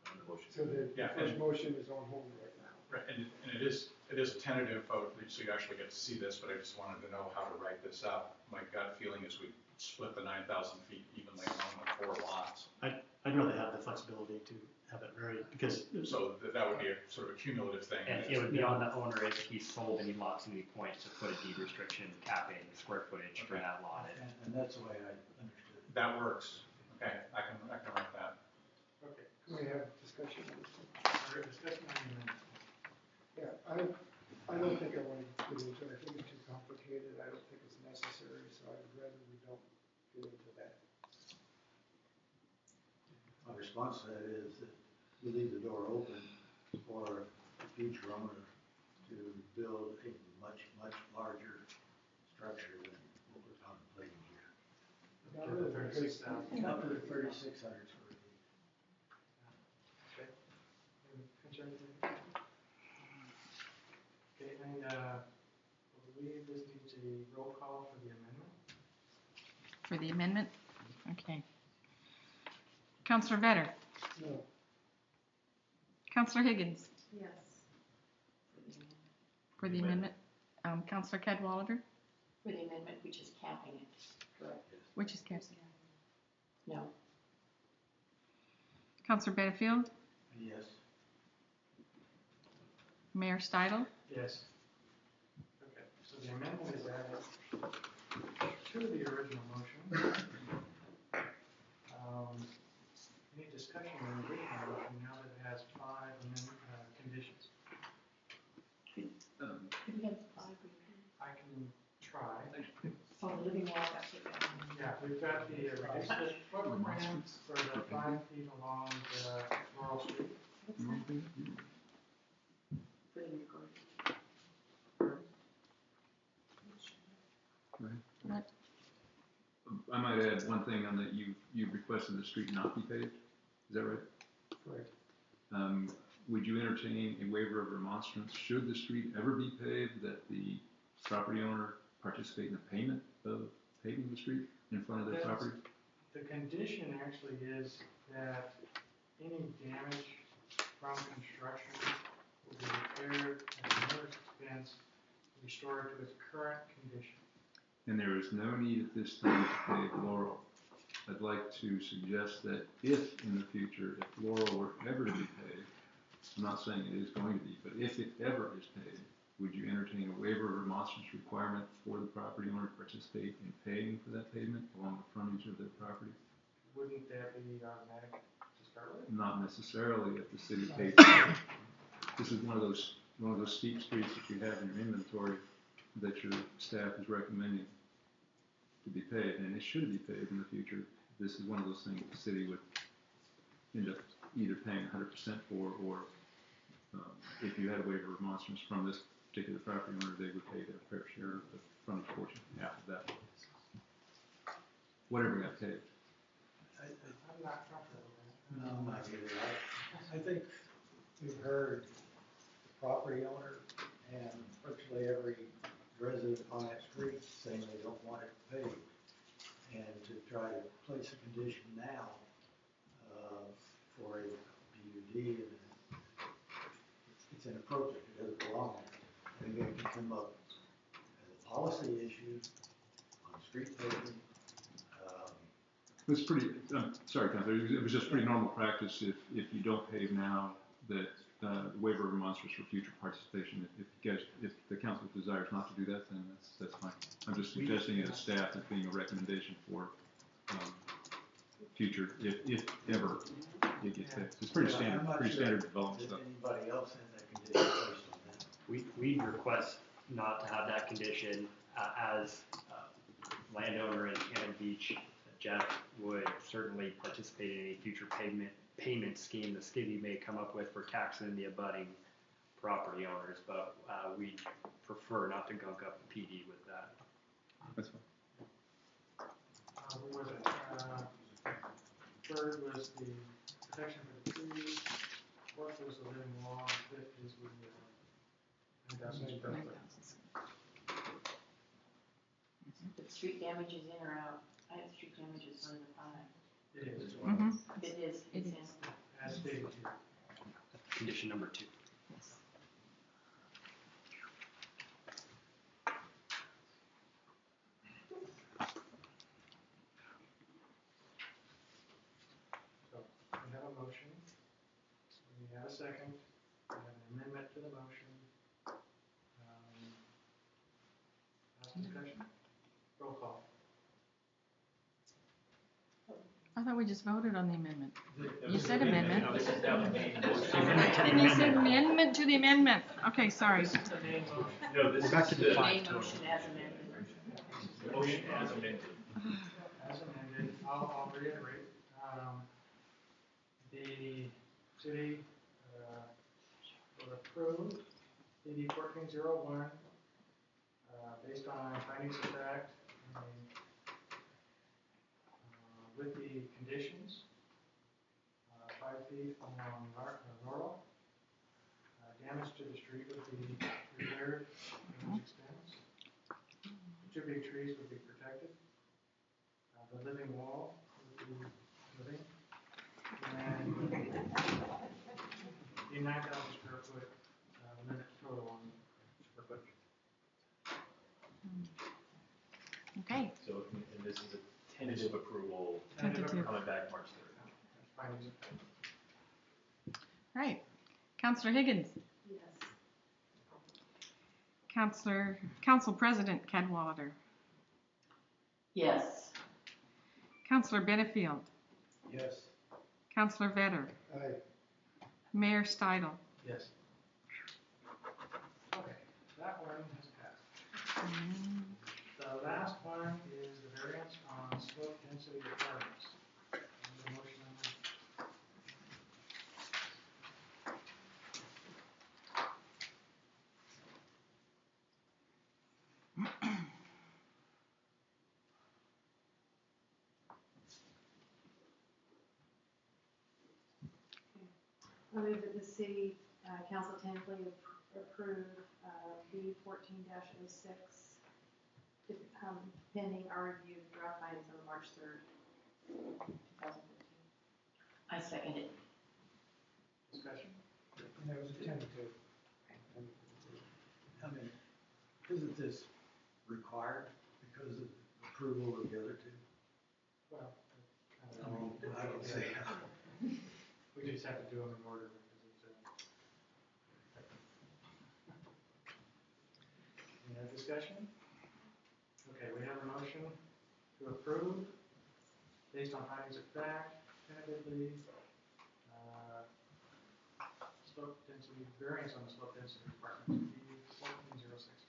on the motion. So the Yeah, first motion is on hold right now. Right, and it is a tentative vote, so you actually get to see this, but I just wanted to know how to write this up. My gut feeling is we split the 9,000 feet evenly among the 4 lots. I'd rather have the flexibility to have it vary, because. So that would be a sort of a cumulative thing. And it would be on the owner if he sold any lots to the point to put a deed restriction capping the square footage for that lot. And that's the way I understood it. That works. Okay, I can write that. Okay. Can we have discussion on this one? We're discussing on the amendment. Yeah, I don't think I want to get into it. I think it's too complicated. I don't think it's necessary, so I would rather we don't get into that. My response to that is that we leave the door open for a future owner to build a much, much larger structure than what we're contemplating here. Not Get the really, 36,000. Up to 3,600 square feet. Okay. Any concerns? Okay, and, I believe this needs a roll call for the amendment. For the amendment? Okay. Counselor Vetter? No. Counselor Higgins? Yes. For the amendment? Counselor Cadwalader? For the amendment, which is capping it, correct? Which is Caps? No. Counselor Benefield? Yes. Mayor Stidle? Yes. Okay, so the amendment is added to the original motion. Any discussion on the original motion now that it has 5 conditions? Could we have 5 repeat? I can try. Oh, the living wall, that's it. Yeah, we've got the reduced footprint for the 5 feet along Laurel Street. What's that? For the recording. What? I might add one thing on that you requested the street not be paved, is that right? Correct. Would you entertain a waiver of remonstrance, should the street ever be paved, that the property owner participate in the payment of paving the street in front of their property? The condition actually is that any damage from construction will be repaired at the owner's expense, restored to its current condition. And there is no need at this time to pave Laurel. I'd like to suggest that if in the future, if Laurel were ever to be paved, I'm not saying it is going to be, but if it ever is paved, would you entertain a waiver of remonstrance requirement for the property owner to participate in paying for that pavement along the frontage of their property? Wouldn't that be automatic to start with? Not necessarily if the city pays. This is one of those steep streets that you have in your inventory that your staff is recommending to be paved, and it should be paved in the future. This is one of those things the city would end up either paying 100% for, or if you had a waiver of remonstrance from this particular property owner, they would pay their fair share of the frontage portion after that. Whatever got paved. I'm not No, I'm not either. I think we've heard the property owner and virtually every resident on that street saying they don't want it paved. And to try to place a condition now, for a PUD, and it's inappropriate, it doesn't belong there. I think it can come up as a policy issue on street paving. It was pretty, sorry, Counselor, it was just pretty normal practice if you don't pave now, that waiver of remonstrance for future participation. If the council desires not to do that, then that's fine. I'm just suggesting as staff as being a recommendation for future, if ever it gets fixed. It's pretty standard development stuff. Anybody else has that condition placed on them? We request not to have that condition as landowner in Cannon Beach. Jeff would certainly participate in any future payment scheme the city may come up with for taxing the abutting property owners, but we prefer not to gunk up the PD with that. That's fine. What was it? Third was the protection for the trees. Fourth was the living wall. Fifth is the 9,000 square foot. The street damage is in or out? I have street damages on the 5. It is. It is. It's in. As stated here. Condition number 2. So we have a motion. We have a second. We have an amendment to the motion. Last discussion. Roll call. I thought we just voted on the amendment. It You was said an amendment. No, this is now the main motion. Then you said amendment to the amendment. Okay, sorry. This is the main motion. No, this Back to is the the Main motion as amended. motion as amended. As amended, I'll reiterate. The city will approve DD 1401 based on findings of fact with the conditions, 5 feet along Laurel, damage to the street would be repaired, damage expense. The 2 big trees would be protected. The living wall would be living. And the 9,000 square foot limit total on square foot. Okay. So, and this is a tentative approval. Tentative. Coming back March 3rd. Findings of fact. Right. Counselor Higgins. Yes. Council President Cadwallader. Yes. Counselor Benefield. Yes. Counselor Vetter. Aye. Mayor Stidle. Yes. Okay, that one has passed. The last one is the variance on slope density requirements. Need a motion on that? I move that the city council tentatively approve B 14-06 pending our review of draft findings on March 3rd, 2015. I second it. Discussion? And that was a tentative. I mean, isn't this required because of approval of the other two? Well, I mean, I don't see how. we just have to do them in order because it's any other discussion? Okay, we have a motion to approve based on findings of fact, tentatively, slope density, variance on the slope density requirement, B 1406.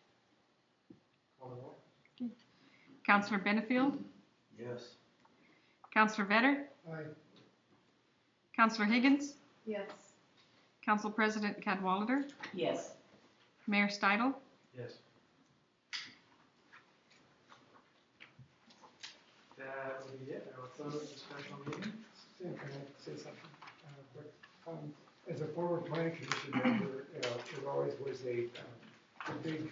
Call the roll. Counselor Benefield. Yes. Counselor Vetter. Aye. Counselor Higgins. Yes. Council President Cadwallader. Yes. Mayor Stidle. Yes. That will be it. I will close the special meeting. Sam, can I say something quick? As a former planning commission member, it always was a big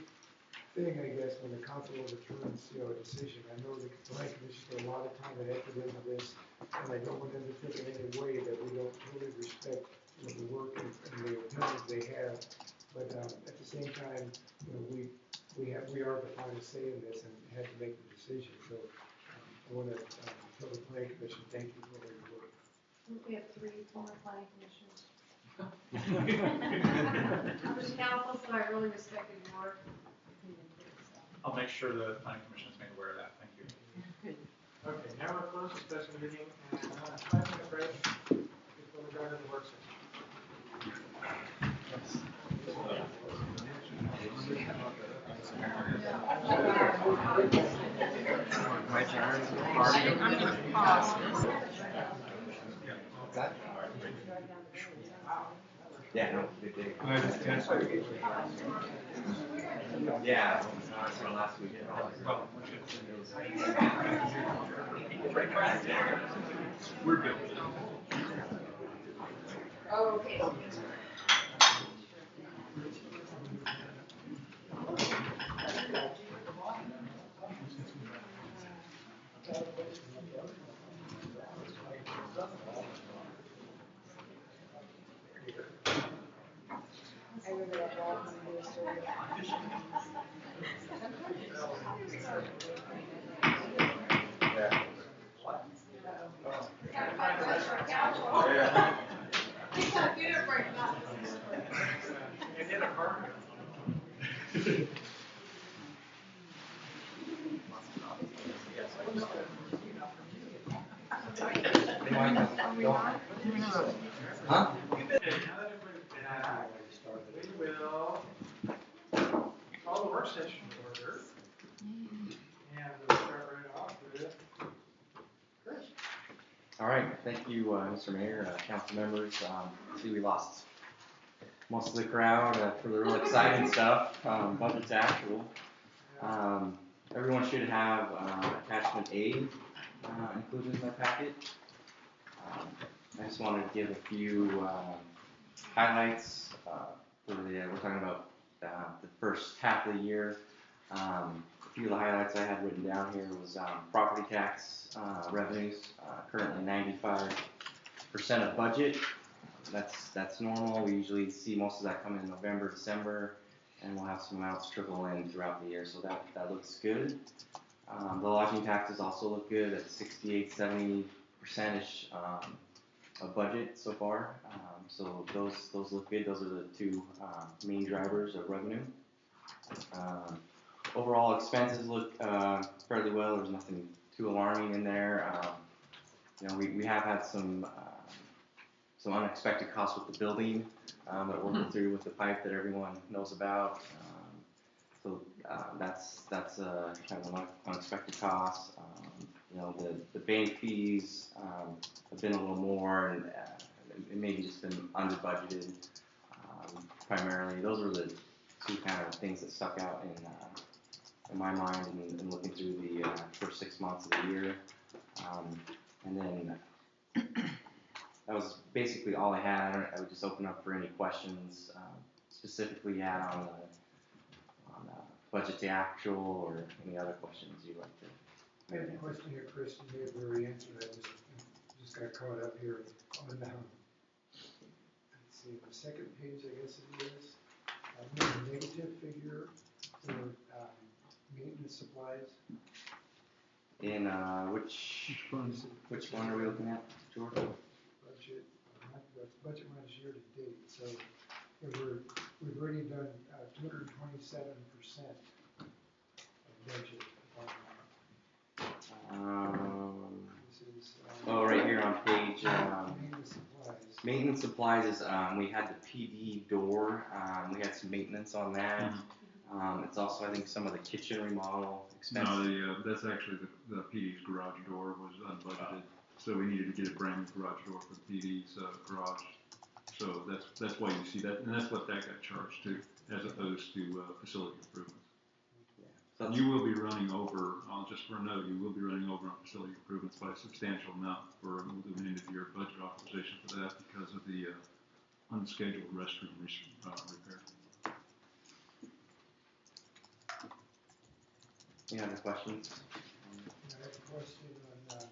thing, I guess, when the council overturns, a decision. I know the planning commission put a lot of time and effort into this, and I don't want them to think in any way that we don't totally respect, the work and the opinions they have. But at the same time, we are the final say in this and had to make the decision. So I want to tell the planning commission, thank you for all your work. We have 3 former planning commissioners. I'm just council, so I really respected your work. I'll make sure the planning commission is made aware of that. Thank you. Okay, now we'll close the special meeting and 5-minute break before we go to the work session. My turn. I'm gonna pause this. Yeah, no, big day. Yeah, from last week. We're good. Oh, okay. I remember that walk when we were serving. It hit a carpet. Huh? Okay, now that everybody's back, we will call the work session to order. And we'll start right off with Chris. All right, thank you, Mr. Mayor, council members. See, we lost most of the crowd for the real exciting stuff, budget's actual. Everyone should have attachment A included in their packet. I just wanted to give a few highlights for we're talking about the first half of the year. A few of the highlights I had written down here was property tax revenues, currently 95% of budget. That's normal. We usually see most of that come in November, December, and we'll have some amounts trickle in throughout the year, so that looks good. The lodging taxes also look good at 68-70% of budget so far. So those look good. Those are the 2 main drivers of revenue. Overall expenses look fairly well. There's nothing too alarming in there. We have had some unexpected costs with the building that we're working through with the pipe that everyone knows about. So that's kind of an unexpected cost. The bank fees have been a little more, and it maybe just been under budgeted primarily. Those are the 2 kind of things that stuck out in my mind and looking through the first 6 months of the year. And then that was basically all I had. I would just open up for any questions specifically you had on budget to actual or any other questions you'd like to. I have a question here, Chris, you may have already answered, I just got caught up here on let's see, the second page, I guess it is, a negative figure for maintenance supplies. In which one are we looking at, George? Budget minus year to date, so we've already done 227% of budget. Right here on page maintenance supplies is we had the PD door. We had some maintenance on that. It's also I think some of the kitchen remodel expenses. No, that's actually the PD's garage door was unbudgeted, so we needed to get a brand new garage door for the PD's garage. So that's why you see that, and that's what that got charged to, as opposed to facility improvements. So you will be running over, I'll just for a note, you will be running over on facility improvements by a substantial amount for, we'll do an end-of-year budget authorization for that because of the unscheduled restroom repair. Any other questions? I have a question on,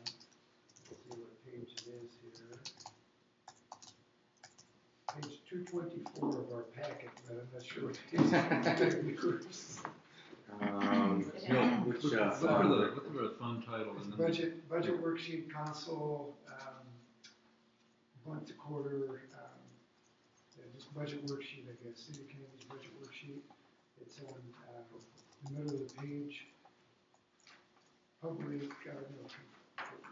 let's see what page it is here. Page 224 of our packet, but I'm not sure what page. Which, Look for the fund title and then. Budget worksheet console, once a quarter, just budget worksheet, I guess, City of Kennedy's budget worksheet. It's on, the middle of the page. Public,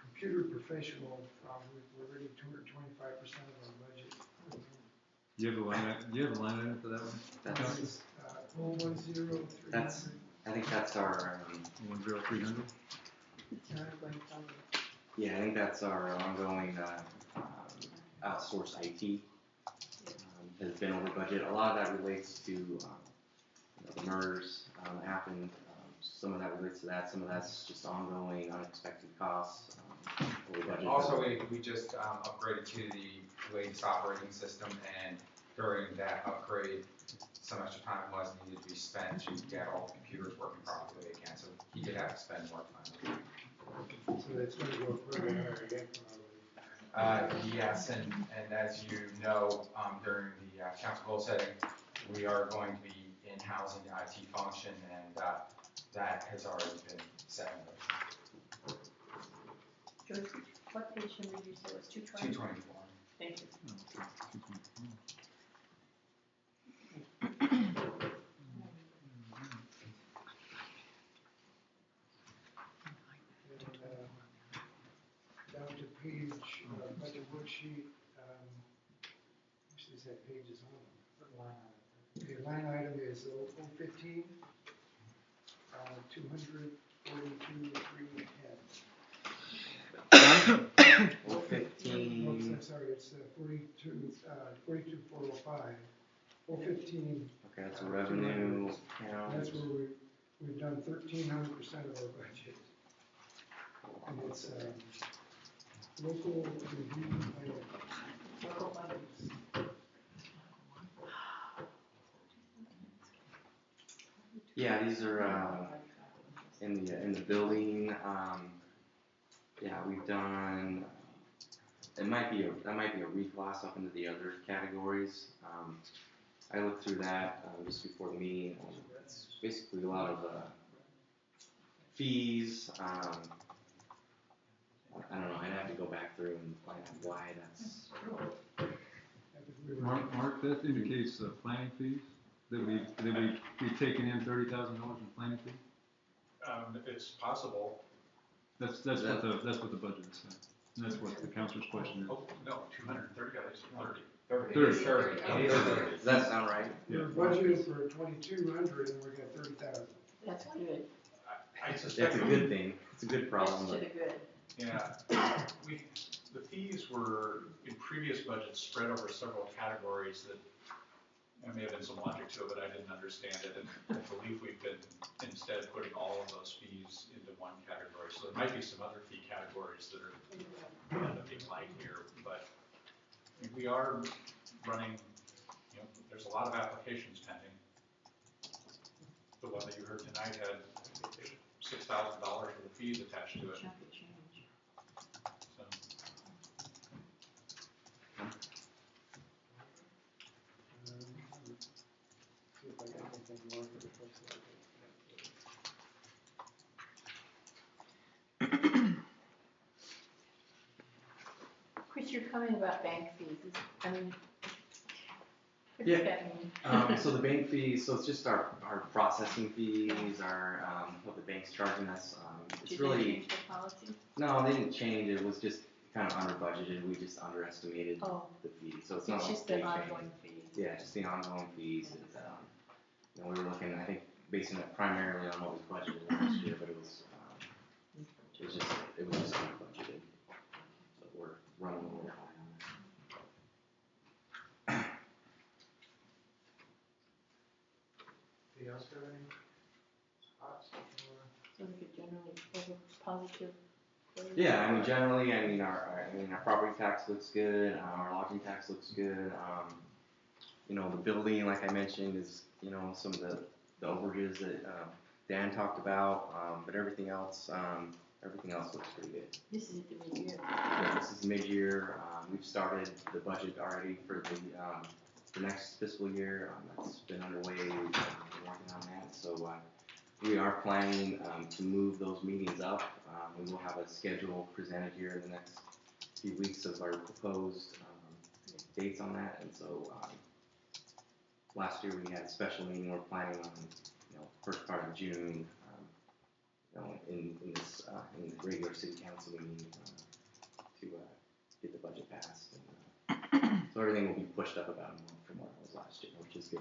computer professional, we're already 225% of our budget. Do you have a line item for that one? That's, 010, I think that's our, 10300? yeah, I think that's our ongoing, outsourced IT. Has been over budget. A lot of that relates to, the MERS, that happened. Some of that relates to that. Some of that's just ongoing, unexpected costs, over budget. Also, we just upgraded to the latest operating system, and during that upgrade, some extra time was needed to be spent to get all the computers working properly again. So he did have to spend more time. So that's going to go further higher again, probably. Yes, and as you know, during the council goal setting, we are going to be in-housing the IT function, and that has already been set in motion. Joyce, what page number did you say was 220? 224. Thank you. Down to page, budget worksheet, which is that page is on? Okay, line item is 015, 242,310. 015. I'm sorry, it's 42,405. 015. Okay, that's a revenue account. That's where we've done 1,300% of our budget. And it's local review items. Local budgets. Yeah, these are in the building. Yeah, we've done. That might be a reclass up into the other categories. I looked through that just before the meeting. It's basically a lot of fees. I don't know. I'd have to go back through and find out why that's. Mark, that indicates planning fees, that we've taken in $30,000 in planning fees? It's possible. That's what the budget is saying. And that's what the councilor's question is. Oh, no, 230, I think 30. Does that sound right? We're budgeted for 2,200 and we got 30,000. That's good. I suspect That's a good thing. It's a good problem. That's to the good. Yeah, the fees were in previous budgets spread over several categories that there may have been some logic to it, but I didn't understand it. And I believe we've been instead putting all of those fees into one category. So there might be some other fee categories that are end up being light here, but we are running, there's a lot of applications pending. The one that you heard tonight had $6,000 worth of fees attached to it. So. See if I got anything more for the first one. Chris, your comment about bank fees is, what does Yeah. that mean? So the bank fees, so it's just our processing fees, our what the bank's charging us. It's Did really they change their policy? no, they didn't change. It was just kind of under budgeted. We just underestimated the fees. So it's not It's like just a big the ongoing change. fees. Yeah, just the ongoing fees. And, we were looking, I think, basing it primarily on what was budgeted last year, but it was just under budgeted. So we're running a little high on that. Anybody else got any thoughts? So we could generally put positive? Yeah, I mean, generally, our property tax looks good, our lodging tax looks good, the building, like I mentioned, is, some of the overages that, Dan talked about, but everything else looks pretty good. This is the mid-year. Yeah, this is mid-year, we've started the budget already for the next fiscal year, that's been underway, we've been working on that, so, we are planning to move those meetings up. We will have a schedule presented here in the next few weeks of our proposed dates on that. And so last year we had a special meeting. We're planning on first part of June. In the regular city council meeting to get the budget passed. And, so everything will be pushed up about a month from what it was last year, which is good.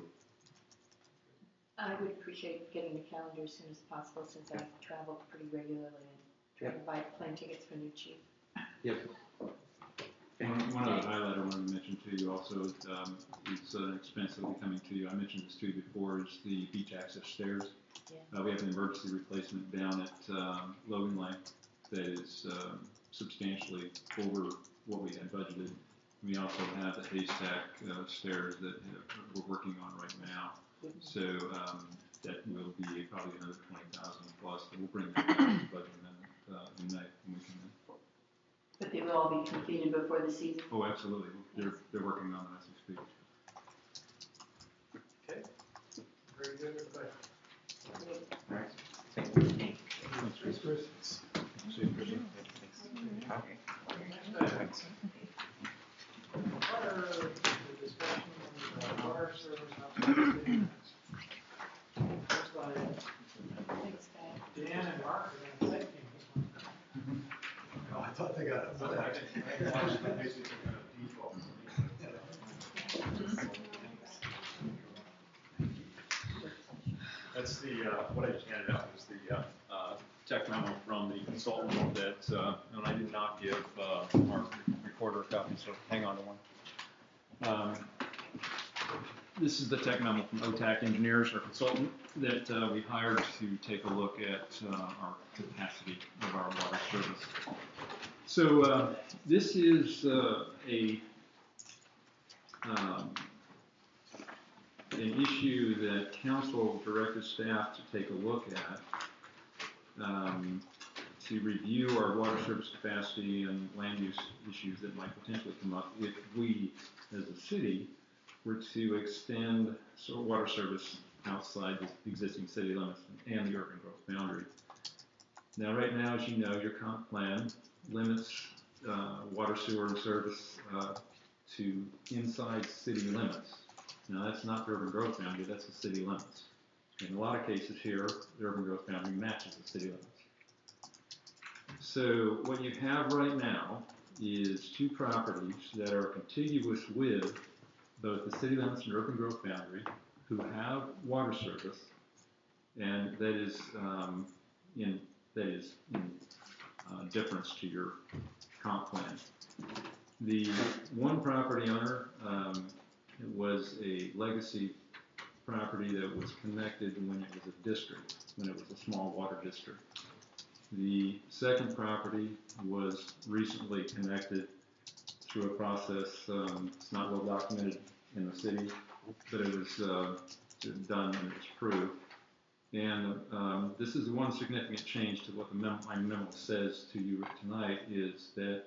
I would appreciate getting the calendar as soon as possible since I travel pretty regularly and try to buy plane tickets for new chief. Yep. One other highlight I wanted to mention to you also is an expense that will be coming to you. I mentioned this to you before, is the beach access stairs. Yeah. We have an emergency replacement down at Logan Lake that is substantially over what we had budgeted. We also have the haystack stairs that we're working on right now. So that will be probably another 20,000 plus. But we'll bring that back to the budget amendment in May, and we can. But they will all be completed before the season. Oh, absolutely. They're working on that as we speak. Okay, very good with the budget. All right. Thank you. Thanks, Chris. See you, Chris. Thanks. Water, the discussion on the water service outside the city limits. Looks like Dan and Mark are going to take this one. Oh, I thought they got it. That's the, what I just handed out was the tech memo from the consultant that, and I did not give our recorder a copy, so hang on to one. This is the tech memo from OTAC Engineers, our consultant, that we hired to take a look at our capacity of our water service. So this is an issue that council directed staff to take a look at, to review our water service capacity and land use issues that might potentially come up if we, as a city, were to extend water service outside the existing city limits and the urban growth boundary. Now, right now, as you know, your comp plan limits water sewer service to inside city limits. Now, that's not the urban growth boundary, that's the city limits. In a lot of cases here, the urban growth boundary matches the city limits. So what you have right now is two properties that are contiguous with both the city limits and urban growth boundary who have water service, and that is in difference to your comp plan. The one property owner was a legacy property that was connected when it was a district, when it was a small water district. The second property was recently connected through a process, it's not well documented in the city, but it was done and it was approved. And this is one significant change to what my memo says to you tonight, is that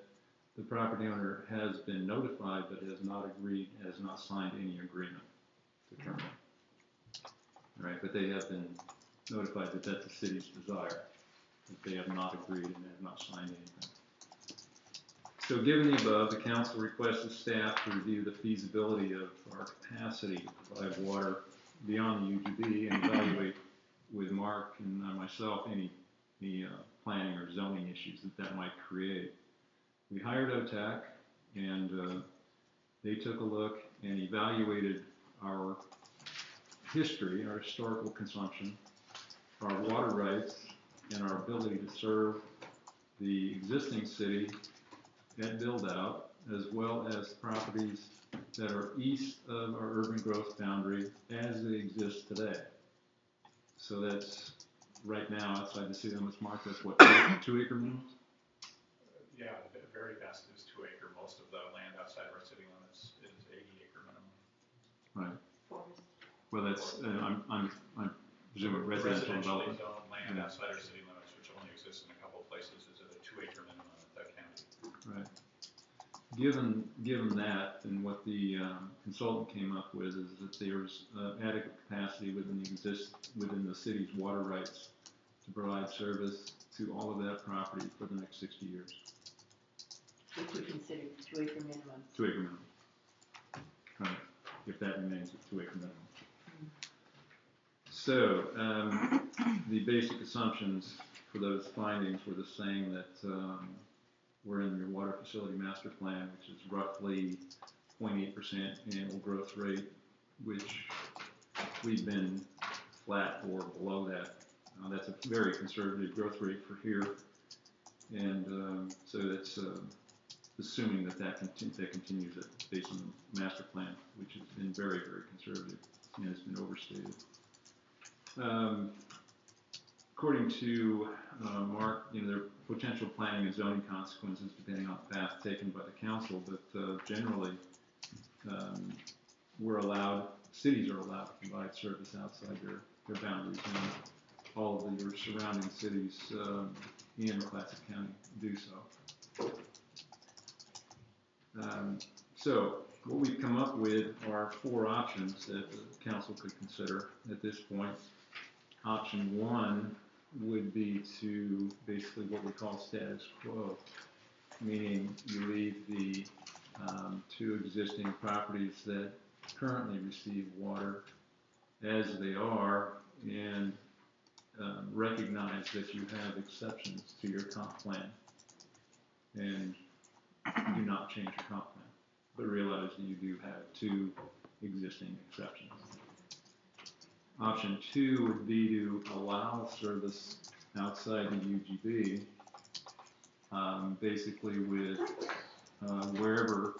the property owner has been notified but has not agreed, has not signed any agreement to terminate. All right, but they have been notified that that's the city's desire, that they have not agreed and they have not signed anything. So given the above, the council requests the staff to review the feasibility of our capacity to provide water beyond the UGB and evaluate with Mark and myself any planning or zoning issues that might create. We hired OTAC, and they took a look and evaluated our history, our historical consumption, our water rights, and our ability to serve the existing city at build-out, as well as properties that are east of our urban growth boundary as they exist today. So that's right now, outside the city limits, Mark, that's what, 2 acre minimums? Yeah, the very best is 2 acre. Most of the land outside of our city limits is 80 acre minimum. Right. Forest. Well, that's, I'm presuming residential Residentially development. zoned land Yeah. outside our city limits, which only exists in a couple of places, is at a 2 acre minimum at that county. Right. Given that, and what the consultant came up with is that there's adequate capacity within the city's water rights to provide service to all of that property for the next 60 years. Which we consider 2 acre minimum. 2 acre minimum. Right. If that remains at 2 acre minimum. So, the basic assumptions for those findings were the same that were in your water facility master plan, which is roughly 0.8% annual growth rate, which we've been flat or below that. That's a very conservative growth rate for here, and so that's assuming that continues it based on the master plan, which has been very, very conservative and has been overstated. According to Mark, there are potential planning and zoning consequences depending on the path taken by the council, but generally cities are allowed to provide service outside their boundaries, and all of the surrounding cities in Clatsop County do so. So what we've come up with are 4 options that the council could consider at this point. Option 1 would be to basically what we call status quo, meaning you leave the 2 existing properties that currently receive water as they are, and recognize that you have exceptions to your comp plan, and do not change your comp plan, but realize that you do have 2 existing exceptions. Option 2 would be to allow service outside the UGB, basically with wherever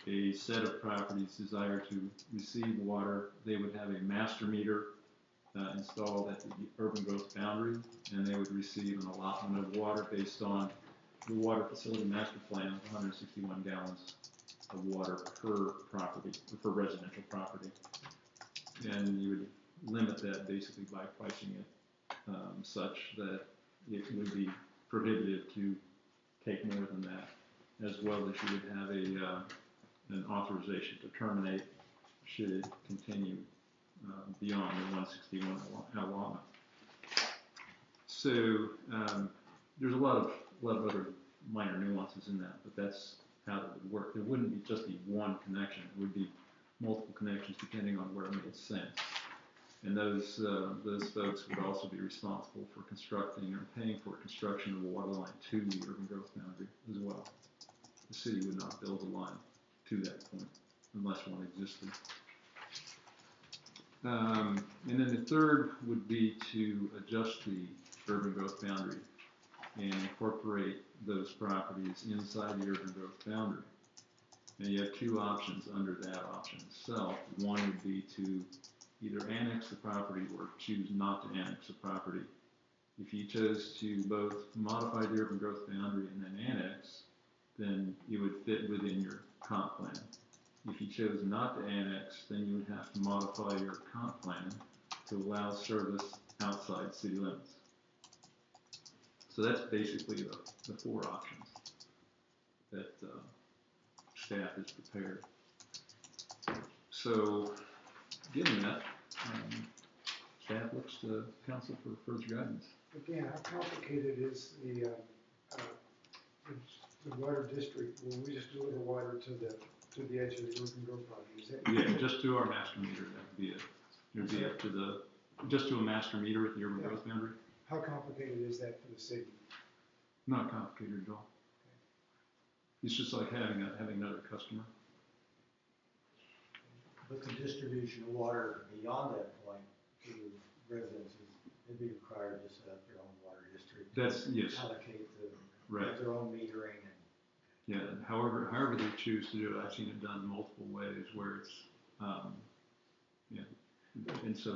a set of properties desire to receive water, they would have a master meter installed at the urban growth boundary, and they would receive an allotment of water based on the water facility master plan of 161 gallons of water per property, per residential property. And you would limit that basically by pricing it such that it would be prohibitive to take more than that, as well as you would have an authorization to terminate should it continue beyond the 161 allotment. So there's a lot of other minor nuances in that, but that's how it would work. There wouldn't just be one connection. It would be multiple connections depending on where it made sense. And those folks would also be responsible for constructing or paying for construction of a water line to the urban growth boundary as well. The city would not build a line to that point unless one existed. And then the third would be to adjust the urban growth boundary and incorporate those properties inside the urban growth boundary. And you have 2 options under that option itself. One would be to either annex the property or choose not to annex the property. If you chose to both modify the urban growth boundary and then annex, then it would fit within your comp plan. If you chose not to annex, then you would have to modify your comp plan to allow service outside city limits. So that's basically the 4 options that staff has prepared. So, given that, staff looks to council for further guidance. Again, how complicated is the water district? Will we just deliver water to the edge of the urban growth property? Is that Yeah, just to our master meter, that would be it. It would be up to just to a master meter at the urban growth boundary. How complicated is that for the city? Not complicated at all. It's just like having another customer. But the distribution of water beyond that point to residences, they'd be required to set up their own water district. That's, yes. Allocate Right. their own metering and. Yeah, however they choose to do it, I've seen it done multiple ways where it's, and so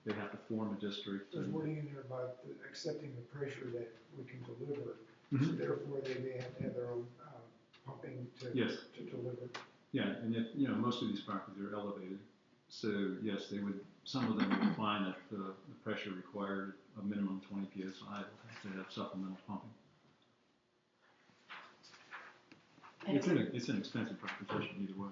they have to form a district. There's and- wording in there about accepting the pressure that we can deliver. So Mhm. therefore, they may have to have their own pumping to Yes. deliver. Yeah, and if, most of these properties are elevated, so yes, some of them would find that the pressure required a minimum 20 PSI to have supplemental pumping. And It's an expensive proposition either way.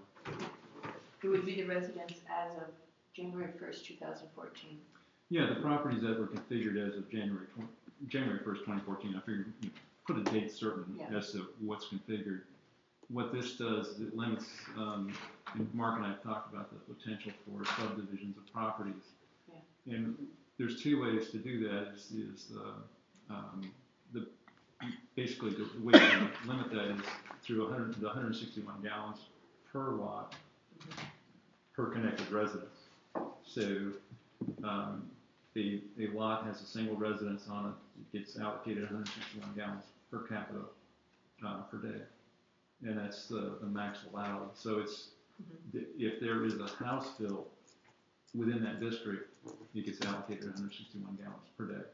it would be the residents as of January 1st, 2014. Yeah, the properties that were configured as of January 1st, 2014, I figured, put a date certain Yeah. as to what's configured. What this does is it limits, and Mark and I have talked about the potential for subdivisions of properties. Yeah. And there's two ways to do that, basically the way to limit that is through 161 gallons per lot per connected residence. So, a lot has a single residence on it, it gets allocated 161 gallons per capita per day. And that's the max allowed. So if there is a house built within that district, it gets allocated 161 gallons per day.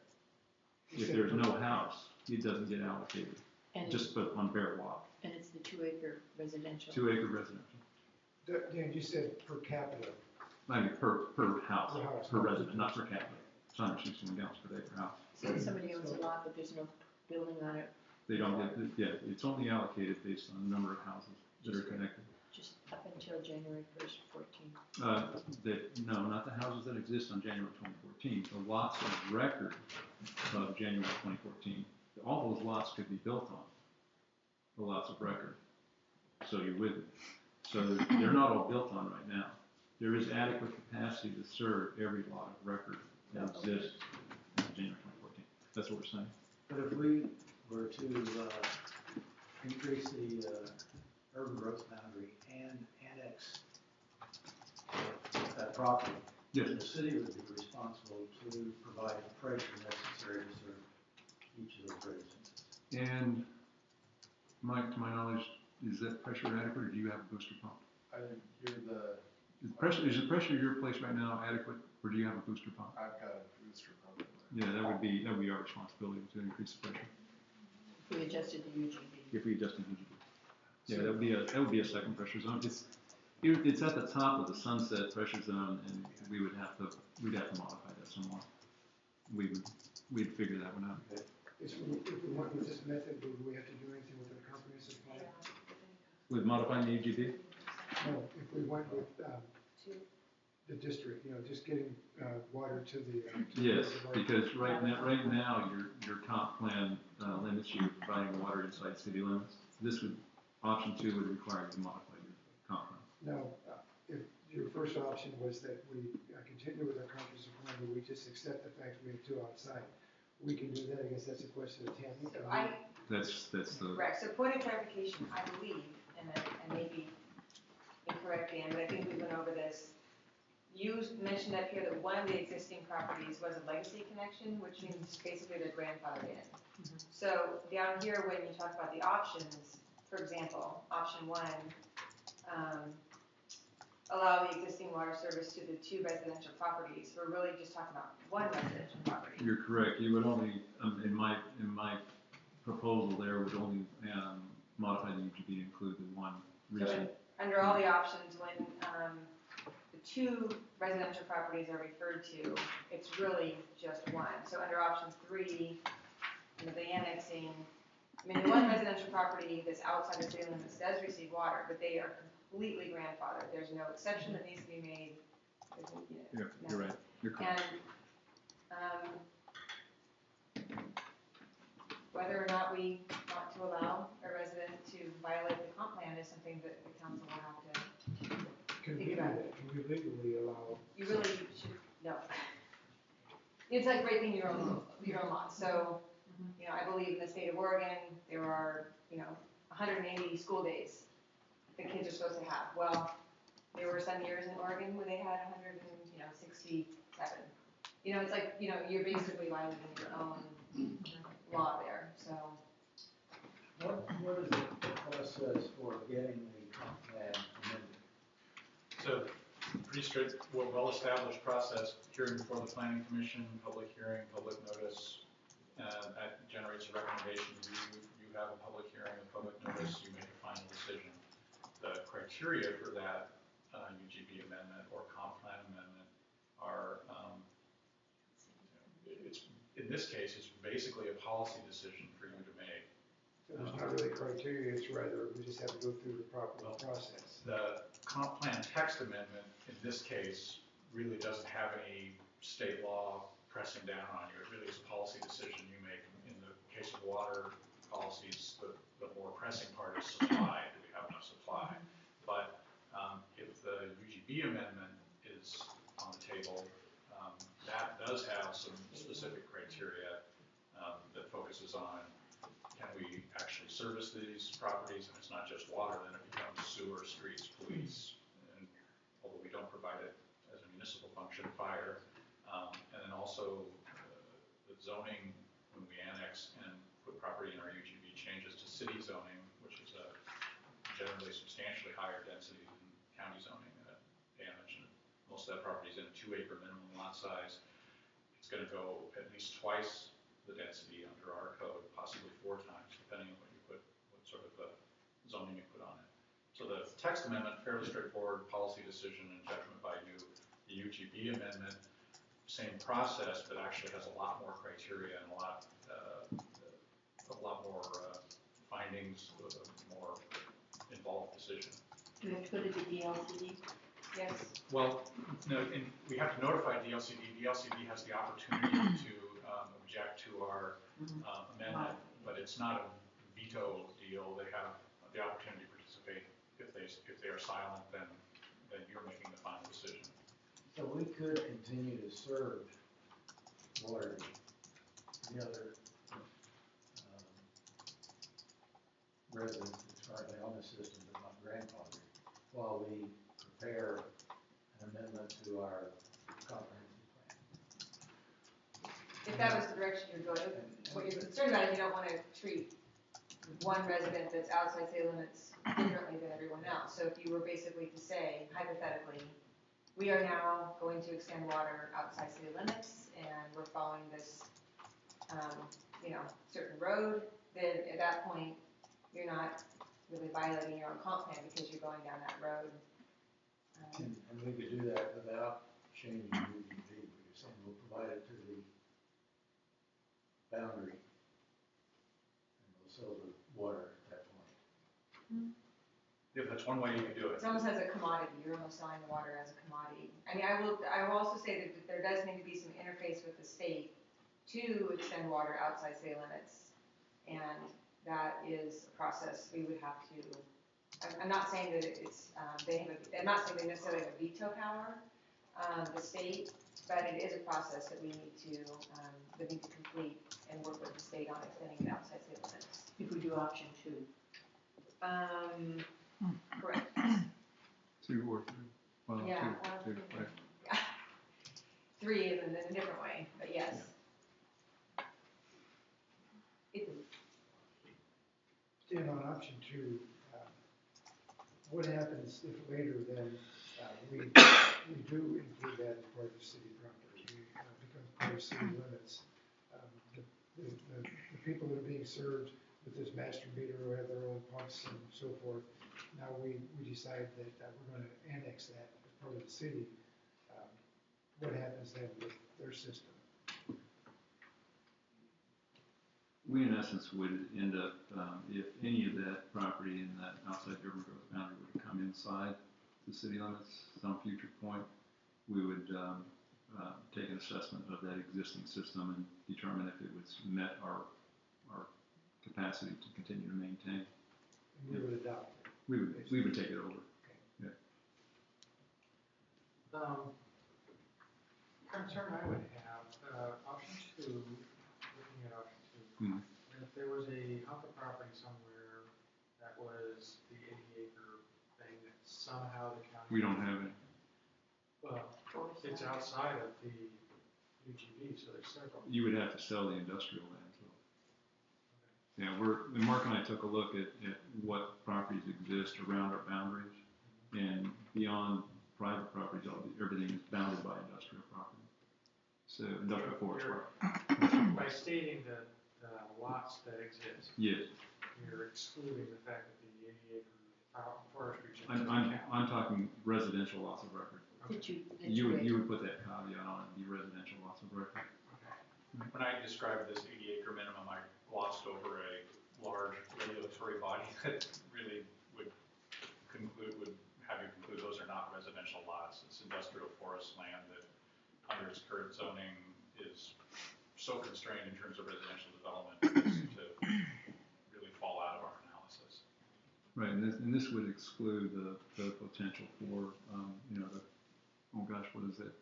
If there's no house, it doesn't get allocated, And just but on bare lot. And it's the 2-acre residential. 2-acre residential. Dan, you said per capita. I mean, per house, Per house. per resident, not per capita. It's 161 gallons per day per house. So if somebody owns a lot, but there's no building on it, They don't get, it's only allocated based on the number of houses that are connected. just up until January 1st, 14. No, not the houses that exist on January 2014, the lots of record of January 2014. All those lots could be built on, the lots of record. So you're with it. So they're not all built on right now. There is adequate capacity to serve every lot of record that exists in January 2014. That's what we're saying. But if we were to increase the urban growth boundary and annex that property, Yes. the city would be responsible to provide the pressure necessary to serve each of those residences. And Mike, to my knowledge, is that pressure adequate, or do you have a booster pump? I think you're the. Is the pressure at your place right now adequate, or do you have a booster pump? I've got a booster pump. Yeah, that would be our responsibility to increase the pressure. If we adjusted the UGB. If we adjust the UGB. Yeah, that would be a second pressure zone. It's at the top of the sunset pressure zone, and we'd have to modify that somewhat. We'd figure that one out. If we went with this method, would we have to do anything with the comprehensive plan? With modifying the UGB? No, if we went with the district, just getting water to the. Yes, because right now your comp plan limits you providing water inside city limits. Option 2 would require you to modify your comp plan. No, if your first option was that we continue with our comprehensive plan, but we just accept the fact we have 2 outside, we can do that. I guess that's a question of Tammy. That's the. Correct, so point of clarification, I believe, and I may be incorrect, Dan, but I think we went over this. You mentioned up here that one of the existing properties was a legacy connection, which means basically they're grandfathered in. So down here, when you talk about the options, for example, option 1, allow the existing water service to the 2 residential properties. We're really just talking about 1 residential property. You're correct. You would only, in my proposal there, would only modify the UGB to include the 1 reason. So under all the options, when the 2 residential properties are referred to, it's really just 1. So under option 3, under the annexing, I mean, the 1 residential property that's outside the city limits does receive water, but they are completely grandfathered. There's no exception that needs to be made. Yeah, you're right. You're correct. And whether or not we want to allow a resident to violate the comp plan is something that the council will have to think about. Can we legally allow? You really should, no. It's like breaking your own law. So, I believe in the state of Oregon, there are, 180 school days the kids are supposed to have. Well, there were some years in Oregon where they had 167. It's like, you're basically violating your own law there, so. What is the process for getting the comp plan amended? So, pretty well-established process, hearing before the planning commission, public hearing, public notice, that generates a recommendation. You have a public hearing, a public notice, you make a final decision. The criteria for that UGB amendment or comp plan amendment are, in this case, it's basically a policy decision for you to make. So there's not really criteria, it's rather, we just have to go through the proper process. The comp plan text amendment, in this case, really doesn't have any state law pressing down on you. It really is a policy decision you make. In the case of water policies, the more pressing part is supply. Do we have enough supply? But if the UGB amendment is on the table, that does have some specific criteria that focuses on, can we actually service these properties? And it's not just water, then it becomes sewer, streets, police, and although we don't provide it as a municipal function, fire. And then also the zoning, when we annex and put property in our UGB, changes to city zoning, which is a generally substantially higher density than county zoning. Damage, and most of that property is in a 2-acre minimum lot size. It's going to go at least twice the density under our code, possibly 4 times, depending on what sort of zoning you put on it. So the text amendment, fairly straightforward policy decision and judgment by you. The UGB amendment, same process, but actually has a lot more criteria and a lot more findings, with a more involved decision. Do we have to go to the DLCD? Yes. Well, no, we have to notify DLCD. DLCD has the opportunity to object to our amendment, but it's not a veto deal. They have the opportunity to participate. If they are silent, then you're making the final decision. So we could continue to serve water, the other residents that's currently on the system but not grandfathered, while we prepare an amendment to our comprehensive plan. If that was the direction you're going, what you're concerned about is you don't want to treat one resident that's outside city limits differently than everyone else. So if you were basically to say, hypothetically, we are now going to extend water outside city limits and we're following this, certain road, then at that point, you're not really violating your own comp plan because you're going down that road. And we could do that without changing UGB. We could say we'll provide it to the boundary and we'll sell the water at that point. If that's one way you could do it. It's almost as a commodity. You're almost selling the water as a commodity. I mean, I will also say that there does need to be some interface with the state to extend water outside city limits, and that is a process we would have to. I'm not saying that it's I'm not saying they necessarily have a veto power, the state, but it is a process that we need to complete and work with the state on extending it outside city limits. If we do option 2. Correct. 2 or 3. Well, Yeah. 2, right. Yeah. 3 is in a different way, but yes. Dan, on option 2, what happens if later then we do include that as part of the city property, becomes part of city limits? The people that are being served with this master meter who have their own pumps and so forth, now we decide that we're going to annex that as part of the city. What happens then with their system? We, in essence, would end up, if any of that property in that outside urban growth boundary would come inside the city limits at some future point, we would take an assessment of that existing system and determine if it was met our capacity to continue to maintain. And we would adopt it. We would take it over. Okay. Yeah. Concern I would have, option 2, looking at option 2, Mm-hmm. if there was a hunk of property somewhere that was the 80-acre thing that somehow the county. We don't have any. Well, it's outside of the UGB, so there's several. You would have to sell the industrial land. So. Yeah, Mark and I took a look at what properties exist around our boundaries, and beyond private properties, everything is bounded by industrial property. So industrial forest. By stating that the lots that exist, Yes. you're excluding the fact that the 80 acre forest region I'm, doesn't I'm, count. I'm talking residential lots of record. You would put that caveat on it, be residential lots of record. When I described this 80 acre minimum, I glossed over a large regulatory body that really would have you conclude those are not residential lots. It's industrial forest land that under its current zoning is so constrained in terms of residential development as to really fall out of our analysis. Right, and this would exclude the potential for, oh gosh, what is it,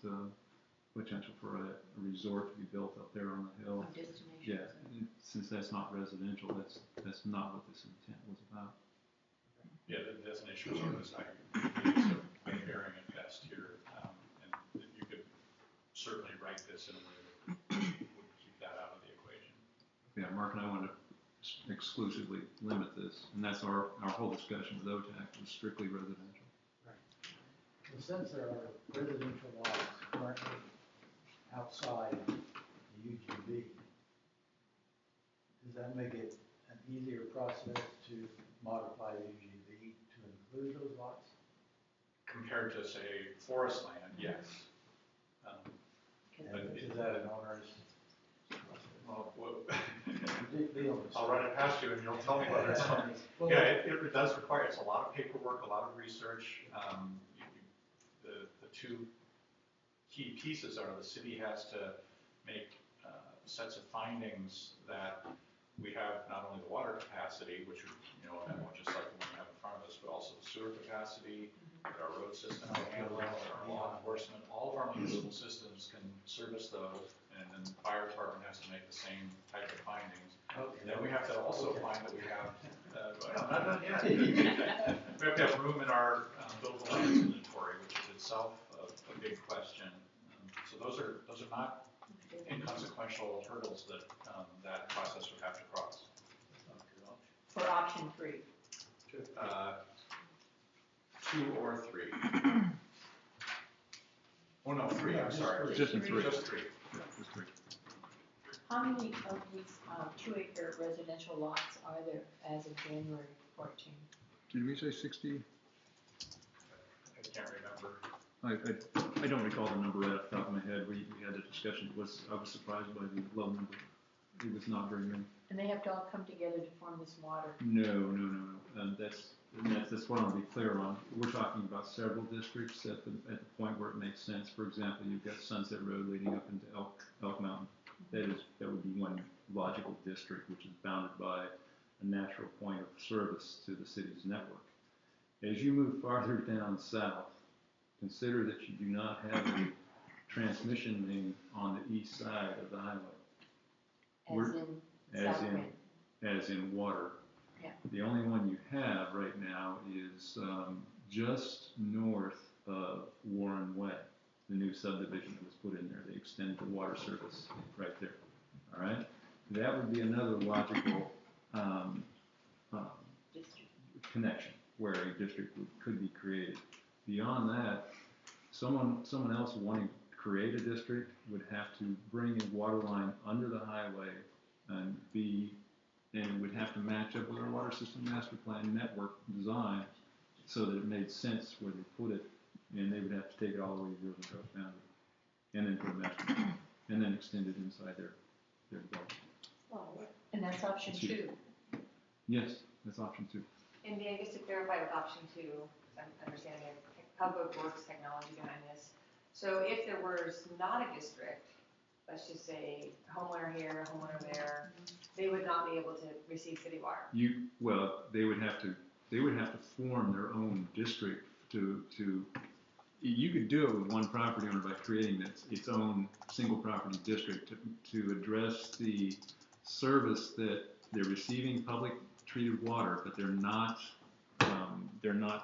potential for a resort to be built up there on the hill. A destination. Yeah, since that's not residential, that's not what this intent was about. Yeah, that's an issue sort of I'm bearing at best here, and you could certainly write this in a way that would keep that out of the equation. Yeah, Mark and I want to exclusively limit this, and that's our whole discussion with OTAC was strictly residential. Well, since there are residential lots currently outside the UGB, does that make it an easier process to modify the UGB to include those lots? Compared to, say, forest land, yes. Is that an owner's? I'll run it past you and you'll tell me whether it's on. Yeah, it does require, it's a lot of paperwork, a lot of research. The two key pieces are the city has to make sets of findings that we have not only the water capacity, which just like the one we have in front of us, but also the sewer capacity, that our road system can handle, that our law enforcement, all of our municipal systems can service those, and then the fire department has to make the same type of findings. Okay. Then we have to also find that we have, well, not done yet. We have to have room in our buildable lands inventory, which is itself a big question. So those are not inconsequential hurdles that that process would have to cross. For option 3. 2 or 3. Oh no, 3. I'm sorry. Just 3. Just 3. Yeah, just 3. How many of these 2 acre residential lots are there as of January 14? Did we say 60? I can't remember. I don't recall the number right off the top of my head. We had a discussion. I was surprised by the low number. It was not very many. And they have to all come together to form this water? No. That's what I want to be clear on. We're talking about several districts at the point where it makes sense. For example, you've got Sunset Road leading up into Elk Mountain. That would be one logical district, which is bounded by a natural point of service to the city's network. As you move farther down south, consider that you do not have a transmission main on the east side of the highway. As in water. Yeah. The only one you have right now is just north of Warren Way, the new subdivision that was put in there. They extended the water service right there. All right? That would be another logical connection where a district could be created. Beyond that, someone else wanting to create a district would have to bring a water line under the highway and it would have to match up with our water system master plan network design so that it made sense where they put it, and they would have to take it all the way to the River boundary, and then put a master plan, and then extend it inside their development. And that's option 2. Yes, that's option 2. And Dan, just to clarify with option 2, because I'm understanding how Public Works technology behind this. So if there was not a district, let's just say homeowner here, homeowner there, they would not be able to receive city water. They would have to form their own district to. You could do it with one property owner by creating its own single property district to address the service that they're receiving public treated water, but they're not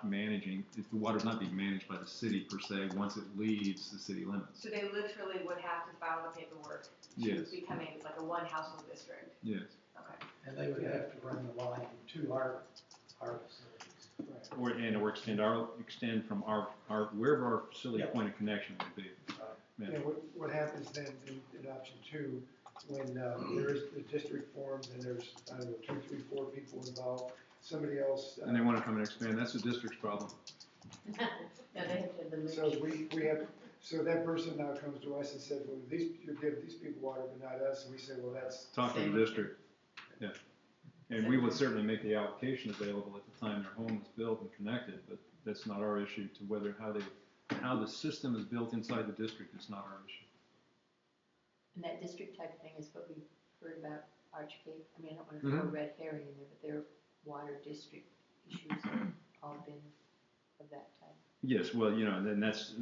managing. The water's not being managed by the city per se once it leaves the city limits. So they literally would have to file the paperwork to becoming like a one household district. Yes. Okay. And they would have to run the line to our facilities. or extend from wherever our facility point of connection would be. Yeah. And what happens then in option 2, when there is the district formed and there's, I don't know, 2, 3, 4 people involved, somebody else. And they want to come and expand, that's the district's problem. Yeah, they have to have the So we have, so that person now comes to us and says, well, you're giving these people water, but not us, and we say, well, that's. Talk to the district, yeah. And we would certainly make the application available at the time their home is built and connected, but that's not our issue to whether, how the system is built inside the district is not our issue. And that district type thing is what we heard about Arch Cape. I mean, I don't want to throw red herring in there, but their water district issues have all been of that type. Yes, well, and that's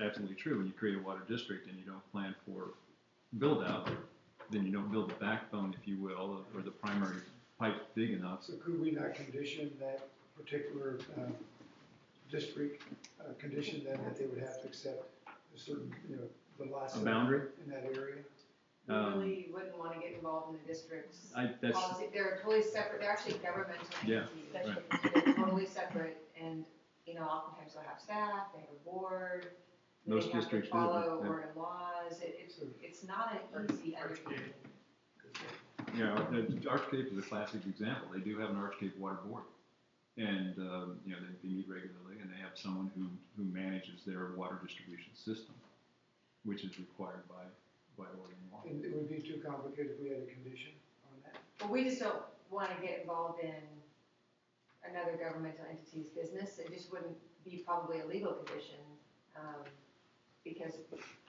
absolutely true. When you create a water district and you don't plan for build out, then you don't build the backbone, if you will, or the primary pipe big enough. So could we not condition that particular district, condition then that they would have to accept a certain, the lots A boundary? in that area? We really wouldn't want to get involved in the district's That's, policy. They're totally separate. They're actually governmental Yeah, entities. right. They're totally separate, and oftentimes they'll have staff, they have a board, Most they have to districts do, follow yeah. Oregon laws. It's not an easy undertaking. Arch Cape is a classic example. They do have an Arch Cape Water Board. And, they meet regularly, and they have someone who manages their water distribution system, which is required by Oregon law. And it would be too complicated if we had a condition on that. But we just don't want to get involved in another governmental entity's business. It just wouldn't be probably a legal condition, because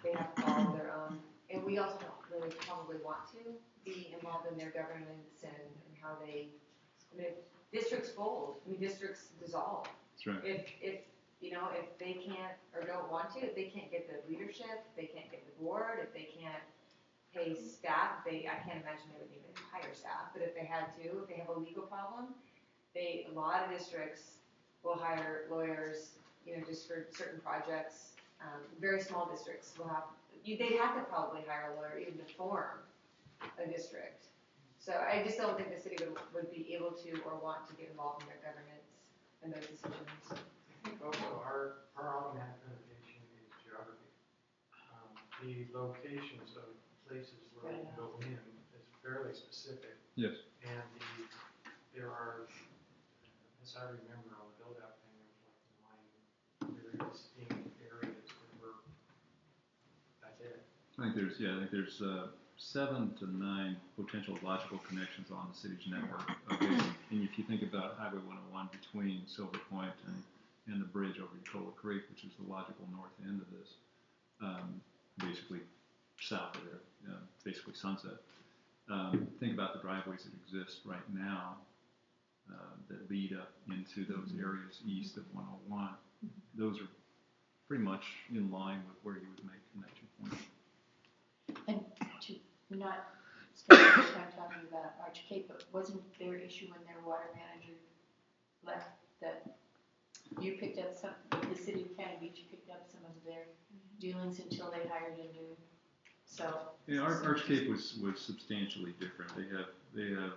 they have to follow their own. And we also don't really probably want to be involved in their governance and how they, if districts fold, districts dissolve. That's right. If they can't or don't want to, if they can't get the leadership, if they can't get the board, if they can't pay staff, I can't imagine they would even hire staff, but if they had to, if they have a legal problem, a lot of districts will hire lawyers, just for certain projects. Very small districts will they'd have to probably hire a lawyer even to form a district. So I just don't think the city would be able to or want to get involved in their governance and those decisions. I think also our automatic limitation is geography. The locations of places where we can go in is fairly specific. Yes. And there are, as I remember on the build-out thing, there was like 9 very distinct areas that were, that's it. I think there's 7 to 9 potential logical connections on the city's network. And if you think about Highway 101 between Silver Point and the bridge over Ecola Creek, which is the logical north end of this, basically south of there, basically Sunset. Think about the driveways that exist right now that lead up into those areas east of 101. Those are pretty much in line with where you would make connection points. And to not spend too much time talking about Arch Cape, but wasn't their issue when their water manager left that you picked up the city of Cannon Beach picked up some of their dealings until they hired a new, so. Yeah, Arch Cape was substantially different. They're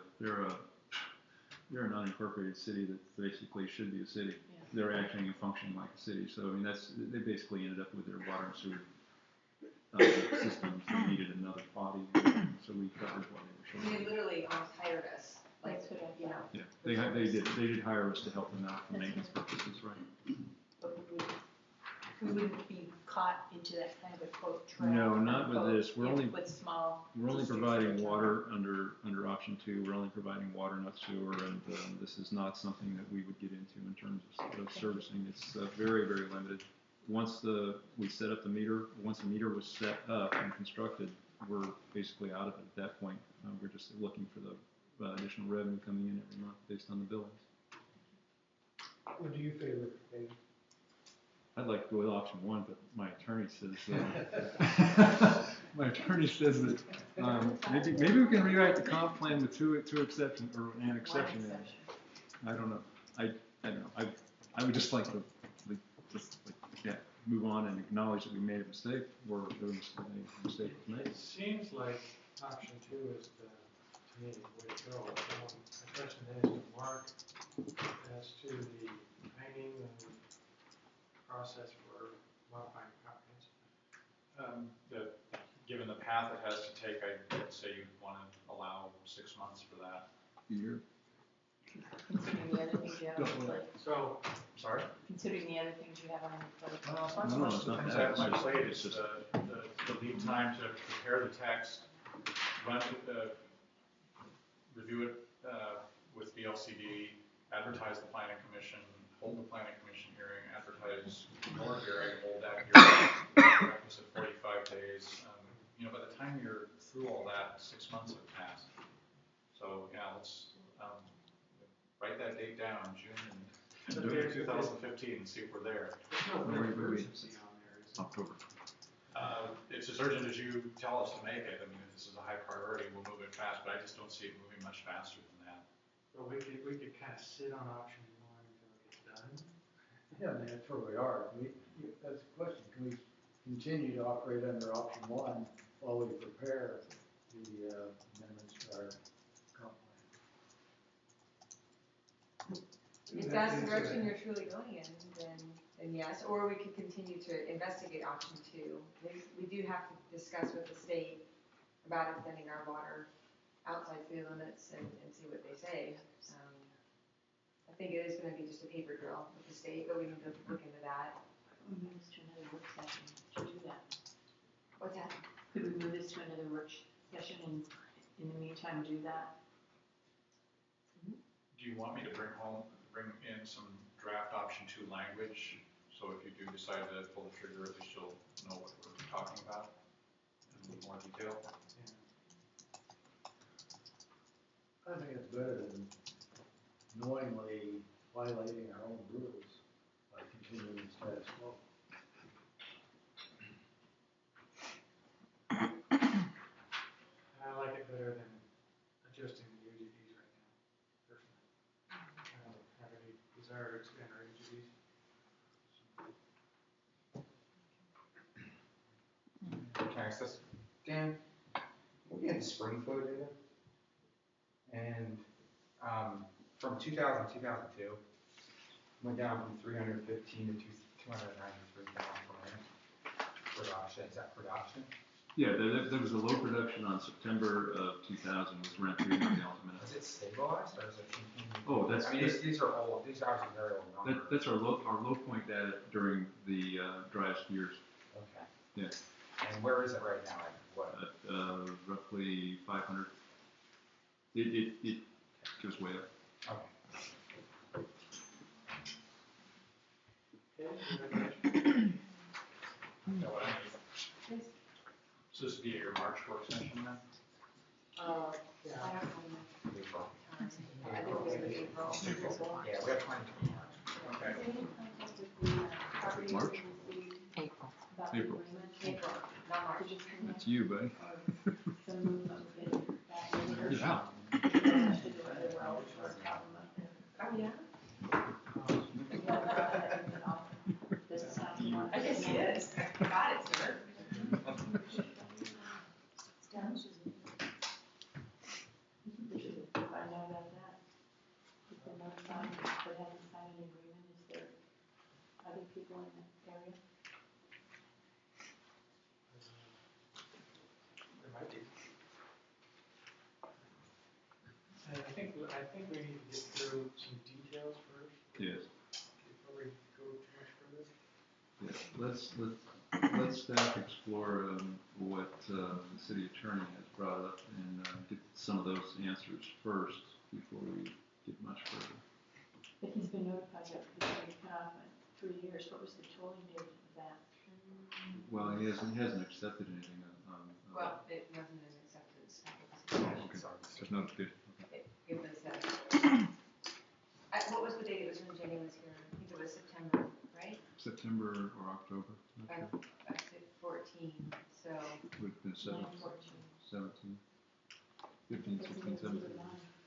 an unincorporated city that basically should be a city. Yeah. They're acting and functioning like a city. So they basically ended up with their water and sewer systems that needed another body. So we covered what they were showing. They literally almost hired us. That's what I thought. Yeah, they did hire us to help them out for maintenance purposes, right? But we wouldn't be caught into that kind of a quote trap. No, not with unquote, this. We're only providing districts. water under option 2. We're only providing water, not sewer, and this is not something that we would get into in terms of servicing. It's very, very limited. Once we set up the meter, once the meter was set up and constructed, we're basically out of it at that point. We're just looking for the additional revenue coming in every month based on the billings. What do you favor, Dave? I'd like to go with option 1, but my attorney says that maybe we can rewrite the comp plan with two exceptions or an exception in it. I don't know. I don't know. I would just like to move on and acknowledge that we made a mistake or a mistake was made. It seems like option 2 is to me, the way to go. My question then is to Mark as to the timing and process for modifying comprehensive? Given the path it has to take, I'd say you'd want to allow 6 months for that. Year. Considering the other things you have on your plate. So, Sorry? Considering the other things you have on your plate. Well, it's not so No, much it's the not things that, I have on my it's plate, just- it's the lead time to prepare the text, review it with VLCD, advertise the planning commission, hold the planning commission hearing, advertise more hearing, hold that hearing, requisite 45 days. By the time you're through all that, 6 months have passed. So, yeah, let's write that date down, June 2015, and see if we're there. There's no real urgency on there, is there? October. It's as urgent as you tell us to make it. I mean, if this is a high priority, we'll move it fast, but I just don't see it moving much faster than that. But we could kind of sit on option one until it gets done. Yeah, I mean, that's where we are. That's the question. Can we continue to operate under option one while we prepare the amendments to our comp plan? If that's the direction you're truly going in, then yes, or we could continue to investigate option two. We do have to discuss with the state about extending our water outside city limits and see what they say. I think it is gonna be just a paper drill with the state, but we need to look into that. Could we move this to another work session to do that? What's that? Could we move this to another work session and in the meantime do that? Do you want me to bring in some draft option 2 language? So if you do decide to pull the trigger, at least you'll know what we're talking about in a little more detail. I think it's better than knowingly violating our own rules by continuing the status quo. I like it better than adjusting the UGBs right now, personally. I don't have any desire to expand our UGBs. Can I ask this? Dan, we had the spring flow data, and from 2000 to 2002, went down from 315 to 293 gallons per minute. Production, is that production? Yeah, there was a low production on September of 2000, was around 300 gallons a minute. Is it stabilized or is it continuing? Oh, that's. I mean, these are old, these are obviously very old numbers. That's our low point data during the driest years. Okay. Yeah. And where is it right now? Like what? Roughly 500. It goes way up. Okay. So this would be your March work session then? Yeah. I don't know. April. I think it was April. Yeah, we have plenty of time. Okay. March? April. April. April, not March. That's you, buddy. Yeah. Oh, yeah? This is how you want. I guess he is. Got it, sir. I know about that. Is there no sign that hasn't signed an agreement? Is there other people in the area? There might be. And I think we need to get through some details first. Yes. Before we go too much further. Yeah. Let's staff explore what the city attorney has brought up and get some of those answers first before we get much further. But he's been notified that he's going to cut off in 3 years. What was the tolling date of that? Well, he hasn't accepted anything on. Well, it wasn't an acceptance. Okay. There's no good. It was, what was the date? It was when Jenny was here. I think it was September, right? September or October. Not sure. I said 14, so. Would have been 17, 15, 16, 17.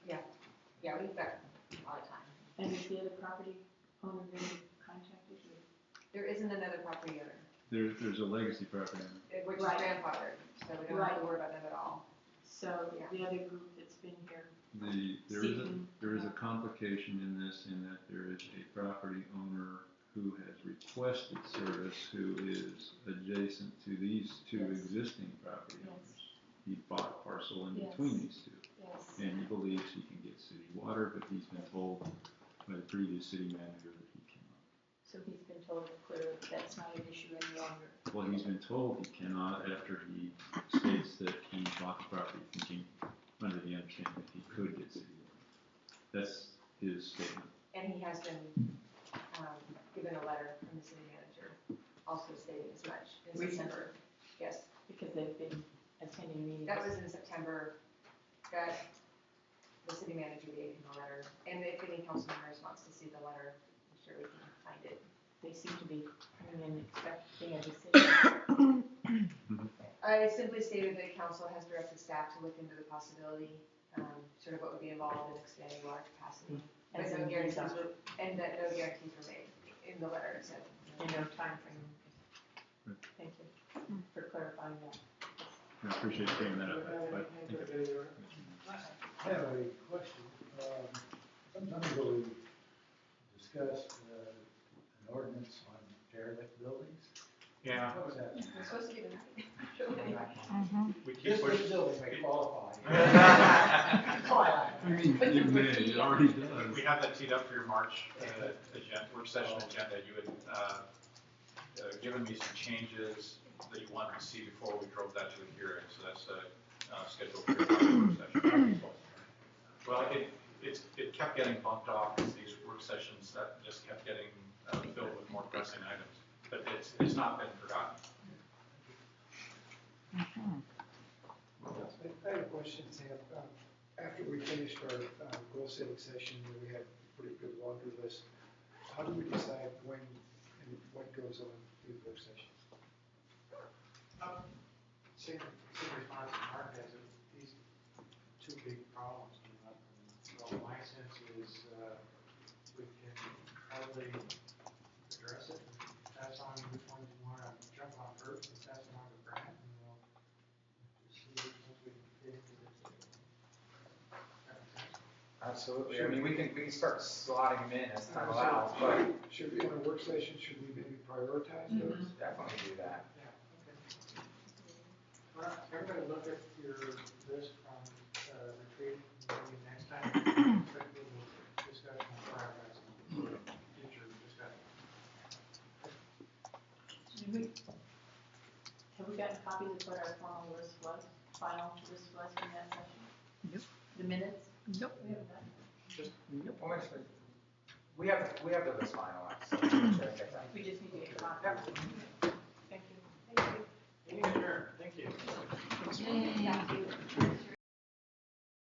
Yeah, we've got a lot of time. And is the other property owner being contacted you? There isn't another property owner, There's a legacy property owner. which is grandfathered, so we don't have to worry about them at all. So Yeah. the other group that's been here There is a complication in this, in that there is a property owner who has requested service who is adjacent to these two existing property owners. He bought a parcel in between these two. And he believes he can get city water, but he's been told by the previous city manager that he cannot. So he's been told clearly that's not an issue any longer. Well, he's been told he cannot after he states that he bought the property thinking, under the understanding that he could get city water. That's his statement. And he has been, given a letter from the city manager, also stating as much in September. Yes. Because they've been attending meetings. That was in September, that the city manager gave him a letter, and if any council members wants to see the letter, I'm sure we can find it. They seem to be coming in expecting a decision. I simply stated that council has directed staff to look into the possibility, sort of what would be involved in expanding water capacity. But no guarantees were, and that no guarantees were made in the letter, it said. And no time frame. Thank you for clarifying that. I appreciate you bringing that up. I have a question. Some time ago, we discussed an ordinance on derelict buildings. Yeah. What was that? We're supposed to be tonight. We keep This pushing. building may qualify. It may, it already does. We have that teed up for your March agenda, work session agenda. You had given me some changes that you wanted to see before we drove that to a hearing, so that's scheduled for your work session. Well, it kept getting bumped off as these work sessions that just kept getting filled with more pressing items, but it's not been forgotten. I have a question, Sam. After we finished our goal setting session, where we had a pretty good laundry list, how do we decide when and what goes on through the work session? Same response to Mark has it. These two big problems came up. And, well, my sense is we can probably address it, pass on which ones you want to jump on first, and pass them on to Grant, and we'll see which ones we can fit into this. Absolutely. I mean, we can start slotting them in as time allows, but Should we, in a work session, should we maybe prioritize those? definitely do that. Yeah, okay. Well, everybody look at your list from retreat, maybe next time, expect a little discussion on progress and future discussion. Have we gotten copies of what our formal list was, final list was from that session? Yep. The minutes? Nope. We haven't done. Just, we have the list finalized, so check that out. We just need to get copies. Thank you. Meeting adjourned. Thank you. Thank you.